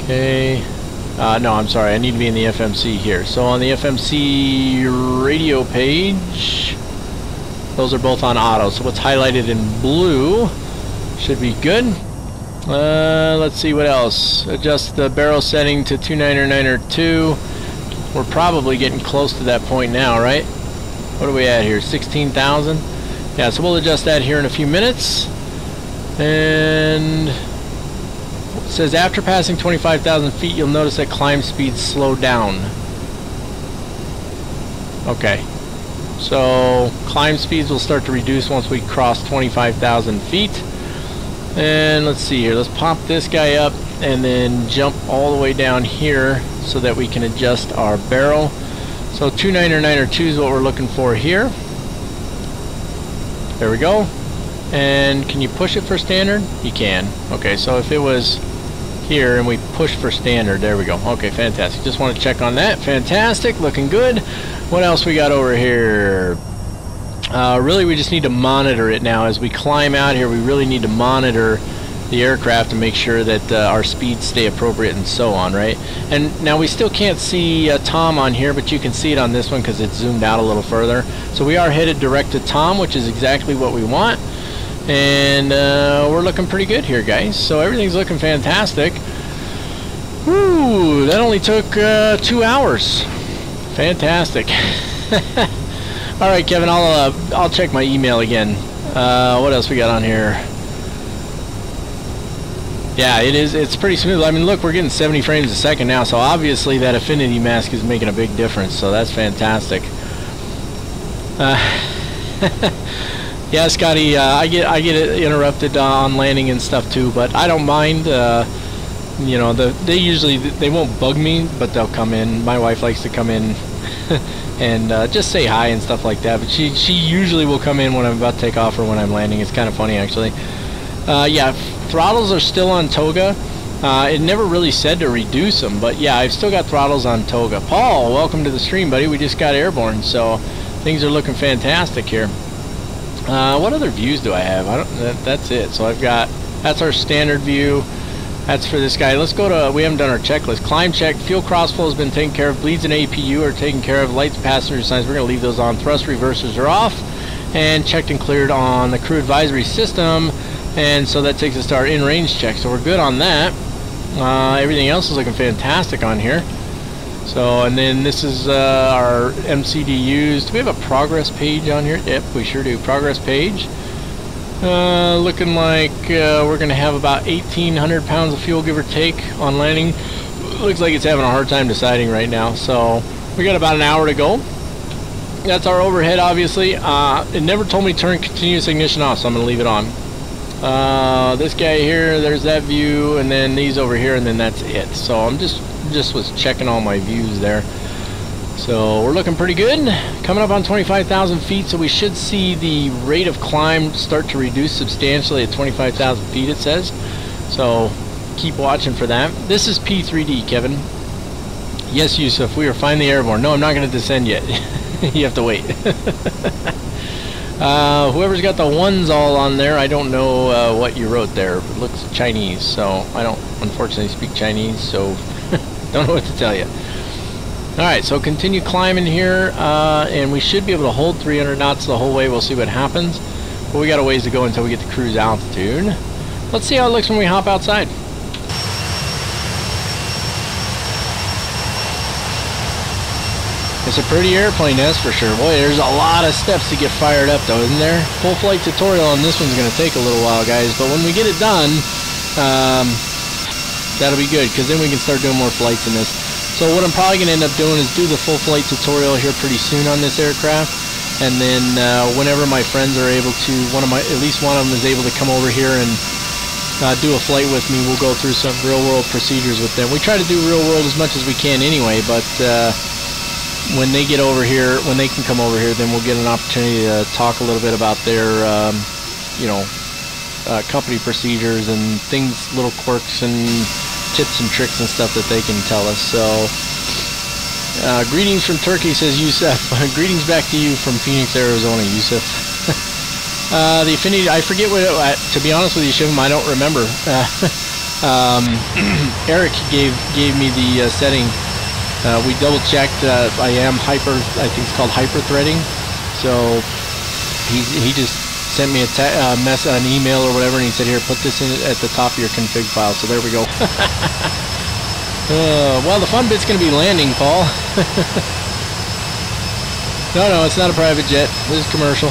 Okay. No, I'm sorry, I need to be in the FMC here. So on the FMC radio page, those are both on auto. So what's highlighted in blue should be good. Let's see what else. Adjust the barrel setting to 29902. We're probably getting close to that point now, right? What are we at here? 16,000? Yeah, so we'll adjust that here in a few minutes. And it says after passing 25,000 feet, you'll notice that climb speeds slow down. Okay. So climb speeds will start to reduce once we cross 25,000 feet. And let's see here, let's pop this guy up and then jump all the way down here so that we can adjust our barrel. So 29902 is what we're looking for here. There we go. And can you push it for standard? You can. Okay, so if it was here and we push for standard, there we go. Okay, fantastic. Just want to check on that. Fantastic, looking good. What else we got over here? Really, we just need to monitor it now. As we climb out here, we really need to monitor the aircraft to make sure that our speeds stay appropriate and so on, right? And now we still can't see Tom on here, but you can see it on this one because it's zoomed out a little further. So we are headed direct to Tom, which is exactly what we want. And we're looking pretty good here, guys. So everything's looking fantastic. Woo! That only took 2 hours. Fantastic. All right, Kevin. I'll check my email again. What else we got on here? Yeah, it's pretty smooth. I mean, look, we're getting 70 frames a second now, so obviously that affinity mask is making a big difference, so that's fantastic. Yeah, Scotty, I get interrupted on landing and stuff too, but I don't mind. You know, they won't bug me, but they'll come in. My wife likes to come in and just say hi and stuff like that, but she usually will come in when I'm about to take off or when I'm landing. It's kind of funny, actually. Yeah, throttles are still on Toga. It never really said to reduce them, but yeah, I've still got throttles on Toga. Paul, welcome to the stream, buddy. We just got airborne, so things are looking fantastic here. What other views do I have? That's it. So I've got, that's our standard view. That's for this guy. Let's go to, we haven't done our checklist. Climb check, fuel crossflow has been taken care of, bleeds and APU are taken care of, lights, passenger signs, we're going to leave those on, thrust reversers are off, and checked and cleared on the crew advisory system, and so that takes us to our in-range check, so we're good on that. Everything else is looking fantastic on here. So, and then this is our MCDUs. Do we have a progress page on here? Yep, we sure do. Progress page. Looking like we're going to have about 1,800 pounds of fuel, give or take, on landing. Looks like it's having a hard time deciding right now. So, we got about an hour to go. That's our overhead, obviously. It never told me to turn continuous ignition off, so I'm going to leave it on. This guy here, there's that view, and then these over here, and then that's it. So I'm just was checking all my views there. So we're looking pretty good. Coming up on 25,000 feet, so we should see the rate of climb start to reduce substantially at 25,000 feet, it says. So keep watching for that. This is P3D, Kevin. Yes, Yusuf, we are finally airborne. No, I'm not going to descend yet. You have to wait. Whoever's got the ones all on there, I don't know what you wrote there. It looks Chinese, so I don't unfortunately speak Chinese, so don't know what to tell you. Alright, so continue climbing here, and we should be able to hold 300 knots the whole way. We'll see what happens. But we got a ways to go until we get to cruise altitude. Let's see how it looks when we hop outside. It's a pretty airplane, that's for sure. Boy, there's a lot of steps to get fired up, though, isn't there? Full flight tutorial on this one's going to take a little while, guys. But when we get it done, that'll be good, because then we can start doing more flights in this. So what I'm probably going to end up doing is do the full flight tutorial here pretty soon on this aircraft. And then whenever my friends are able to, at least one of them is able to come over here and do a flight with me, we'll go through some real-world procedures with them. We try to do real-world as much as we can anyway, but when they get over here, when they can come over here, then we'll get an opportunity to talk a little bit about their, company procedures and things, little quirks and tips and tricks and stuff that they can tell us. So, greetings from Turkey, says Yusuf. Greetings back to you from Phoenix, Arizona, Yusuf. The affinity, I forget what, to be honest with you, Shivim, I don't remember. Eric gave me the setting. We double checked. I am I think it's called hyper threading. So he just sent me an email or whatever, and he said, here, put this in at the top of your config file. So there we go. Well, the fun bit's going to be landing, Paul. No, it's not a private jet. This is commercial.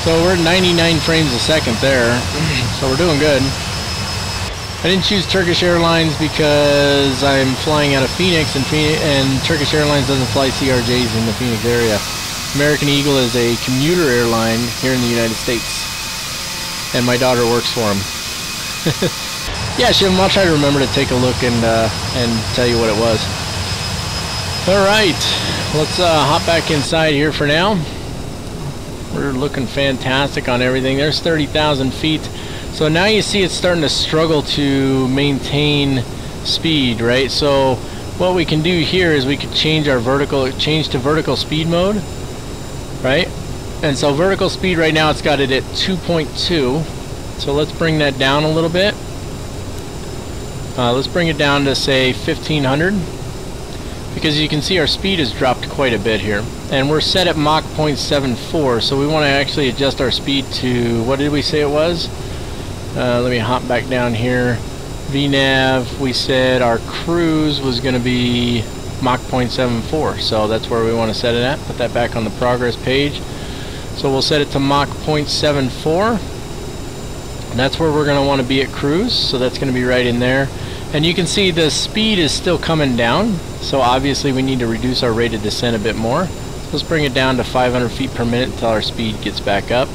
So we're at 99 frames a second there. So we're doing good. I didn't choose Turkish Airlines because I'm flying out of Phoenix, and Turkish Airlines doesn't fly CRJs in the Phoenix area. American Eagle is a commuter airline here in the United States, and my daughter works for them. Yeah, Shim, I'll try to remember to take a look and tell you what it was. All right, let's hop back inside here for now. We're looking fantastic on everything. There's 30,000 feet. So now you see it's starting to struggle to maintain speed, right? So what we can do here is we could change to vertical speed mode, right? And so vertical speed right now, it's got it at 2.2. So let's bring that down a little bit. Let's bring it down to say 1500, because you can see our speed has dropped quite a bit here, and we're set at Mach 0.74, so we want to actually adjust our speed to, what did we say it was? Let me hop back down here. VNAV, we said our cruise was going to be Mach 0.74, so that's where we want to set it at. Put that back on the progress page. So we'll set it to Mach 0.74. That's where we're going to want to be at cruise, so that's going to be right in there. And you can see the speed is still coming down, so obviously we need to reduce our rate of descent a bit more. Let's bring it down to 500 feet per minute until our speed gets back up.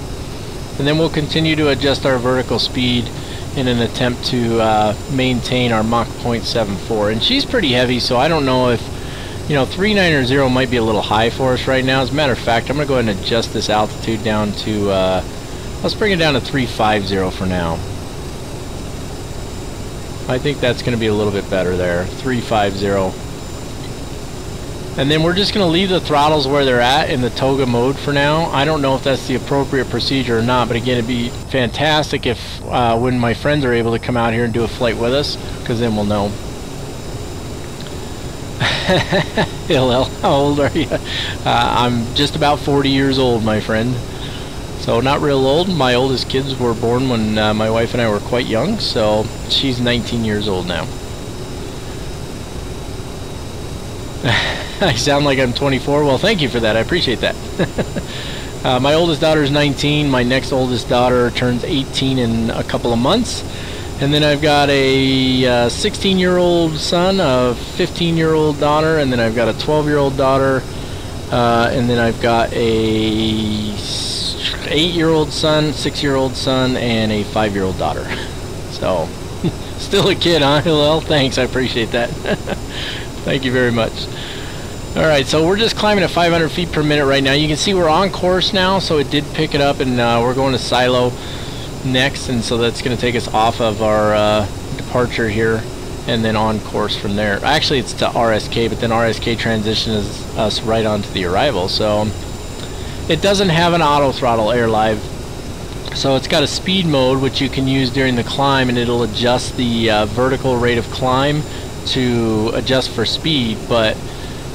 And then we'll continue to adjust our vertical speed in an attempt to maintain our Mach 0.74. And she's pretty heavy, so I don't know if, 390 might be a little high for us right now. As a matter of fact, I'm going to go ahead and adjust this altitude down to, let's bring it down to 350 for now. I think that's going to be a little bit better there, 350. And then we're just going to leave the throttles where they're at in the toga mode for now. I don't know if that's the appropriate procedure or not, but again, it'd be fantastic if when my friends are able to come out here and do a flight with us, because then we'll know. Hillel, how old are you? I'm just about 40 years old, my friend. So not real old. My oldest kids were born when my wife and I were quite young, so she's 19 years old now. I sound like I'm 24. Well, thank you for that. I appreciate that. My oldest daughter is 19. My next oldest daughter turns 18 in a couple of months. And then I've got a 16-year-old son, a 15-year-old daughter, and then I've got a 12-year-old daughter, and then I've got a 8-year-old son, 6-year-old son, and a 5-year-old daughter. So, still a kid, huh, Hillel? Thanks, I appreciate that. Thank you very much. Alright, so we're just climbing at 500 feet per minute right now. You can see we're on course now, so it did pick it up, and we're going to silo next, and so that's going to take us off of our departure here, and then on course from there. Actually, it's to RSK, but then RSK transitions us right onto the arrival, so it doesn't have an auto throttle AirLive, so it's got a speed mode which you can use during the climb, and it'll adjust the vertical rate of climb to adjust for speed, but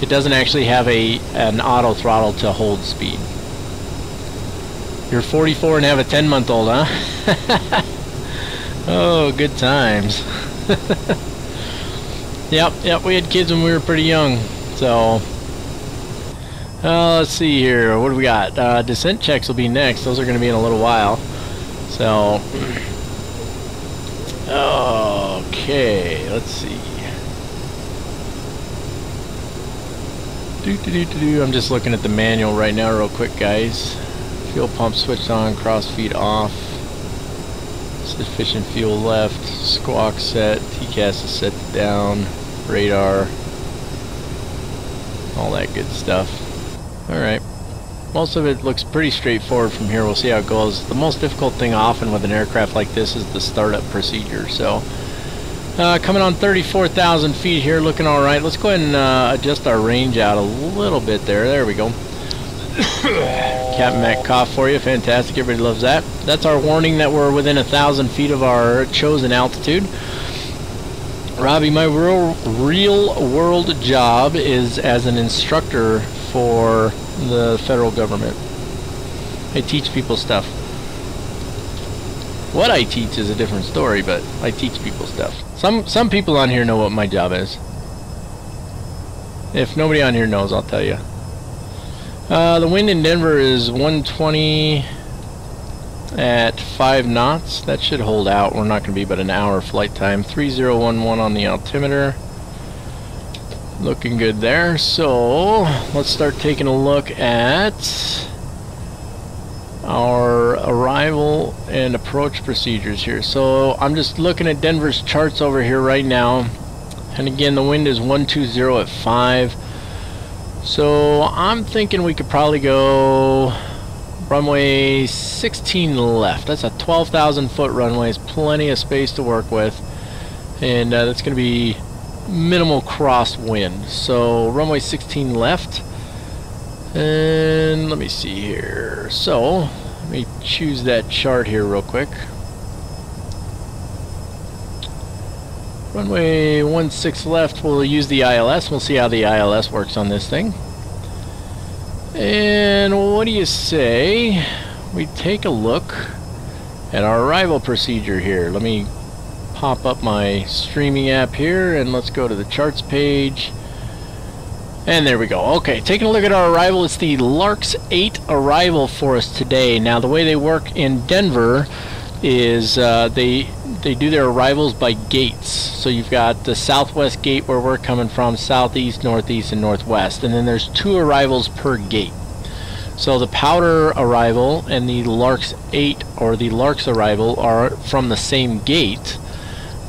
it doesn't actually have an auto throttle to hold speed. You're 44 and have a 10-month-old, huh? Oh, good times. Yep, we had kids when we were pretty young, so let's see here. What do we got? Descent checks will be next. Those are going to be in a little while. So, okay, let's see. I'm just looking at the manual right now real quick, guys. Fuel pump switched on, cross feed off. Sufficient fuel left. Squawk set. TCAS is set down. Radar. All that good stuff. Alright. Most of it looks pretty straightforward from here. We'll see how it goes. The most difficult thing often with an aircraft like this is the startup procedure. So, coming on 34,000 feet here, looking alright. Let's go ahead and adjust our range out a little bit there. There we go. Captain Mac cough for you. Fantastic. Everybody loves that. That's our warning that we're within 1,000 feet of our chosen altitude. Robbie, my real world job is as an instructor for the federal government. I teach people stuff. What I teach is a different story, but I teach people stuff. Some people on here know what my job is. If nobody on here knows, I'll tell you. The wind in Denver is 120 at 5 knots. That should hold out. We're not going to be but an hour flight time. 3011 on the altimeter. Looking good there. So let's start taking a look at our arrival and approach procedures here. So I'm just looking at Denver's charts over here right now, and again the wind is 120 at 5. So I'm thinking we could probably go runway 16 left. That's a 12,000 foot runway. It's plenty of space to work with, and that's going to be minimal crosswind. So runway 16 left, and let me see here. So let me choose that chart here real quick. Runway 16 left, we'll use the ILS. We'll see how the ILS works on this thing. And what do you say we take a look at our arrival procedure here? Let me pop up my streaming app here and let's go to the charts page. And there we go. Okay, taking a look at our arrival. It's the Larks 8 arrival for us today. Now the way they work in Denver is they do their arrivals by gates. So you've got the southwest gate where we're coming from, southeast, northeast, and northwest. And then there's 2 arrivals per gate. So the Powder arrival and the Larks 8 or the Larks arrival are from the same gate,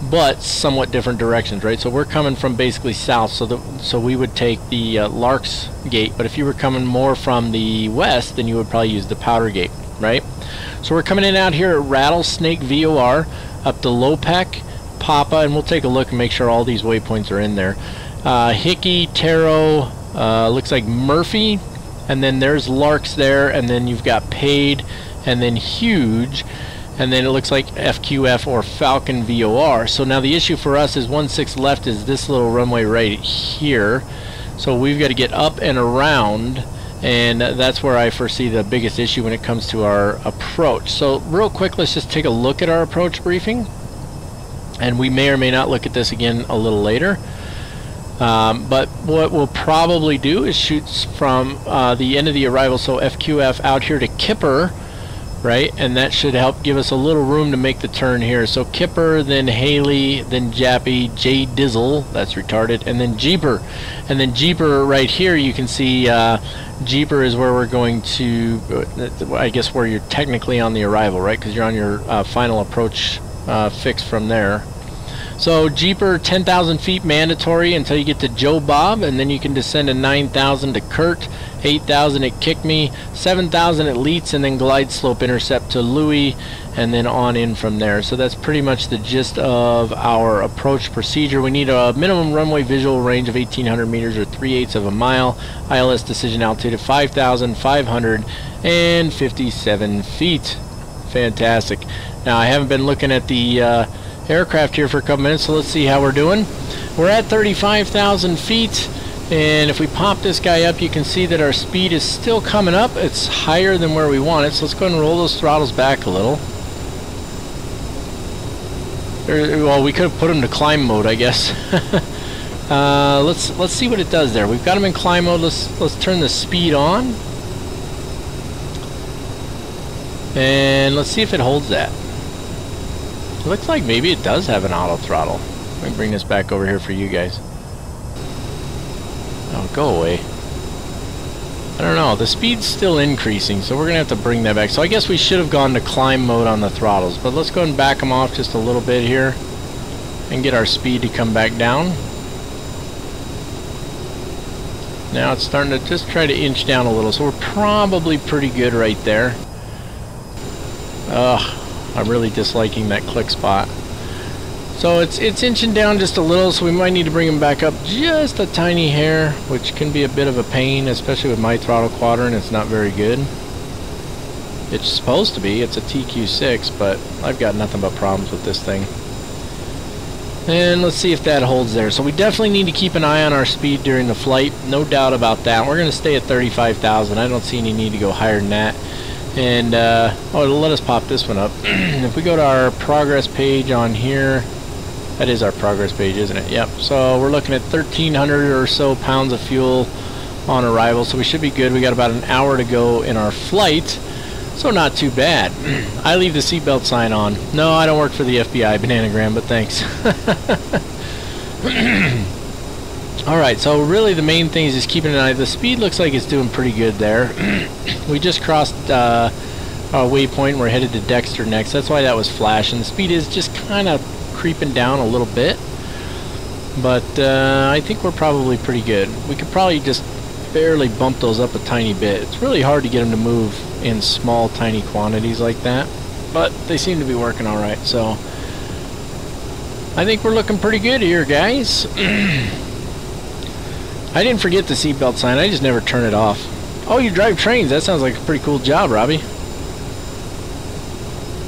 but somewhat different directions, right? So we're coming from basically south, so we would take the Larks gate. But if you were coming more from the west, then you would probably use the Powder gate, right? So we're coming in out here at Rattlesnake VOR, up to Lopec, Papa, and we'll take a look and make sure all these waypoints are in there. Hickey, Taro, looks like Murphy, and then there's Larks there, and then you've got Paid, and then Huge, and then it looks like FQF or Falcon VOR. So now the issue for us is 16 left is this little runway right here. So we've got to get up and around, and that's where I foresee the biggest issue when it comes to our approach. So real quick, let's just take a look at our approach briefing, and we may or may not look at this again a little later. But what we'll probably do is shoot from the end of the arrival, so FQF out here to Kipper, right? And that should help give us a little room to make the turn here. So Kipper, then Haley, then Jappy, J Dizzle, that's retarded, and then Jeeper. And then Jeeper right here, you can see Jeeper is where we're going to, I guess where you're technically on the arrival, right? Because you're on your final approach fix from there. So Jeeper, 10,000 feet mandatory until you get to Joe Bob, and then you can descend to 9,000 to Kurt, 8,000 at Kick Me, 7,000 at Leets, and then glide slope intercept to Louis, and then on in from there. So that's pretty much the gist of our approach procedure. We need a minimum runway visual range of 1,800 meters or 3/8 of a mile. ILS decision altitude of 5,557 feet. Fantastic. Now I haven't been looking at the aircraft here for a couple minutes, so let's see how we're doing. We're at 35,000 feet, and if we pop this guy up, you can see that our speed is still coming up. It's higher than where we want it, so let's go ahead and roll those throttles back a little. Well, we could have put them to climb mode, I guess. Let's see what it does there. We've got them in climb mode. Let's turn the speed on, and let's see if it holds that. It looks like maybe it does have an auto throttle. Let me bring this back over here for you guys. Oh, go away. I don't know. The speed's still increasing, so we're going to have to bring that back. So I guess we should have gone to climb mode on the throttles. But let's go ahead and back them off just a little bit here and get our speed to come back down. Now it's starting to just try to inch down a little. So we're probably pretty good right there. Ugh. I'm really disliking that click spot. So it's inching down just a little, so we might need to bring them back up just a tiny hair, which can be a bit of a pain, especially with my throttle quadrant. It's not very good. It's supposed to be. It's a TQ6, but I've got nothing but problems with this thing. And let's see if that holds there. So we definitely need to keep an eye on our speed during the flight. No doubt about that. We're going to stay at 35,000. I don't see any need to go higher than that. And oh, let us pop this one up. If we go to our progress page on here, that is our progress page, isn't it? Yep. So we're looking at 1,300 or so pounds of fuel on arrival, so we should be good. We got about an hour to go in our flight, so not too bad. I leave the seatbelt sign on. No, I don't work for the FBI, Bananagram, but thanks. Alright, so really the main thing is just keeping an eye. The speed looks like it's doing pretty good there. We just crossed a waypoint. We're headed to Dexter next. That's why that was flashing. The speed is just kind of creeping down a little bit. But I think we're probably pretty good. We could probably just barely bump those up a tiny bit. It's really hard to get them to move in small, tiny quantities like that. But they seem to be working alright, so I think we're looking pretty good here, guys. I didn't forget the seatbelt sign. I just never turn it off. Oh, you drive trains. That sounds like a pretty cool job, Robbie.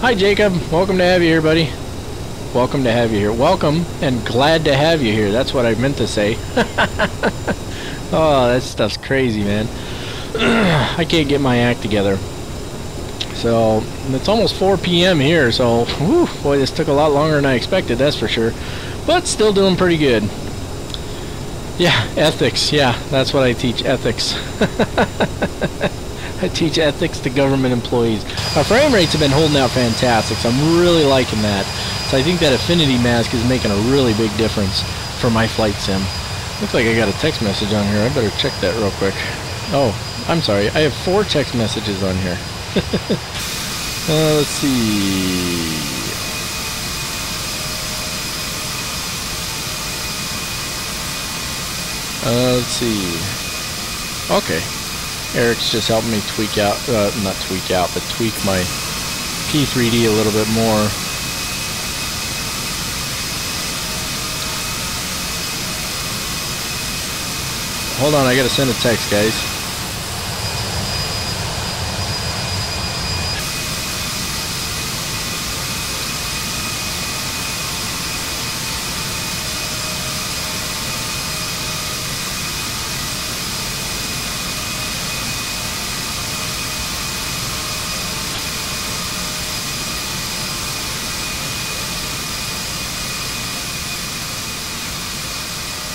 Hi, Jacob. Welcome to have you here, buddy. Welcome to have you here. Welcome and glad to have you here. That's what I meant to say. Oh, that stuff's crazy, man. I can't get my act together. So, it's almost 4 p.m. here, so, whew, boy, this took a lot longer than I expected, that's for sure. But still doing pretty good. Yeah, ethics, yeah, that's what I teach, ethics. I teach ethics to government employees. Our frame rates have been holding out fantastic, so I'm really liking that. So I think that affinity mask is making a really big difference for my flight sim. Looks like I got a text message on here. I better check that real quick. Oh, I'm sorry. I have 4 text messages on here. Let's see. Let's see. Okay. Eric's just helping me tweak out, not tweak out, but tweak my P3D a little bit more. Hold on, I gotta send a text, guys.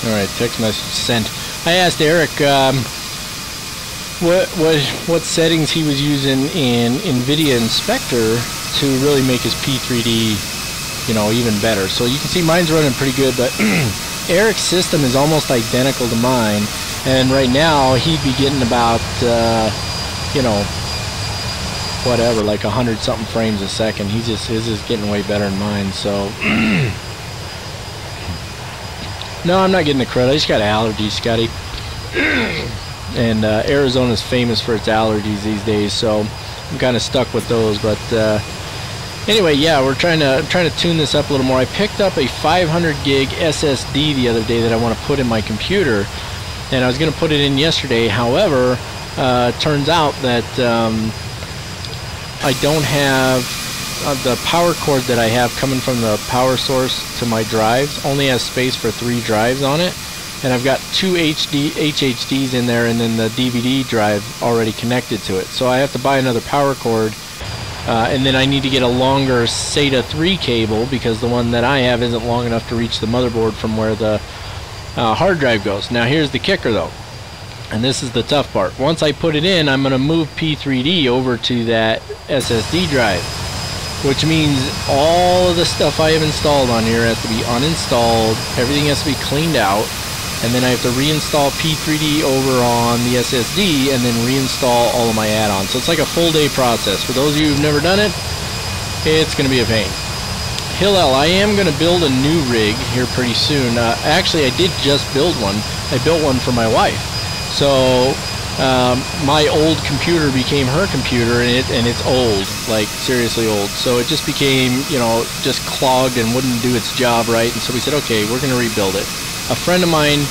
Alright, text message sent. I asked Eric what settings he was using in NVIDIA Inspector to really make his P3D, you know, even better. So you can see mine's running pretty good, but Eric's system is almost identical to mine, and right now he'd be getting about, you know, whatever, like 100-something frames a second. His is getting way better than mine, so... No, I'm not getting the credit. I just got allergies, Scotty. And Arizona's famous for its allergies these days, so I'm kind of stuck with those. But anyway, yeah, we're trying to tune this up a little more. I picked up a 500 gig SSD the other day that I want to put in my computer, and I was going to put it in yesterday. However, turns out that I don't have the power cord that I have coming from the power source to my drives only has space for 3 drives on it, and I've got 2 HHDs in there, and then the DVD drive already connected to it. So I have to buy another power cord, and then I need to get a longer SATA 3 cable because the one that I have isn't long enough to reach the motherboard from where the hard drive goes. Now here's the kicker though, and this is the tough part. Once I put it in, I'm going to move P3D over to that SSD drive, which means all of the stuff I have installed on here has to be uninstalled, everything has to be cleaned out, and then I have to reinstall P3D over on the SSD and then reinstall all of my add-ons. So it's like a full day process. For those of you who've never done it, it's going to be a pain. Hillel, I am going to build a new rig here pretty soon. Actually, I did just build one. I built one for my wife. So my old computer became her computer, and it's old, like seriously old. So it just became, you know, just clogged and wouldn't do its job right. And so we said, okay, we're going to rebuild it. A friend of mine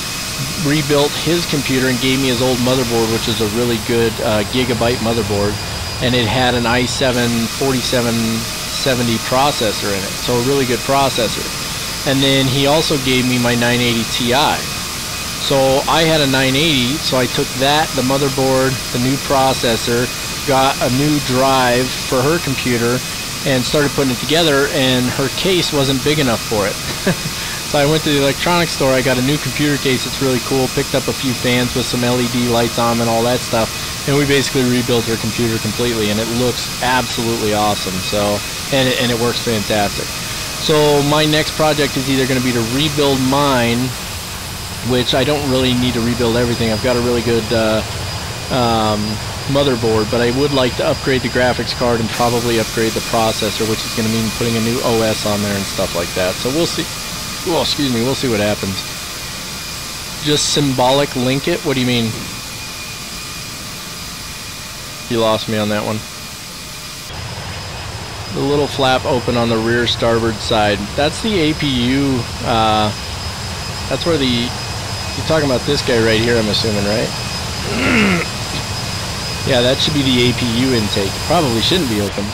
rebuilt his computer and gave me his old motherboard, which is a really good gigabyte motherboard, and it had an i7 4770 processor in it, so a really good processor. And then he also gave me my 980 Ti. So I had a 980, so I took that, the motherboard, the new processor, got a new drive for her computer, and started putting it together, and her case wasn't big enough for it. So I went to the electronics store, I got a new computer case, it's really cool, picked up a few fans with some LED lights on and all that stuff, and we basically rebuilt her computer completely, and it looks absolutely awesome. So, and it works fantastic. So my next project is either going to be to rebuild mine, which I don't really need to rebuild everything. I've got a really good motherboard, but I would like to upgrade the graphics card and probably upgrade the processor, which is going to mean putting a new OS on there and stuff like that. So we'll see. Well, excuse me, we'll see what happens. Just symbolic link it? What do you mean? You lost me on that one. The little flap open on the rear starboard side. That's the APU. That's where the... You're talking about this guy right here, I'm assuming, right? Yeah, that should be the APU intake. Probably shouldn't be open.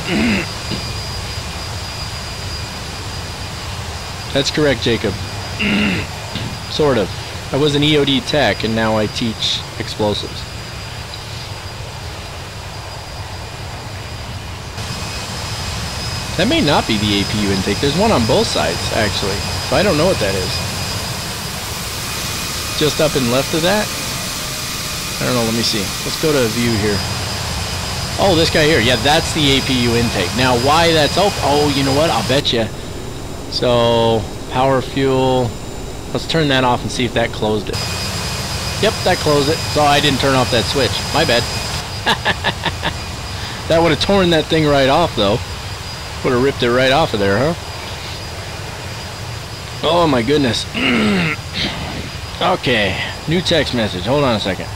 That's correct, Jacob. Sort of. I was an EOD tech, and now I teach explosives. That may not be the APU intake. There's one on both sides, actually. So I don't know what that is. Just up and left of that? I don't know, let me see. Let's go to view here. Oh, this guy here. Yeah, that's the APU intake. Now, why that's open? Oh, you know what? I'll bet you. So, power fuel. Let's turn that off and see if that closed it. Yep, that closed it. So I didn't turn off that switch. My bad. That would have torn that thing right off, though. Would have ripped it right off of there, huh? Oh, my goodness. Okay, new text message. Hold on a second.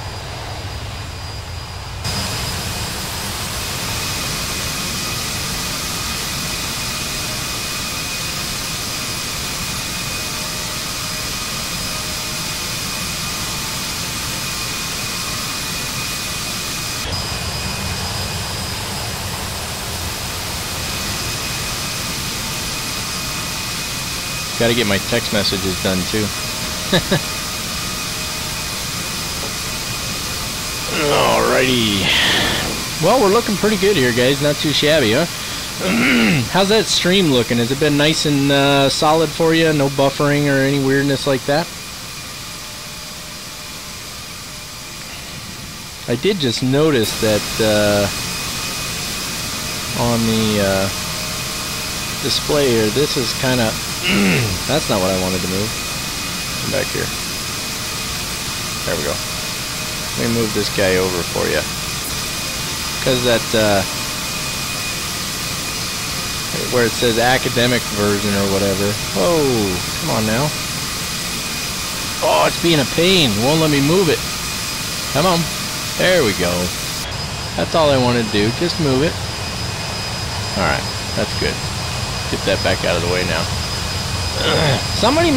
Got to get my text messages done too. Alrighty. Well, we're looking pretty good here, guys. Not too shabby, huh? How's that stream looking? Has it been nice and solid for you? No buffering or any weirdness like that? I did just notice that on the display here, this is kind of... That's not what I wanted to move. Come back here. There we go. Let me move this guy over for you. Because that, where it says academic version or whatever. Oh, come on now. Oh, it's being a pain. Won't let me move it. Come on. There we go. That's all I wanted to do. Just move it. Alright, that's good. Get that back out of the way now. Somebody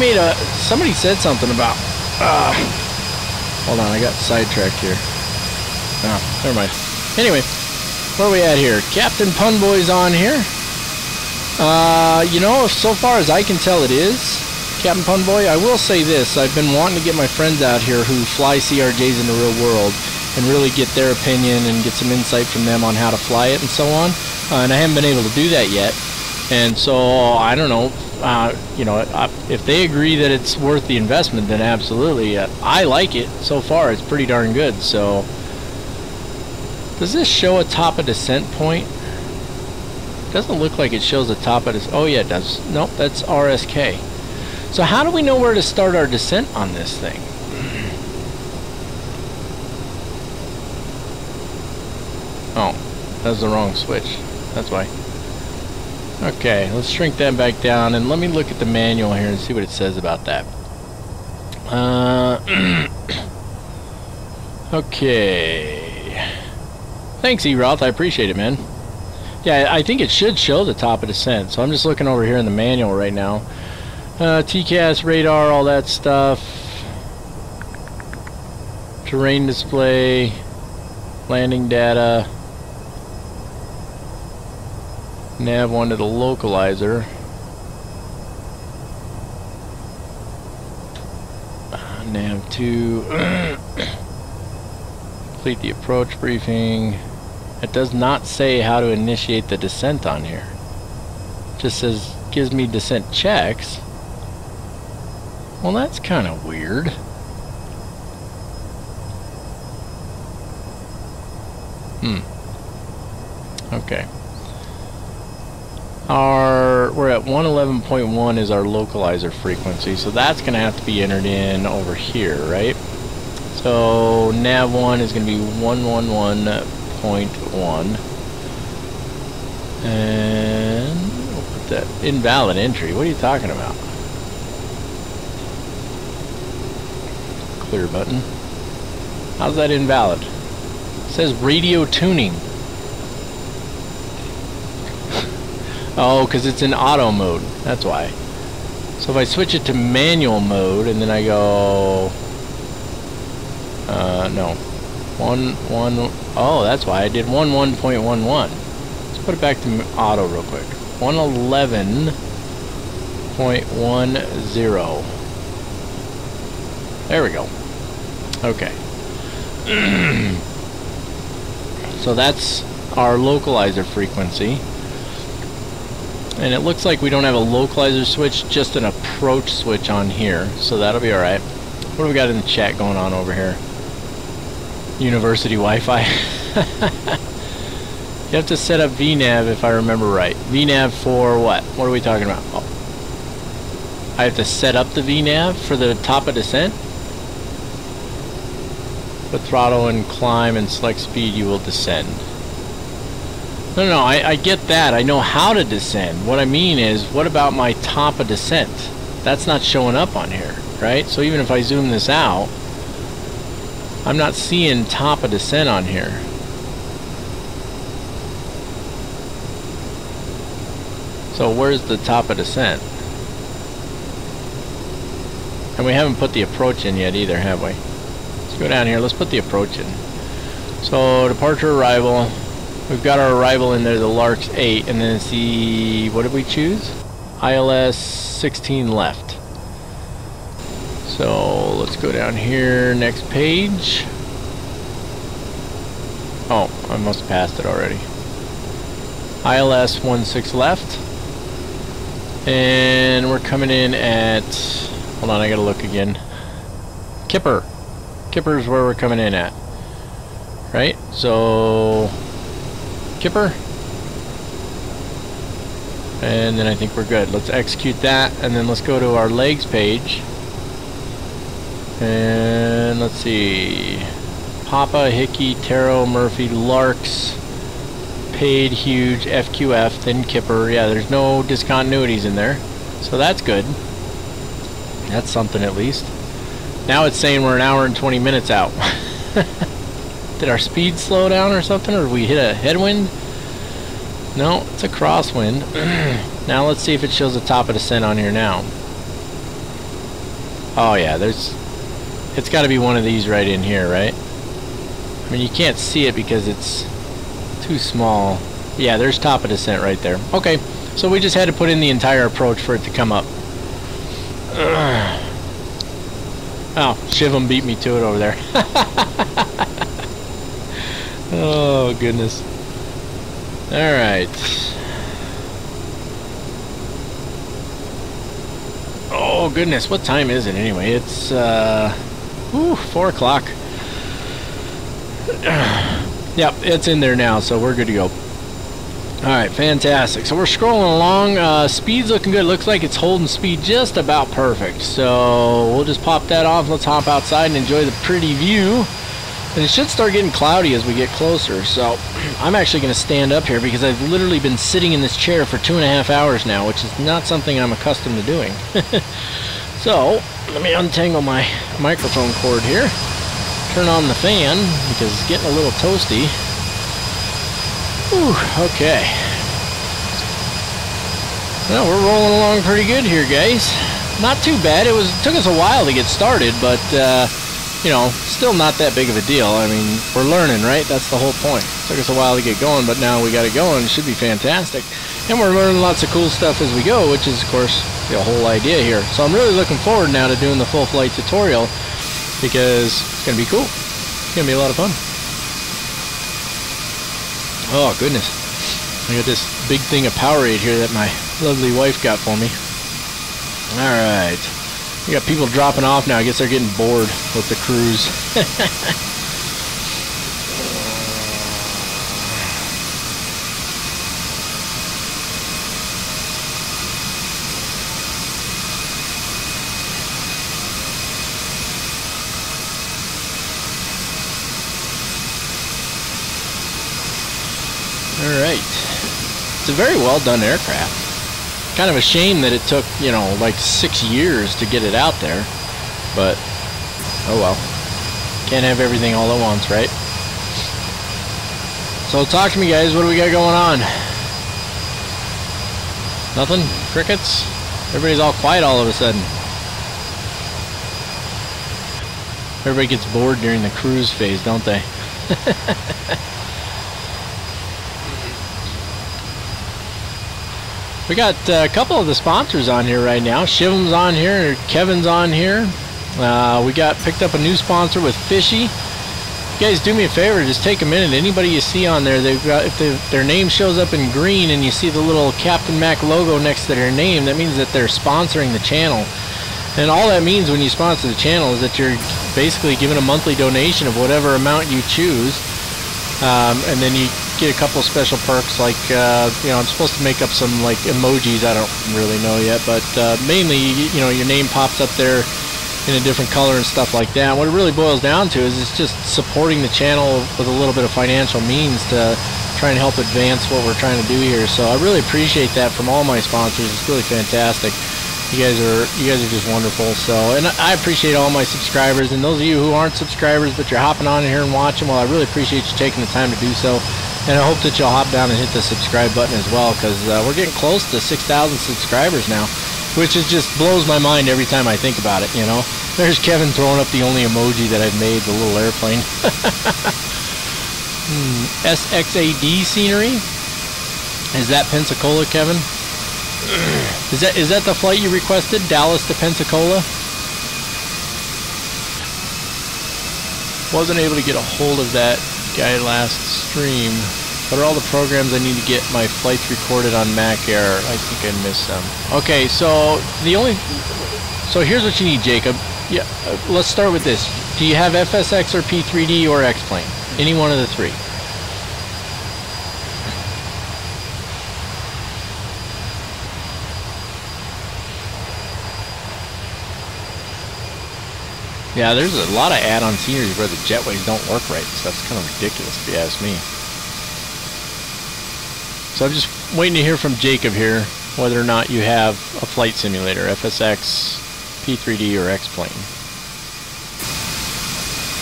said something about hold on, I got sidetracked here. Oh, never mind. Anyway, where are we at here? Captain Punboy's on here. You know, so far as I can tell it is Captain Punboy. I will say this, I've been wanting to get my friends out here who fly CRJs in the real world and really get their opinion and get some insight from them on how to fly it and so on. And I haven't been able to do that yet. And so, I don't know, you know, if they agree that it's worth the investment, then absolutely. I like it. So far, it's pretty darn good. So, does this show a top of descent point? Doesn't look like it shows a top of descent. Oh, yeah, it does. Nope, that's RSK. So, how do we know where to start our descent on this thing? Oh, that's the wrong switch. That's why. Okay, let's shrink that back down and let me look at the manual here and see what it says about that. Okay. Thanks, E-Roth. I appreciate it, man. Yeah, I think it should show the top of descent. So I'm just looking over here in the manual right now. TCAS, radar, all that stuff. Terrain display. Landing data. Nav 1 to the localizer. Nav 2. Complete the approach briefing. It does not say how to initiate the descent on here. It just says, gives me descent checks. Well, that's kind of weird. Okay. We're at 111.1 is our localizer frequency, so that's going to have to be entered in over here, right? So nav 1 is going to be 111.1, and we'll put that invalid entry. What are you talking about? Clear button. How's that invalid? It says radio tuning. Oh, because it's in auto mode. That's why. So if I switch it to manual mode and then I go... no. Oh, that's why I did 11.11. Let's put it back to auto real quick. 111.1. 3.10. There we go. Okay. So that's our localizer frequency. And it looks like we don't have a localizer switch, just an approach switch on here. So that'll be alright. What do we got in the chat going on over here? University Wi-Fi. You have to set up VNAV if I remember right. VNAV for what? What are we talking about? Oh. I have to set up the VNAV for the top of descent? Put throttle and climb and select speed, you will descend. No, I get that. I know how to descend. What I mean is, what about my top of descent? That's not showing up on here, right? So even if I zoom this out, I'm not seeing top of descent on here. So where's the top of descent? And we haven't put the approach in yet either, have we? Let's go down here. Let's put the approach in. So departure, arrival. We've got our arrival in there, the Lark's 8, and then it's the, what did we choose? ILS 16 left. So let's go down here, next page. Oh, I must have passed it already. ILS 16 left. And we're coming in at, hold on, I gotta look again. Kipper. Kipper's where we're coming in at. Right? So Kipper, and then I think we're good. Let's execute that, and then let's go to our legs page, and let's see, Papa, Hickey, Taro, Murphy, Larks, Paid, Huge, FQF, then Kipper. Yeah, there's no discontinuities in there, so that's good. That's something at least. Now it's saying we're an hour and 20 minutes out. Did our speed slow down or something, or did we hit a headwind? No, it's a crosswind. Now let's see if it shows the top of descent on here now. Oh yeah, it's got to be one of these right in here, right? I mean, you can't see it because it's too small. Yeah, there's top of descent right there. Okay, so we just had to put in the entire approach for it to come up. Oh, Shivam beat me to it over there. Oh, goodness. Alright. Oh, goodness. What time is it anyway? It's, 4 o'clock. Yep, it's in there now, so we're good to go. Alright, fantastic. So we're scrolling along. Speed's looking good. Looks like it's holding speed just about perfect. So we'll just pop that off. Let's hop outside and enjoy the pretty view. And it should start getting cloudy as we get closer. So I'm actually going to stand up here because I've literally been sitting in this chair for 2.5 hours now, which is not something I'm accustomed to doing. So let me untangle my microphone cord here. Turn on the fan because it's getting a little toasty. Whew, okay. Well, we're rolling along pretty good here, guys. Not too bad. It took us a while to get started, but you know, still not that big of a deal. I mean, we're learning, right? That's the whole point. It took us a while to get going, but now we got it going. It should be fantastic. And we're learning lots of cool stuff as we go, which is, of course, the whole idea here. So I'm really looking forward now to doing the full flight tutorial because it's going to be cool. It's going to be a lot of fun. Oh, goodness. I got this big thing of Powerade here that my lovely wife got for me. Alright. We got people dropping off now. I guess they're getting bored with the cruise. Alright. It's a very well done aircraft. Kind of a shame that it took, you know, like 6 years to get it out there. But, oh well. Can't have everything all at once, right? So talk to me, guys. What do we got going on? Nothing? Crickets? Everybody's all quiet all of a sudden. Everybody gets bored during the cruise phase, don't they? We got a couple of the sponsors on here right now. Shivam's on here, Kevin's on here. We got picked up a new sponsor with Fishy. You guys do me a favor, just take a minute. Anybody you see on there, they've got, if their name shows up in green and you see the little Captain Mac logo next to their name, that means that they're sponsoring the channel. And all that means when you sponsor the channel is that you're basically giving a monthly donation of whatever amount you choose. And then you get a couple special perks like, you know, I'm supposed to make up some like emojis, I don't really know yet, but mainly, you know, your name pops up there in a different color and stuff like that. What it really boils down to is it's just supporting the channel with a little bit of financial means to try and help advance what we're trying to do here. So I really appreciate that from all my sponsors. It's really fantastic. You guys are just wonderful. So, and I appreciate all my subscribers, and those of you who aren't subscribers but you're hopping on here and watching, well, I really appreciate you taking the time to do so. And I hope that you'll hop down and hit the subscribe button as well, because we're getting close to 6,000 subscribers now, which is just blows my mind every time I think about it, you know. There's Kevin throwing up the only emoji that I've made, the little airplane. SXAD scenery? Is that Pensacola, Kevin? Is that the flight you requested, Dallas to Pensacola? Wasn't able to get a hold of that guy last stream. What are all the programs I need to get my flights recorded on Mac Air? I think I missed some. Okay, so here's what you need, Jacob. Yeah, let's start with this. Do you have FSX or P3D or X-Plane? Any one of the three. Yeah, there's a lot of add-on scenery where the jetways don't work right. So that's kind of ridiculous if you ask me. So I'm just waiting to hear from Jacob here whether or not you have a flight simulator, FSX, P3D, or X-Plane.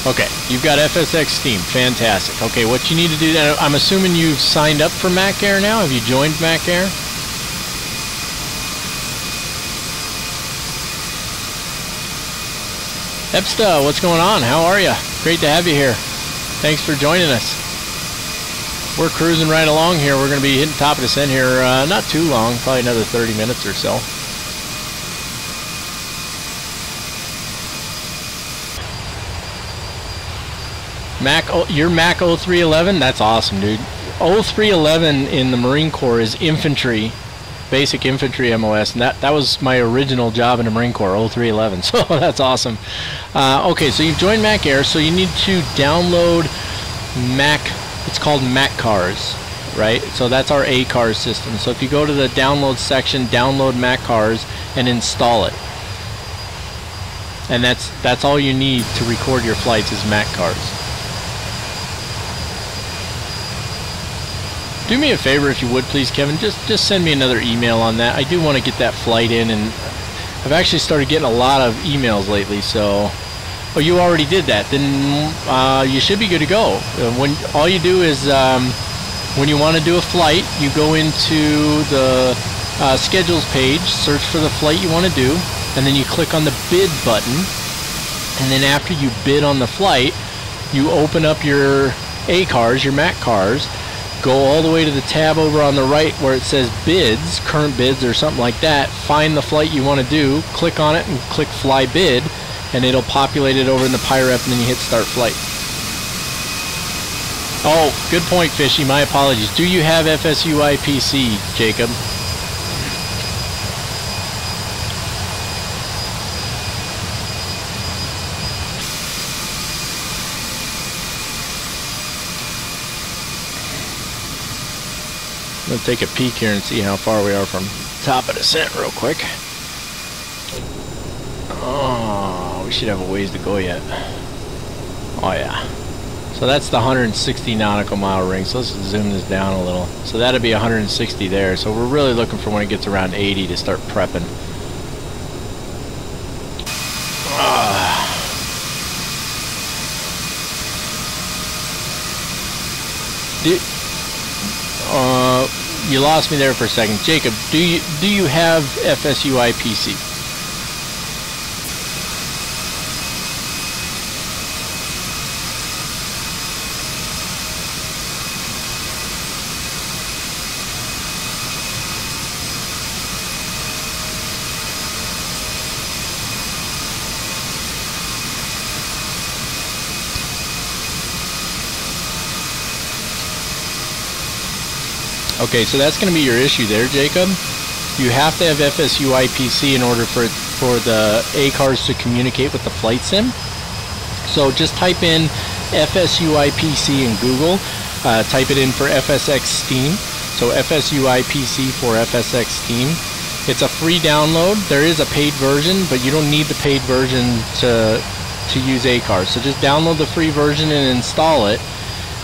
Okay, you've got FSX Steam. Fantastic. Okay, what you need to do, I'm assuming you've signed up for Mac Air now? Have you joined Mac Air? Epsta, what's going on? How are you? Great to have you here. Thanks for joining us. We're cruising right along here. We're going to be hitting top of descent here not too long, probably another 30 minutes or so. Your Mac 0311? That's awesome, dude. 0311 in the Marine Corps is infantry, basic infantry MOS, and that was my original job in the Marine Corps, 0311, so that's awesome. Okay, so you've joined Mac Air, so you need to download Mac, it's called Mac Cars, right? So that's our A-Cars system. So if you go to the download section, download Mac Cars, and install it. And that's all you need to record your flights is Mac Cars. Do me a favor if you would, please, Kevin. Just send me another email on that. I do want to get that flight in, and I've actually started getting a lot of emails lately. So, oh, you already did that. Then you should be good to go. When all you do is when you want to do a flight, you go into the schedules page, search for the flight you want to do, and then you click on the bid button. And then after you bid on the flight, you open up your A-Cars, your Mac Cars. Go all the way to the tab over on the right where it says bids, current bids or something like that. Find the flight you want to do, click on it and click fly bid, and it'll populate it over in the PyRep, and then you hit start flight. Oh, good point, Fishy. My apologies. Do you have FSUI PC, Jacob? I'm going to take a peek here and see how far we are from top of descent real quick. Oh, we should have a ways to go yet. Oh yeah. So that's the 160 nautical mile ring. So let's zoom this down a little. So that'll be 160 there. So we're really looking for when it gets around 80 to start prepping. You lost me there for a second. Jacob, do you have FSUI PC? Okay, so that's going to be your issue there, Jacob. You have to have FSU IPC in order for the ACARS to communicate with the flight sim. So just type in FSU IPC in Google. Type it in for FSX Steam. So FSU IPC for FSX Steam. It's a free download. There is a paid version, but you don't need the paid version to use ACARS. So just download the free version and install it,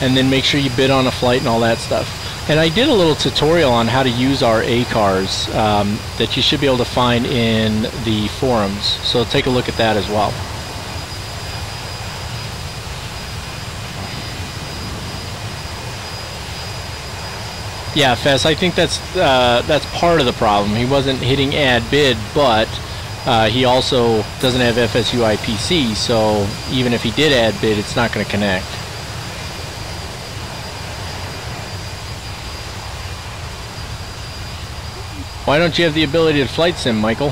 and then make sure you bid on a flight and all that stuff. And I did a little tutorial on how to use our ACARS that you should be able to find in the forums. So take a look at that as well. Yeah, Fess, I think that's part of the problem. He wasn't hitting add bid, but he also doesn't have FSU IPC, so even if he did add bid, it's not going to connect. Why don't you have the ability to flight sim, Michael?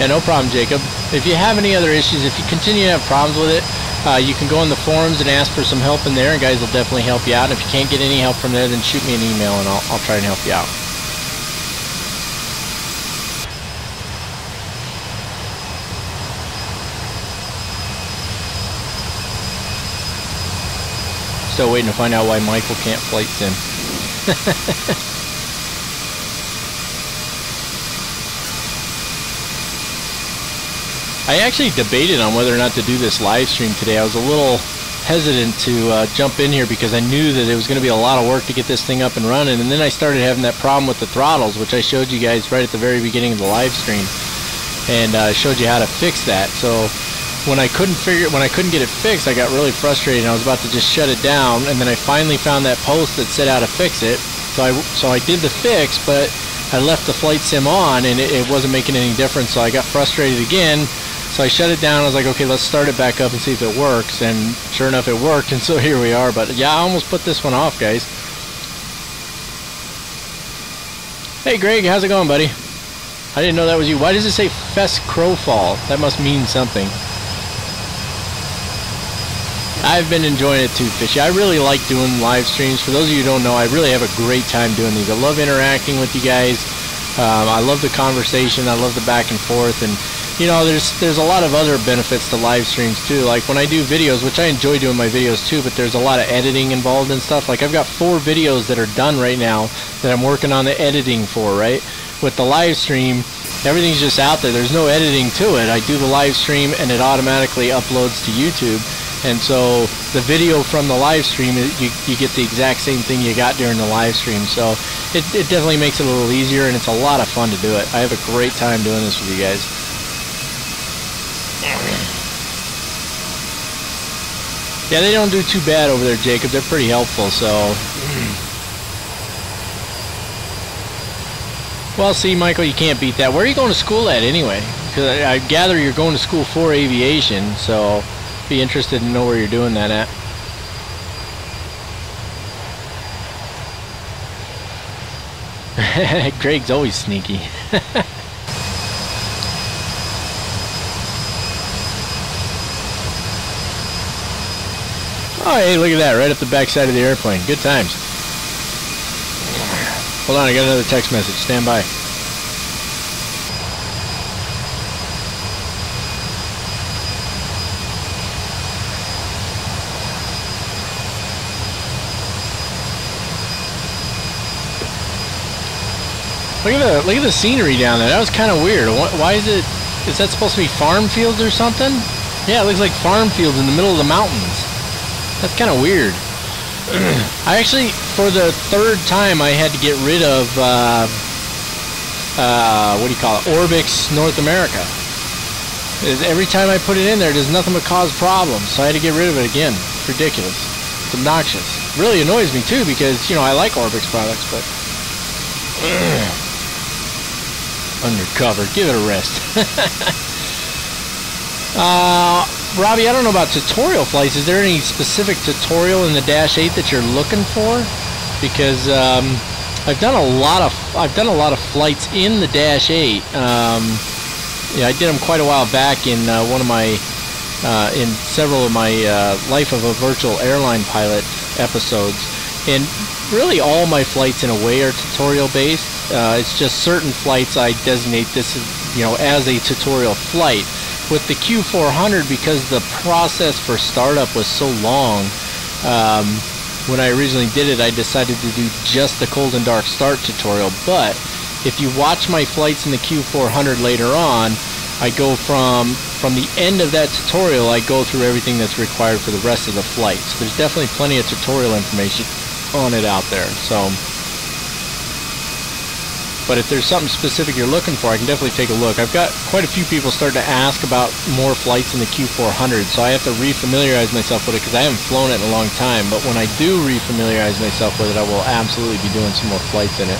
Yeah, no problem, Jacob. If you have any other issues, if you continue to have problems with it, you can go in the forums and ask for some help in there, and guys will definitely help you out. And if you can't get any help from there, then shoot me an email and I'll try and help you out. Still waiting to find out why Michael can't flight sim. I actually debated on whether or not to do this live stream today. I was a little hesitant to jump in here because I knew that it was going to be a lot of work to get this thing up and running, and then I started having that problem with the throttles, which I showed you guys right at the very beginning of the live stream, and showed you how to fix that. So when I couldn't get it fixed, I got really frustrated and I was about to just shut it down, and then I finally found that post that said how to fix it. So I did the fix, but I left the flight sim on and it wasn't making any difference, so I got frustrated again. So I shut it down. I was like, okay, let's start it back up and see if it works, and sure enough it worked, and so here we are. But yeah, I almost put this one off, guys. Hey Greg, how's it going, buddy? I didn't know that was you. Why does it say Fest Crowfall? That must mean something. I've been enjoying it too, Fishy. I really like doing live streams. For those of you who don't know, I really have a great time doing these. I love interacting with you guys. I love the conversation. I love the back and forth, and you know, there's a lot of other benefits to live streams too. Like when I do videos, which I enjoy doing my videos too, but there's a lot of editing involved and stuff. Like I've got 4 videos that are done right now that I'm working on the editing for, right? With the live stream, everything's just out there. There's no editing to it. I do the live stream and it automatically uploads to YouTube. And so the video from the live stream, you get the exact same thing you got during the live stream. So it definitely makes it a little easier, and it's a lot of fun to do it. I have a great time doing this with you guys. Yeah, they don't do too bad over there, Jacob. They're pretty helpful, so. Well, see, Michael, you can't beat that. Where are you going to school at anyway? Because I gather you're going to school for aviation, so be interested to know where you're doing that at. Greg's always sneaky. Oh, hey, look at that, right up the back side of the airplane. Good times. Hold on, I got another text message. Stand by. Look at the scenery down there. That was kind of weird. Why is that supposed to be farm fields or something? Yeah, it looks like farm fields in the middle of the mountains. That's kind of weird. I actually, for the 3rd time, I had to get rid of, what do you call it, Orbix North America. Every time I put it in there, there's nothing but cause problems, so I had to get rid of it again. It's ridiculous. It's obnoxious. It really annoys me, too, because, you know, I like Orbix products, but undercover, give it a rest. Robbie, I don't know about tutorial flights. Is there any specific tutorial in the Dash 8 that you're looking for? Because I've done a lot of flights in the Dash 8. Yeah, I did them quite a while back in in several of my Life of a Virtual Airline Pilot episodes. And really all my flights in a way are tutorial based. It's just certain flights I designate this as, you know, as a tutorial flight. With the Q400, because the process for startup was so long, when I originally did it, I decided to do just the cold and dark start tutorial. But if you watch my flights in the Q400 later on, I go from the end of that tutorial, I go through everything that's required for the rest of the flight. So there's definitely plenty of tutorial information on it out there. So, but if there's something specific you're looking for, I can definitely take a look. I've got quite a few people starting to ask about more flights in the Q400, so I have to refamiliarize myself with it because I haven't flown it in a long time. But when I do refamiliarize myself with it, I will absolutely be doing some more flights in it.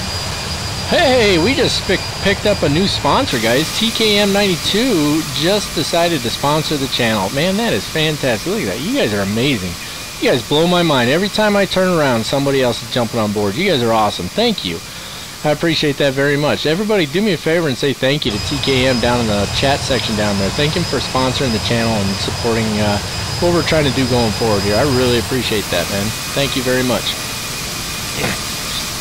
Hey, we just picked up a new sponsor, guys. TKM92 just decided to sponsor the channel. Man, that is fantastic. Look at that. You guys are amazing. You guys blow my mind. Every time I turn around, somebody else is jumping on board. You guys are awesome. Thank you. I appreciate that very much. Everybody do me a favor and say thank you to TKM down in the chat section down there. Thank him for sponsoring the channel and supporting what we're trying to do going forward here. I really appreciate that, man. Thank you very much.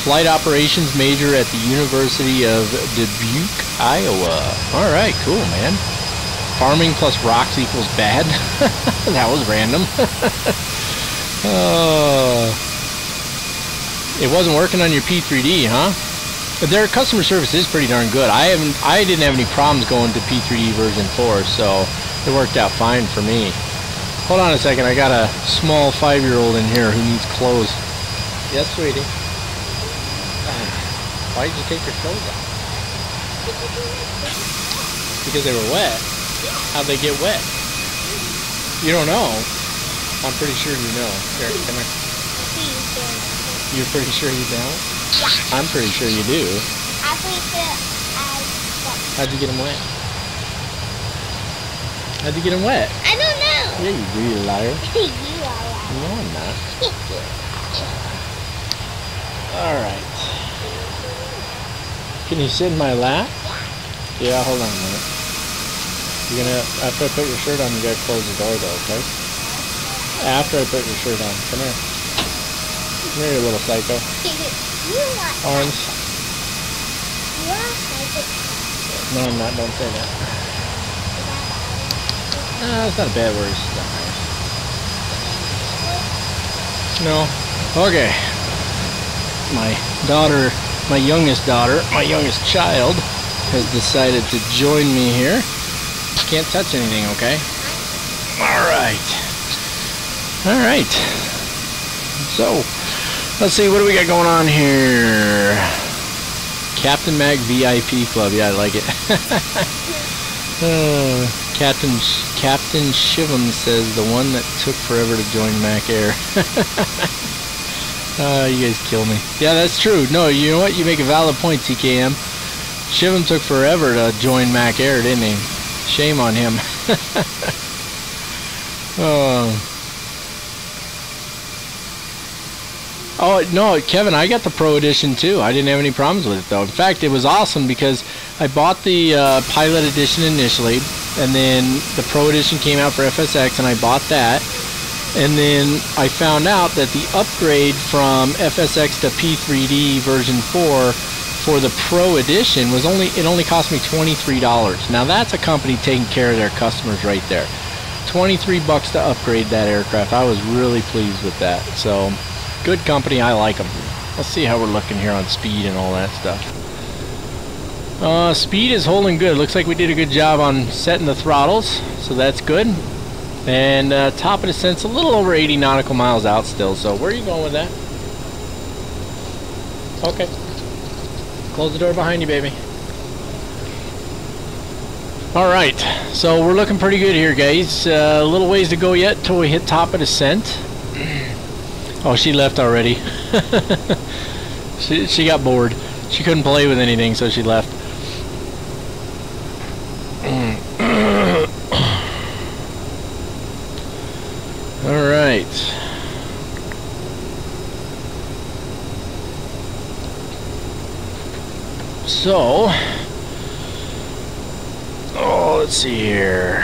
Flight operations major at the University of Dubuque, Iowa. Alright, cool, man. Farming plus rocks equals bad. That was random. It wasn't working on your P3D, huh? But their customer service is pretty darn good. I didn't have any problems going to P3D version 4, so it worked out fine for me. Hold on a second, I got a small 5-year-old in here who needs clothes. Yes, sweetie. Why did you take your clothes off? Because they were wet. How'd they get wet? You don't know? I'm pretty sure you know. Here, come here. You're pretty sure you don't? Yeah. I'm pretty sure you do. How'd you get them wet? How'd you get them wet? I don't know. Yeah, you do, you liar. You are right. No, I'm not. Alright. Can you sit in my lap? Yeah, hold on a minute. You're gonna, after I put your shirt on, you gotta close the door though, okay? After I put your shirt on. Come here. Come here, you little psycho. Orange. No, I'm not. Don't say that. No, it's not a bad word. It's not nice. No. Okay. My daughter, my youngest daughter, my youngest child, has decided to join me here. Can't touch anything, okay? Alright. Alright. So, let's see, what do we got going on here? Captain Mag VIP Club. Yeah, I like it. Captain Shivam says the one that took forever to join Mac Air. You guys kill me. Yeah, that's true. No, you know what? You make a valid point, TKM. Shivam took forever to join Mac Air, didn't he? Shame on him. Oh, no, Kevin, I got the Pro Edition too. I didn't have any problems with it though. In fact, it was awesome because I bought the Pilot Edition initially, and then the Pro Edition came out for FSX, and I bought that. And then I found out that the upgrade from FSX to P3D version 4 for the Pro Edition was only cost me $23. Now that's a company taking care of their customers right there. $23 to upgrade that aircraft. I was really pleased with that. So, good company. I like them. Let's see how we're looking here on speed and all that stuff. Speed is holding good. Looks like we did a good job on setting the throttles, so that's good. And top of descent's a little over 80 nautical miles out still. So where are you going with that? Okay. Close the door behind you, baby. Alright, so we're looking pretty good here, guys. A little ways to go yet till we hit top of descent. Oh, she left already. she got bored. She couldn't play with anything, so she left. Alright. So, let's see here.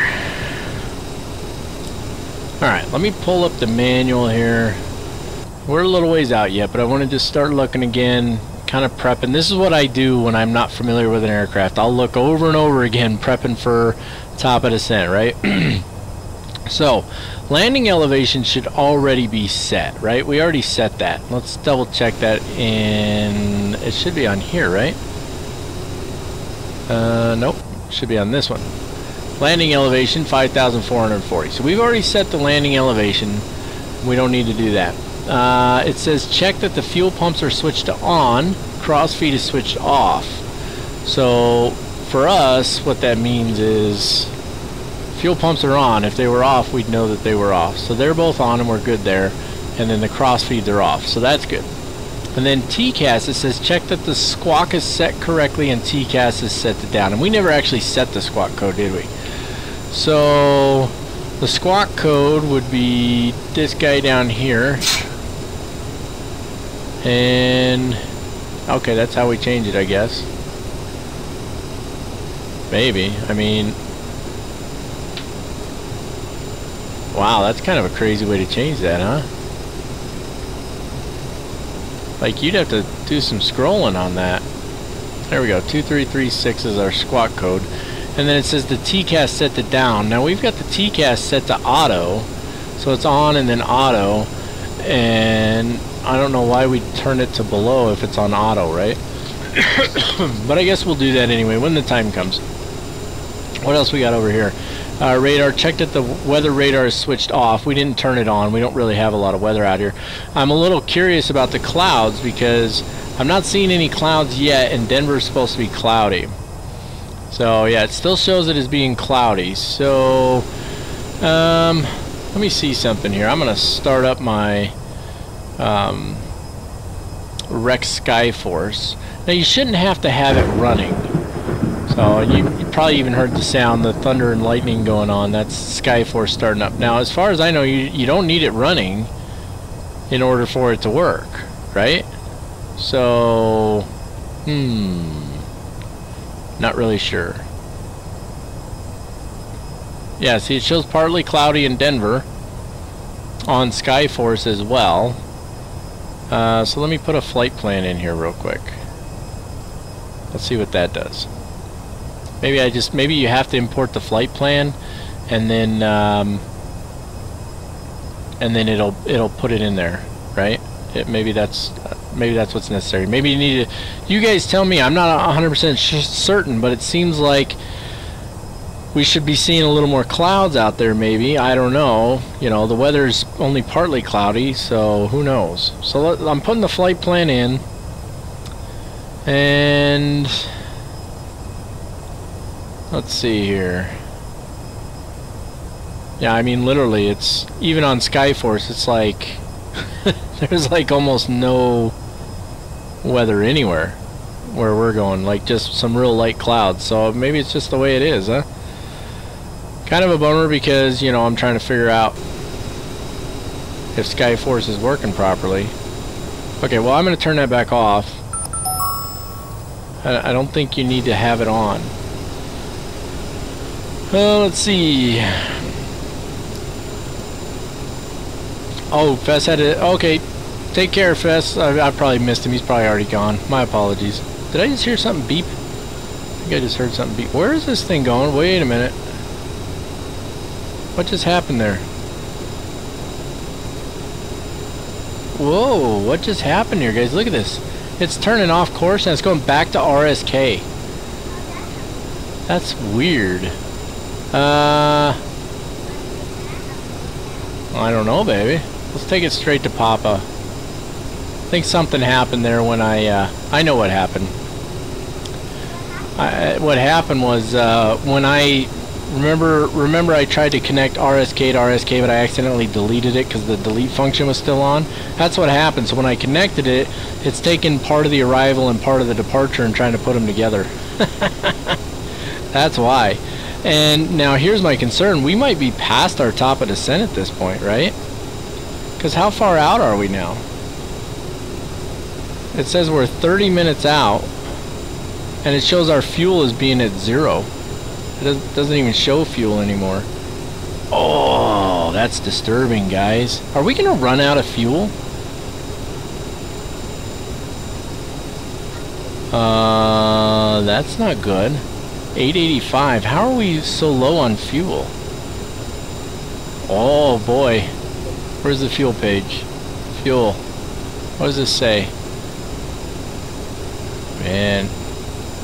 Alright, let me pull up the manual here. We're a little ways out yet, but I want to just start looking again, kind of prepping. This is what I do when I'm not familiar with an aircraft. I'll look over and over again, prepping for top of descent, right? So, landing elevation should already be set, right? We already set that. Let's double check that in... It should be on here, right? Nope. Should be on this one. Landing elevation, 5,440. So we've already set the landing elevation. We don't need to do that. It says check that the fuel pumps are switched to on, crossfeed is switched off. So for us, what that means is fuel pumps are on. If they were off, we'd know that they were off. So they're both on and we're good there. And then the crossfeeds are off. So that's good. And then TCAS, it says check that the squawk is set correctly and TCAS is set to down. And we never actually set the squawk code, did we? So the squawk code would be this guy down here. And okay, that's how we change it, I guess. Maybe. I mean, wow, that's kind of a crazy way to change that, huh? Like, you'd have to do some scrolling on that. There we go. 2336 is our squawk code. And then it says the TCAS set to down. Now we've got the TCAS set to auto. So it's on and then auto. And I don't know why we'd turn it to below if it's on auto, right? But I guess we'll do that anyway when the time comes. What else we got over here? Radar, check that the weather radar is switched off. We didn't turn it on. We don't really have a lot of weather out here. I'm a little curious about the clouds because I'm not seeing any clouds yet, and Denver's supposed to be cloudy. So yeah, it still shows it as being cloudy. So let me see something here. I'm gonna start up my Rex Skyforce. Now you shouldn't have to have it running. So you probably even heard the sound, the thunder and lightning going on. That's Skyforce starting up. Now, as far as I know, you don't need it running in order for it to work, right? So, not really sure. Yeah, see, it shows partly cloudy in Denver on Skyforce as well. So let me put a flight plan in here real quick. Let's see what that does. Maybe you have to import the flight plan, and then it'll put it in there, right? Maybe that's what's necessary. Maybe you need to. You guys tell me. I'm not 100% certain, but it seems like we should be seeing a little more clouds out there. Maybe, I don't know. You know, the weather's only partly cloudy, so who knows? So I'm putting the flight plan in, and let's see here. Yeah, I mean, literally, it's even on Skyforce, it's like there's like almost no weather anywhere where we're going, like just some real light clouds. So maybe it's just the way it is, huh? Kind of a bummer because, you know, I'm trying to figure out if Skyforce is working properly. Okay, well, I'm going to turn that back off. I don't think you need to have it on. Let's see. Oh, Fess had it. Okay, take care, Fess. I probably missed him. He's probably already gone. My apologies. Did I just hear something beep? I think I just heard something beep. Where is this thing going? Wait a minute. What just happened there? Whoa, what just happened here, guys? Look at this. It's turning off course and it's going back to RSK. That's weird. I don't know, baby. Let's take it straight to Papa. I think something happened there when I know what happened. What happened was when I remember I tried to connect RSK to RSK, but I accidentally deleted it because the delete function was still on. That's what happened. So when I connected it, it's taken part of the arrival and part of the departure and trying to put them together. That's why. And now here's my concern. We might be past our top of descent at this point, right? Because how far out are we now? It says we're 30 minutes out, and it shows our fuel as being at 0. It doesn't even show fuel anymore. Oh, that's disturbing, guys. Are we going to run out of fuel? That's not good. 885. How are we so low on fuel? Oh boy. Where's the fuel page? Fuel. What does this say? Man.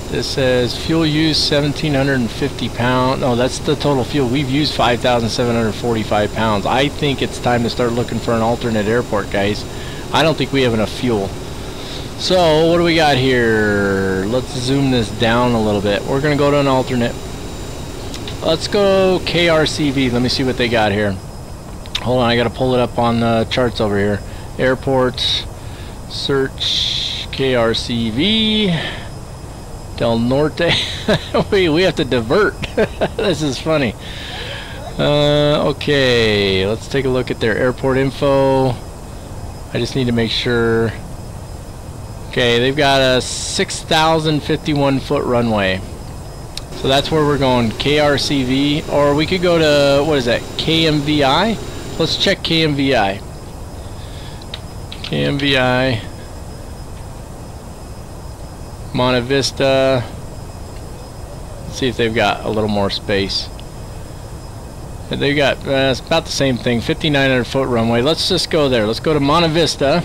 This says fuel use 1,750 pounds. No, that's the total fuel. We've used 5,745 pounds. I think it's time to start looking for an alternate airport, guys. I don't think we have enough fuel. So, what do we got here? Let's zoom this down a little bit. We're going to go to an alternate. Let's go KRCV. Let me see what they got here. Hold on, I got to pull it up on the charts over here. Airports, search KRCV. Del Norte. we have to divert. This is funny. Okay, let's take a look at their airport info. I just need to make sure. Okay, they've got a 6,051 foot runway. So that's where we're going, KRCV. Or we could go to, what is that, KMVI? Let's check KMVI. KMVI. Monte Vista. Let's see if they've got a little more space. They've got it's about the same thing, 5,900 foot runway. Let's just go there. Let's go to Monte Vista,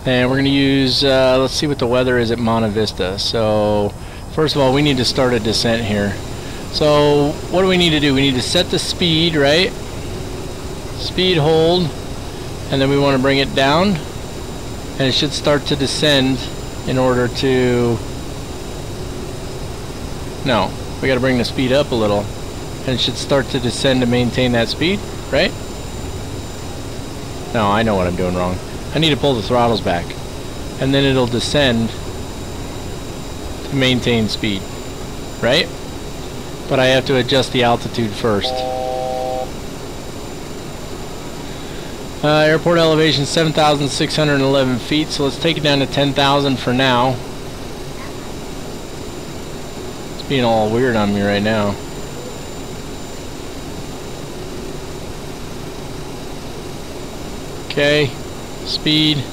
and we're going to use. Let's see what the weather is at Monte Vista. So, first of all, we need to start a descent here. So, what do we need to do? We need to set the speed, right? Speed hold, and then we want to bring it down, and it should start to descend. In order to... No, we got to bring the speed up a little. And it should start to descend to maintain that speed, right? No, I know what I'm doing wrong. I need to pull the throttles back. And then it'll descend to maintain speed, right? But I have to adjust the altitude first. Airport elevation 7,611 feet, so let's take it down to 10,000 for now. It's being all weird on me right now. Okay, speed.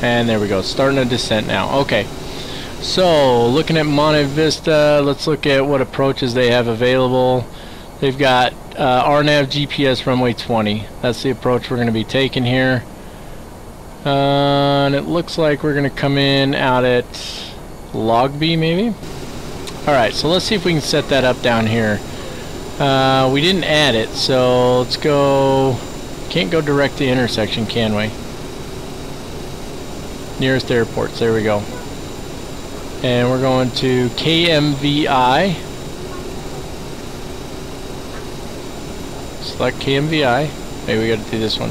And there we go, starting a descent now. Okay, so looking at Monte Vista, let's look at what approaches they have available. They've got RNAV GPS runway 20. That's the approach we're going to be taking here. And it looks like we're going to come in out at Logby maybe. Alright, so let's see if we can set that up down here. We didn't add it, so let's go... Can't go direct to intersection, can we? Nearest airports, there we go. And we're going to KMVI. Select KMVI. Maybe we got to do this one.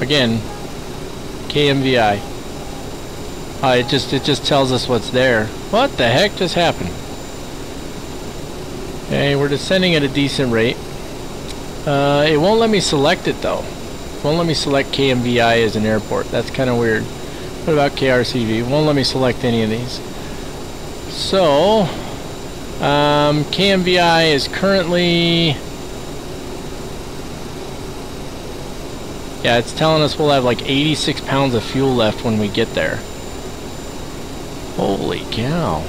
Again, KMVI. It just tells us what's there. What the heck just happened? Okay, we're descending at a decent rate. It won't let me select it though. It won't let me select KMVI as an airport. That's kind of weird. What about KRCV? It won't let me select any of these. So, KMVI is currently... Yeah, it's telling us we'll have like 86 pounds of fuel left when we get there. Holy cow.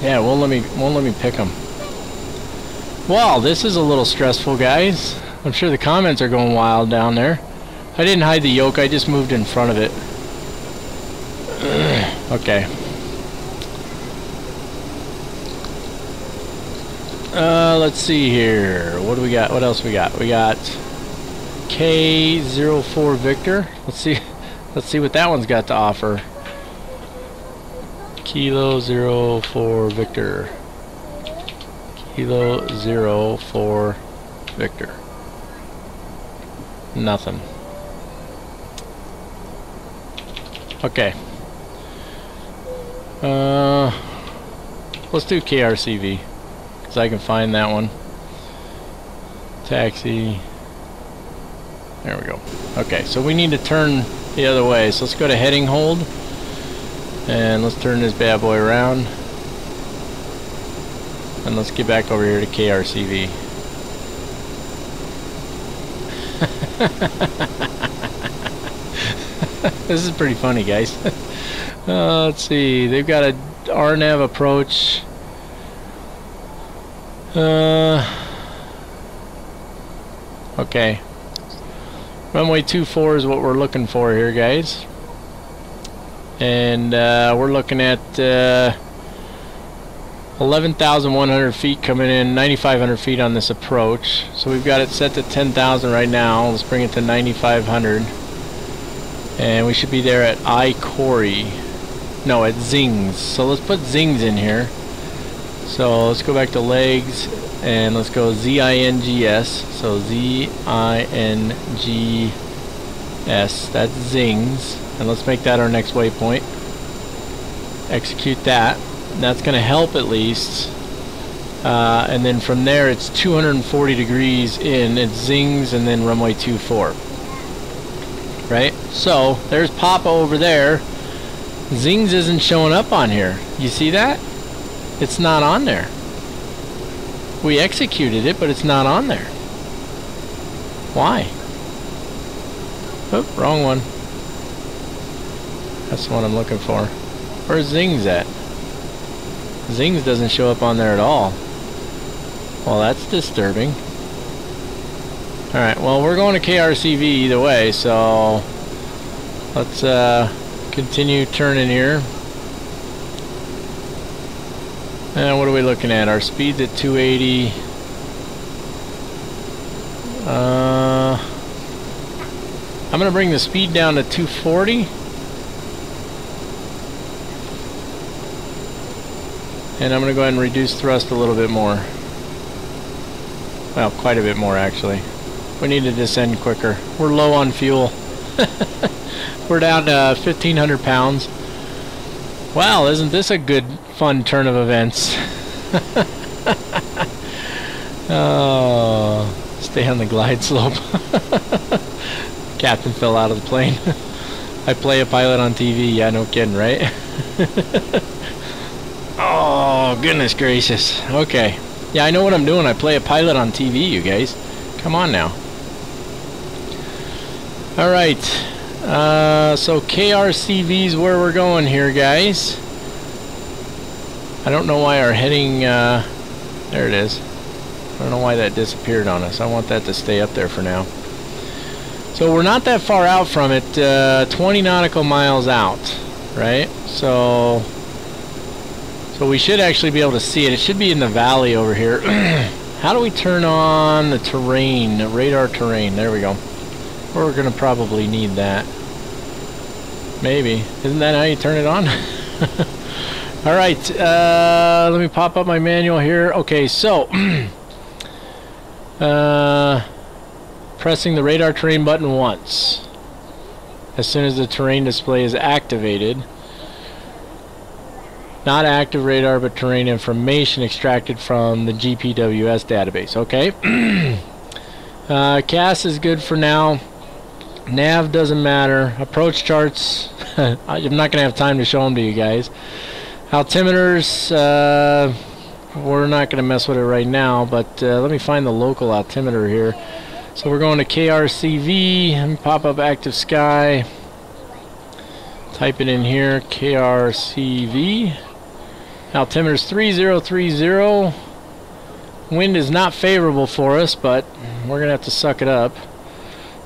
Yeah, it won't let me pick them. Wow, this is a little stressful, guys. I'm sure the comments are going wild down there. I didn't hide the yoke, I just moved in front of it. Okay. Let's see here. What do we got? What else we got? We got K04 Victor. Let's see what that one's got to offer. Kilo 04 Victor. Kilo 04 Victor. Nothing. Okay. Let's do KRCV, because I can find that one. Taxi. There we go. Okay, so we need to turn the other way. So let's go to heading hold. And let's turn this bad boy around. And let's get back over here to KRCV. This is pretty funny, guys. Let's see. They've got a RNAV approach. Okay. Runway 24 is what we're looking for here, guys. And we're looking at 11,100 feet coming in, 9,500 feet on this approach. So we've got it set to 10,000 right now. Let's bring it to 9,500. And we should be there at I-Corey. No, at Zings. So let's put Zings in here. So let's go back to legs and let's go Z-I-N-G-S. So Z-I-N-G-S. That's Zings. And let's make that our next waypoint. Execute that. That's going to help at least. And then from there it's 240 degrees in. It's Zings and then runway 24. Right? So there's Papa over there. Zings isn't showing up on here. You see that? It's not on there. We executed it, but it's not on there. Why? Oh, wrong one. That's the one I'm looking for. Where's Zings at? Zings doesn't show up on there at all. Well, that's disturbing. Alright, well, we're going to KRCV either way, so let's continue turning here. And what are we looking at? Our speed's at 280. I'm going to bring the speed down to 240. And I'm going to go ahead and reduce thrust a little bit more. Well, quite a bit more actually. We need to descend quicker. We're low on fuel. We're down to 1,500 pounds. Wow, isn't this a good, fun turn of events? Oh, stay on the glide slope. Captain fell out of the plane. I play a pilot on TV. Yeah, no kidding, right? Oh, goodness gracious. Okay. Yeah, I know what I'm doing. I play a pilot on TV, you guys. Come on now. Alright. So KRCV's where we're going here, guys. I don't know why our heading... there it is. I don't know why that disappeared on us. I want that to stay up there for now. So we're not that far out from it. 20 nautical miles out. Right? So we should actually be able to see it. It should be in the valley over here. How do we turn on the terrain? The radar terrain. There we go. We're going to probably need that. Maybe. Isn't that how you turn it on? Alright. Let me pop up my manual here. Okay, so pressing the radar terrain button once. As soon as the terrain display is activated. Not active radar, but terrain information extracted from the GPWS database. Okay. CAS is good for now. Nav doesn't matter. Approach charts. I'm not going to have time to show them to you guys. Altimeters. We're not going to mess with it right now, but let me find the local altimeter here. So we're going to KRCV and pop up active sky. Type it in here. KRCV. Altimeter's 3030. Wind is not favorable for us, but we're going to have to suck it up.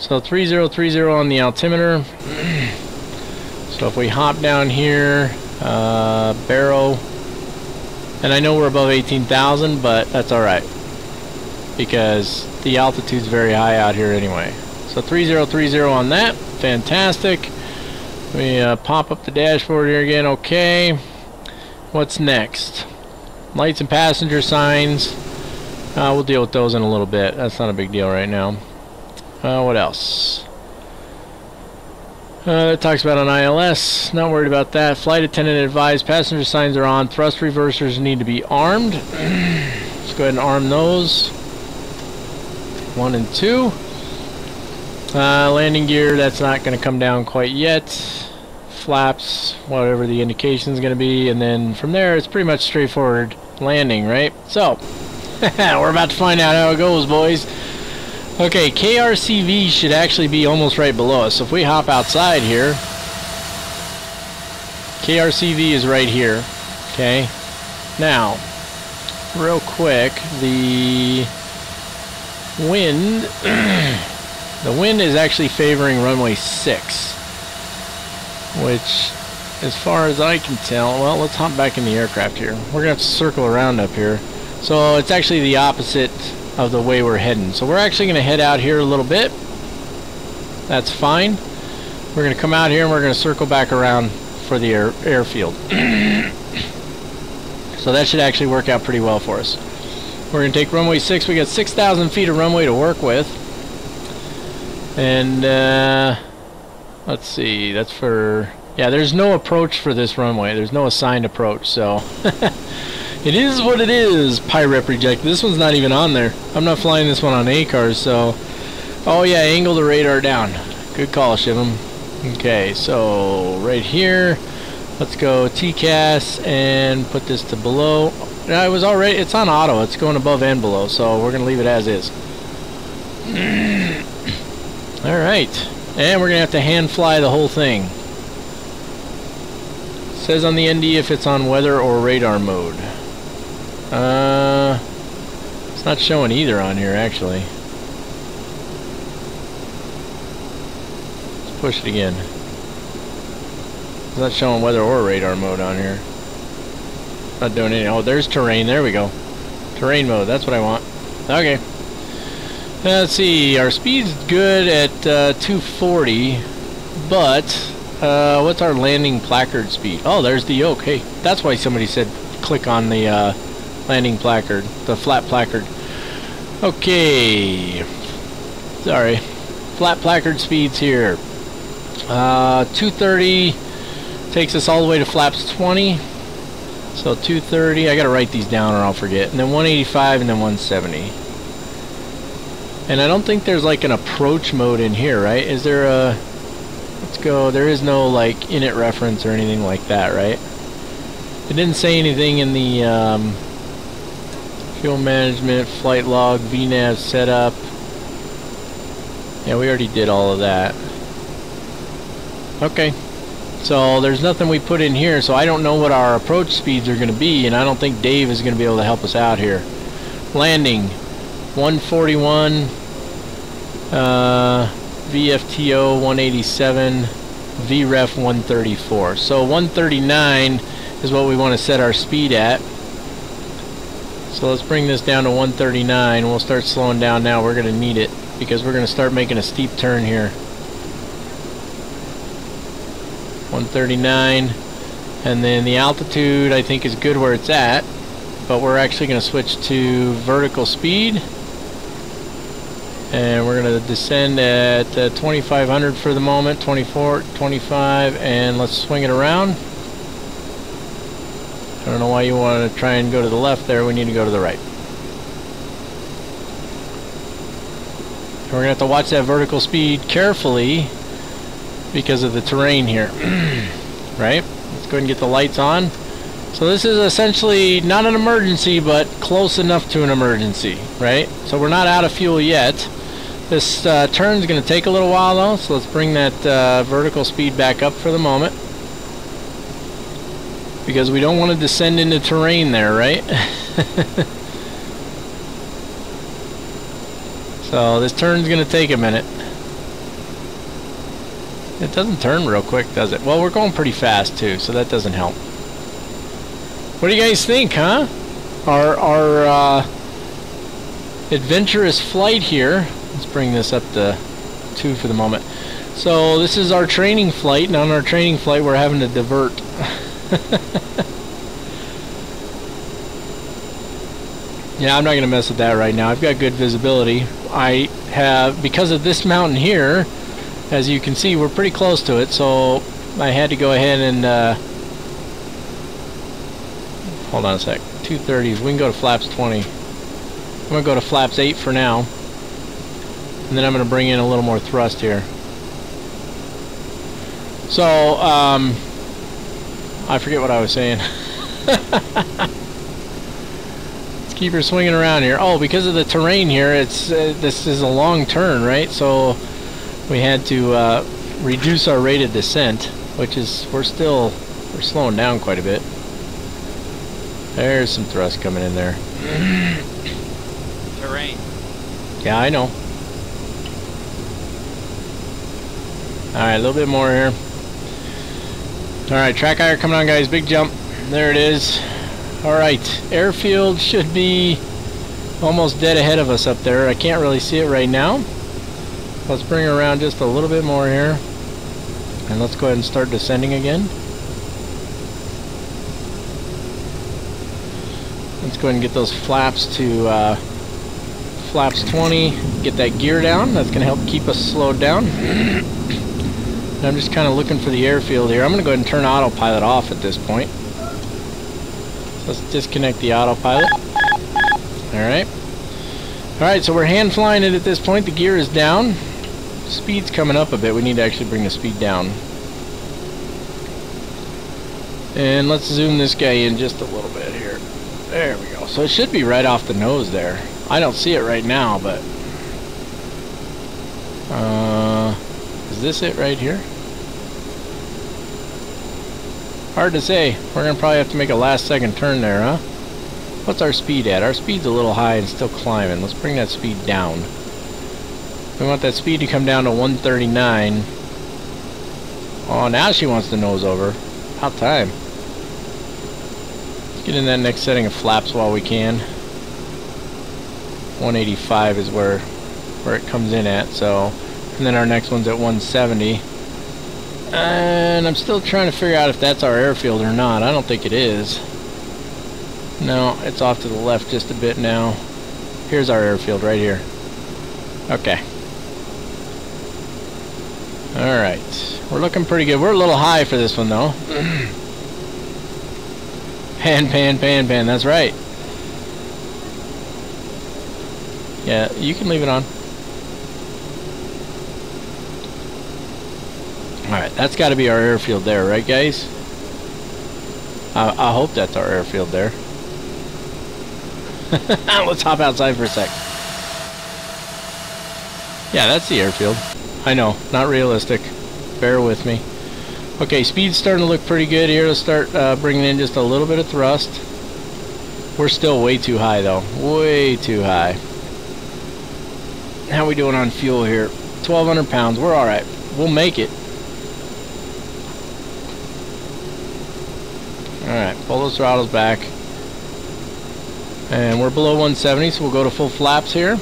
So 3030 on the altimeter. So if we hop down here, Barrow, and I know we're above 18,000, but that's alright, because the altitude's very high out here anyway. So 3030 on that. Fantastic. Let me pop up the dashboard here again. Okay. What's next? Lights and passenger signs. We'll deal with those in a little bit. That's not a big deal right now. What else? It talks about an ILS. Not worried about that. Flight attendant advised passenger signs are on. Thrust reversers need to be armed. Let's go ahead and arm those. 1 and 2. Landing gear, that's not going to come down quite yet. Flaps, whatever the indication is going to be, and then from there it's pretty much straightforward landing, right? So we're about to find out how it goes, boys. Okay, KRCV should actually be almost right below us. So if we hop outside here, KRCV is right here. Okay. Now, real quick, the wind, the wind is actually favoring runway 6, which, as far as I can tell, well, let's hop back in the aircraft here. We're gonna have to circle around up here. So it's actually the opposite of the way we're heading. So we're actually gonna head out here a little bit. That's fine. We're gonna come out here and we're gonna circle back around for the airfield. So that should actually work out pretty well for us. We're going to take runway 6. We got 6,000 feet of runway to work with. And let's see, that's for, yeah, there's no approach for this runway. There's no assigned approach, so it is what it is. Pirate rejected. This one's not even on there. I'm not flying this one on ACARS, so, oh yeah, angle the radar down. Good call, Shivum. Okay, so right here, let's go TCAS and put this to below. It was already, it's on auto. It's going above and below, so we're going to leave it as is. All right, and we're going to have to hand fly the whole thing. It says on the ND if it's on weather or radar mode. It's not showing either on here, actually. Let's push it again. It's not showing weather or radar mode on here. Not doing anything. Oh, there's terrain. There we go. Terrain mode. That's what I want. Okay. Let's see. Our speed's good at 240, but what's our landing placard speed? Oh, there's the yoke. Hey, that's why somebody said click on the landing placard, the flat placard. Okay. Sorry. Flat placard speeds here. 230 takes us all the way to flaps 20. So 230, I gotta write these down or I'll forget. And then 185 and then 170. And I don't think there's like an approach mode in here, right? Is there a, let's go, there is no like init reference or anything like that, right? It didn't say anything in the fuel management, flight log, VNAV setup. Yeah, we already did all of that. Okay. So there's nothing we put in here, so I don't know what our approach speeds are going to be, and I don't think Dave is going to be able to help us out here. Landing 141, VFTO 187, VREF 134. So 139 is what we want to set our speed at. So let's bring this down to 139. We'll start slowing down now. We're going to need it because we're going to start making a steep turn here. 139, and then the altitude I think is good where it's at, but we're actually going to switch to vertical speed, and we're going to descend at 2500 for the moment, 24, 25, and let's swing it around. I don't know why you want to try and go to the left there. We need to go to the right. And we're going to have to watch that vertical speed carefully because of the terrain here. Right? Let's go ahead and get the lights on. So this is essentially not an emergency, but close enough to an emergency, right? So we're not out of fuel yet. This turn's going to take a little while though, so let's bring that vertical speed back up for the moment. Because we don't want to descend into terrain there, right? So this turn's going to take a minute. It doesn't turn real quick, does it? Well, we're going pretty fast too, so that doesn't help. What do you guys think, huh? Our adventurous flight here. Let's bring this up to 2 for the moment. So this is our training flight, and on our training flight we're having to divert. Yeah, I'm not going to mess with that right now. I've got good visibility. I have, because of this mountain here, as you can see, we're pretty close to it, so I had to go ahead and hold on a sec. 230s. We can go to flaps 20. I'm going to go to flaps 8 for now, and then I'm going to bring in a little more thrust here. So I forget what I was saying. Let's Keep her swinging around here. Oh, because of the terrain here, it's this is a long turn, right? So we had to reduce our rate of descent, which is we're slowing down quite a bit. There's some thrust coming in there. Terrain. Yeah, I know. Alright, a little bit more here. Alright, track higher coming on, guys. Big jump. There it is. Alright, airfield should be almost dead ahead of us up there. I can't really see it right now. Let's bring her around just a little bit more here. And let's go ahead and start descending again. Let's go ahead and get those flaps to flaps 20. Get that gear down. That's going to help keep us slowed down. And I'm just kind of looking for the airfield here. I'm going to go ahead and turn autopilot off at this point. So let's disconnect the autopilot. Alright. Alright, so we're hand flying it at this point. The gear is down. Speed's coming up a bit. We need to actually bring the speed down. And let's zoom this guy in just a little bit here. There we go. So it should be right off the nose there. I don't see it right now, but is this it right here? Hard to say. We're gonna probably have to make a last second turn there, huh? What's our speed at? Our speed's a little high and still climbing. Let's bring that speed down. We want that speed to come down to 139. Oh, now she wants to nose over. About time. Let's get in that next setting of flaps while we can. 185 is where it comes in at, so, and then our next one's at 170. And I'm still trying to figure out if that's our airfield or not. I don't think it is. No, it's off to the left just a bit now. Here's our airfield right here. Okay. Alright. We're looking pretty good. We're a little high for this one though. Pan, pan, pan, pan. That's right. Yeah, you can leave it on. Alright, that's got to be our airfield there, right guys? I hope that's our airfield there. Let's hop outside for a sec. Yeah, that's the airfield. I know, not realistic. Bear with me. Okay, speed's starting to look pretty good here. Let's start bringing in just a little bit of thrust. We're still way too high though. Way too high. How we doing on fuel here? 1,200 pounds. We're alright. We'll make it. Alright, pull those throttles back. And we're below 170, so we'll go to full flaps here.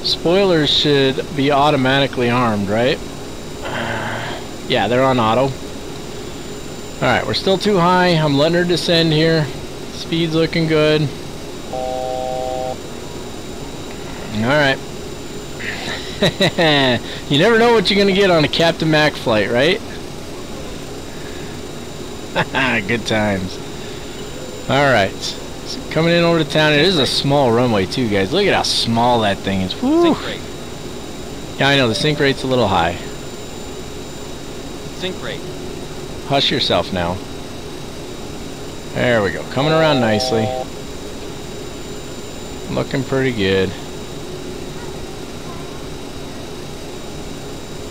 Spoilers should be automatically armed, right? Yeah, they're on auto. Alright, we're still too high. I'm letting her descend here. Speed's looking good. Alright. You never know what you're going to get on a Captain Mac flight, right? Good times. Alright. So coming in over to town. It is a small runway too, guys. Look at how small that thing is. Woo. Sync rate. Yeah, I know. The sync rate's a little high. Sync rate. Hush yourself now. There we go. Coming around nicely. Looking pretty good.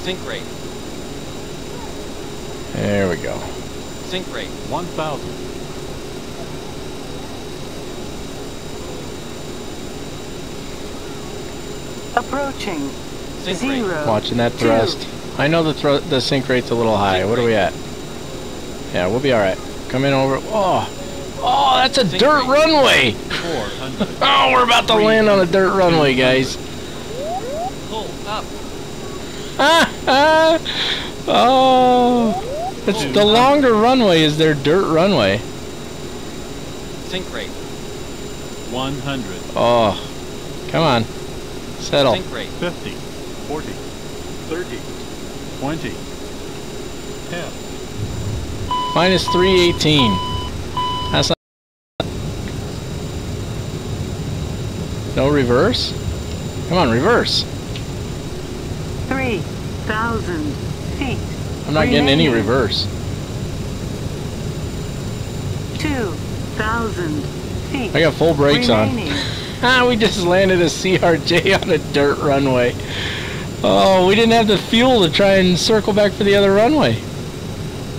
Sync rate. There we go. Sync rate. 1,000. Approaching. Sync rate. 0. Watching that thrust. I know the sync rate's a little high. What are we at? Yeah, we'll be alright. Come in over. Oh! Oh, that's a dirt runway! 400. Oh, we're about to land on a dirt runway, guys. Pull up. Oh! It's the longer runway is their dirt runway. Sync rate. 100. Oh. Come on. Settle. Sync rate. 50. 40. 30. 20. 10. Minus 318. That's not... No reverse? Come on, reverse. 3,000 feet. I'm not getting any reverse. 2,000 feet. feet. I got full brakes remaining. on. We just landed a CRJ on a dirt runway. Oh, we didn't have the fuel to try and circle back for the other runway.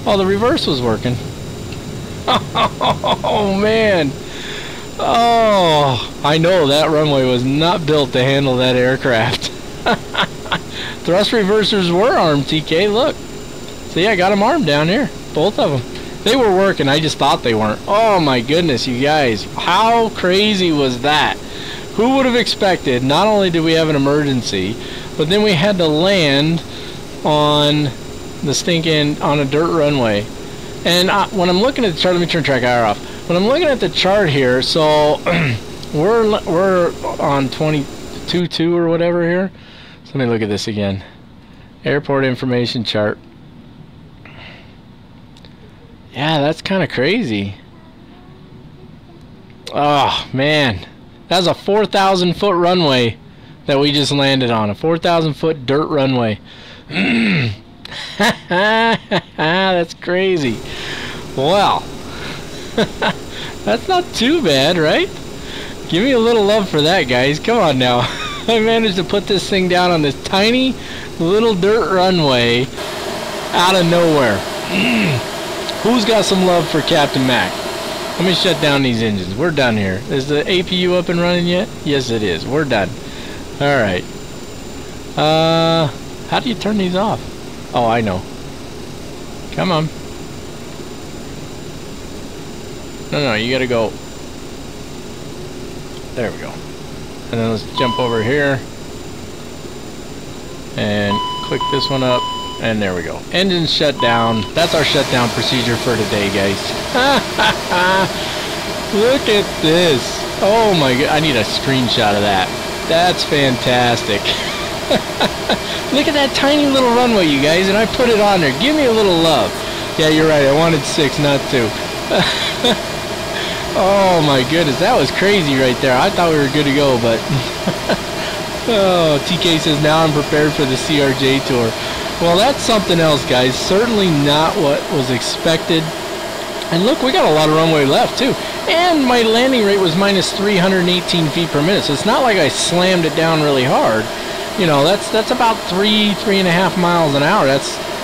Oh, the reverse was working. Oh, man. Oh, I know that runway was not built to handle that aircraft. Thrust reversers were armed, TK, look. See, I got them armed down here. Both of them. They were working, I just thought they weren't. Oh my goodness, you guys. How crazy was that? Who would have expected, not only did we have an emergency, but then we had to land on the on a dirt runway. And when I'm looking at the chart, let me turn track IR off. When I'm looking at the chart here, so we're on 22.2 or whatever here. So let me look at this again. Airport information chart. Yeah, that's kind of crazy. Oh, man. That's a 4,000 foot runway that we just landed on. A 4,000 foot dirt runway. That's crazy. Well, that's not too bad, right? Give me a little love for that, guys. Come on now. I managed to put this thing down on this tiny little dirt runway out of nowhere. Who's got some love for Captain Mac? Let me shut down these engines. We're done here. Is the APU up and running yet? Yes, it is. We're done. Alright. How do you turn these off? Oh, I know. Come on. No, you gotta go. There we go. And then let's jump over here. And click this one up. And there we go. Engine shut down. That's our shutdown procedure for today, guys. Look at this. Oh my god. I need a screenshot of that. That's fantastic. Look at that tiny little runway, you guys. And I put it on there. Give me a little love. Yeah, you're right. I wanted 6, not 2. Oh my goodness. That was crazy right there. I thought we were good to go, but... Oh, TK says, now I'm prepared for the CRJ tour. Well, that's something else, guys. Certainly not what was expected. And look, we got a lot of runway left, too. And my landing rate was minus 318 feet per minute. So it's not like I slammed it down really hard. You know, that's about 3.5 miles an hour. I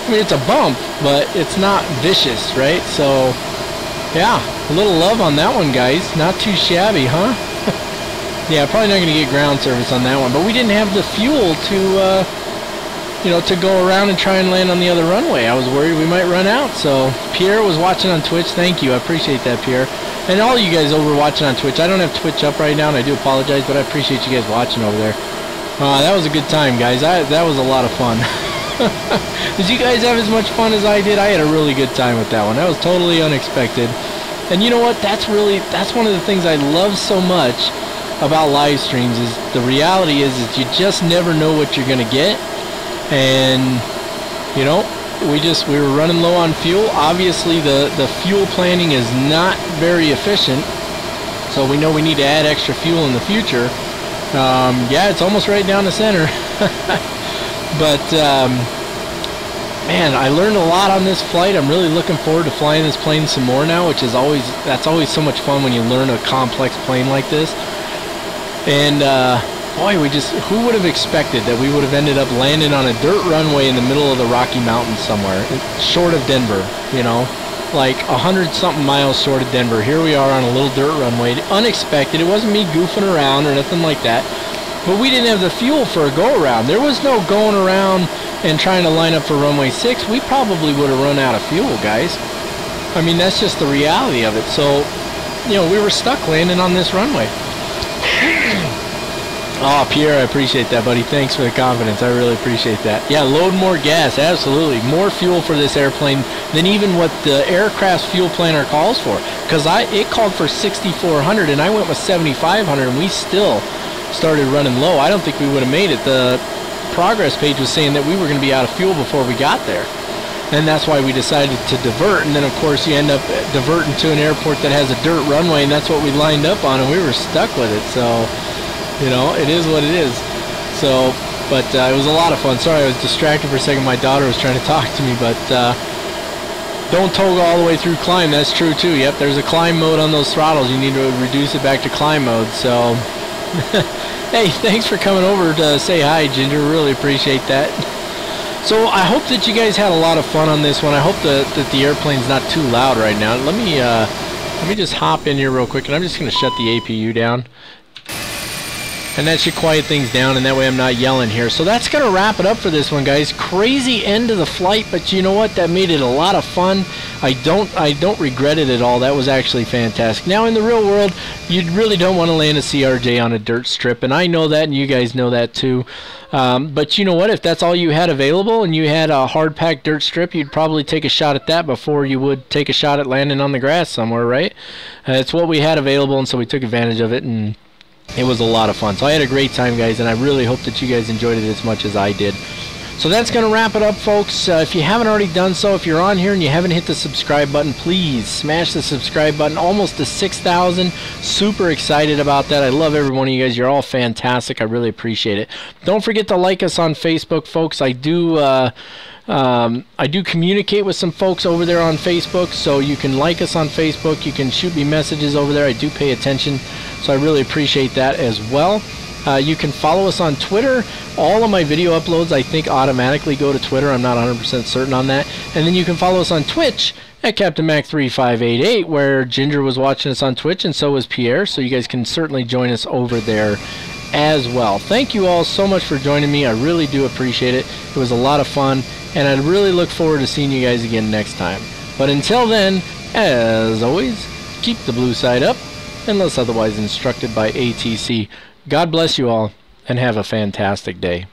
mean, it's a bump, but it's not vicious, right? So, yeah, a little love on that one, guys. Not too shabby, huh? Yeah, probably not going to get ground service on that one. But we didn't have the fuel to... you know, to go around and try and land on the other runway. I was worried we might run out. So Pierre was watching on Twitch. Thank you. I appreciate that, Pierre. And all you guys over watching on Twitch. I don't have Twitch up right now, and I do apologize, but I appreciate you guys watching over there. That was a good time, guys. That was a lot of fun. Did you guys have as much fun as I did? I had a really good time with that one. That was totally unexpected. And you know what? That's one of the things I love so much about live streams is the reality is you just never know what you're going to get. And you know, we were running low on fuel. Obviously the fuel planning is not very efficient, so we know we need to add extra fuel in the future. Yeah, it's almost right down the center. But man, I learned a lot on this flight. I'm really looking forward to flying this plane some more now, which is that's always so much fun when you learn a complex plane like this. And boy, who would have expected that we would have ended up landing on a dirt runway in the middle of the Rocky Mountains somewhere, short of Denver, you know, like 100-something miles short of Denver. Here we are on a little dirt runway, unexpected. It wasn't me goofing around or nothing like that, but we didn't have the fuel for a go-around. There was no going around and trying to line up for runway 6. We probably would have run out of fuel, guys. I mean, that's just the reality of it. So, you know, we were stuck landing on this runway. Oh, Pierre, I appreciate that, buddy. Thanks for the confidence. I really appreciate that. Yeah, load more gas. Absolutely. More fuel for this airplane than even what the aircraft's fuel planner calls for. Because it called for 6,400, and I went with 7,500, and we still started running low. I don't think we would have made it. The progress page was saying that we were going to be out of fuel before we got there. And that's why we decided to divert. And then, of course, you end up diverting to an airport that has a dirt runway, and that's what we lined up on, and we were stuck with it. So... you know, it is what it is. So, but it was a lot of fun. Sorry, I was distracted for a second. My daughter was trying to talk to me, but Don't toggle all the way through climb. That's true too. Yep, there's a climb mode on those throttles. You need to reduce it back to climb mode. So, hey, thanks for coming over to say hi, Ginger. Really appreciate that. So I hope that you guys had a lot of fun on this one. I hope that the airplane's not too loud right now. Let me just hop in here real quick, and I'm just going to shut the APU down. And that should quiet things down, and that way I'm not yelling here. So that's going to wrap it up for this one, guys. Crazy end of the flight, but you know what? That made it a lot of fun. I don't regret it at all. That was actually fantastic. Now, in the real world, you really don't want to land a CRJ on a dirt strip, and I know that, and you guys know that too. But you know what? If that's all you had available and you had a hard-packed dirt strip, you'd probably take a shot at that before you would take a shot at landing on the grass somewhere, right? It's what we had available, and so we took advantage of it, and it was a lot of fun. So I had a great time, guys, and I really hope that you guys enjoyed it as much as I did. So that's going to wrap it up, folks. If you haven't already done so, if you're on here and you haven't hit the subscribe button, please smash the subscribe button. Almost to 6,000. Super excited about that. I love every one of you guys. You're all fantastic. I really appreciate it. Don't forget to like us on Facebook, folks. I do communicate with some folks over there on Facebook, so you can like us on Facebook. You can shoot me messages over there. I do pay attention, so I really appreciate that as well. You can follow us on Twitter. All of my video uploads, I think, automatically go to Twitter. I'm not 100% certain on that. And then you can follow us on Twitch at Captain Mac 3588, where Ginger was watching us on Twitch, and so was Pierre, so you guys can certainly join us over there as well. Thank you all so much for joining me. I really do appreciate it. It was a lot of fun, and I really look forward to seeing you guys again next time. But until then, as always, keep the blue side up, unless otherwise instructed by ATC. God bless you all, and have a fantastic day.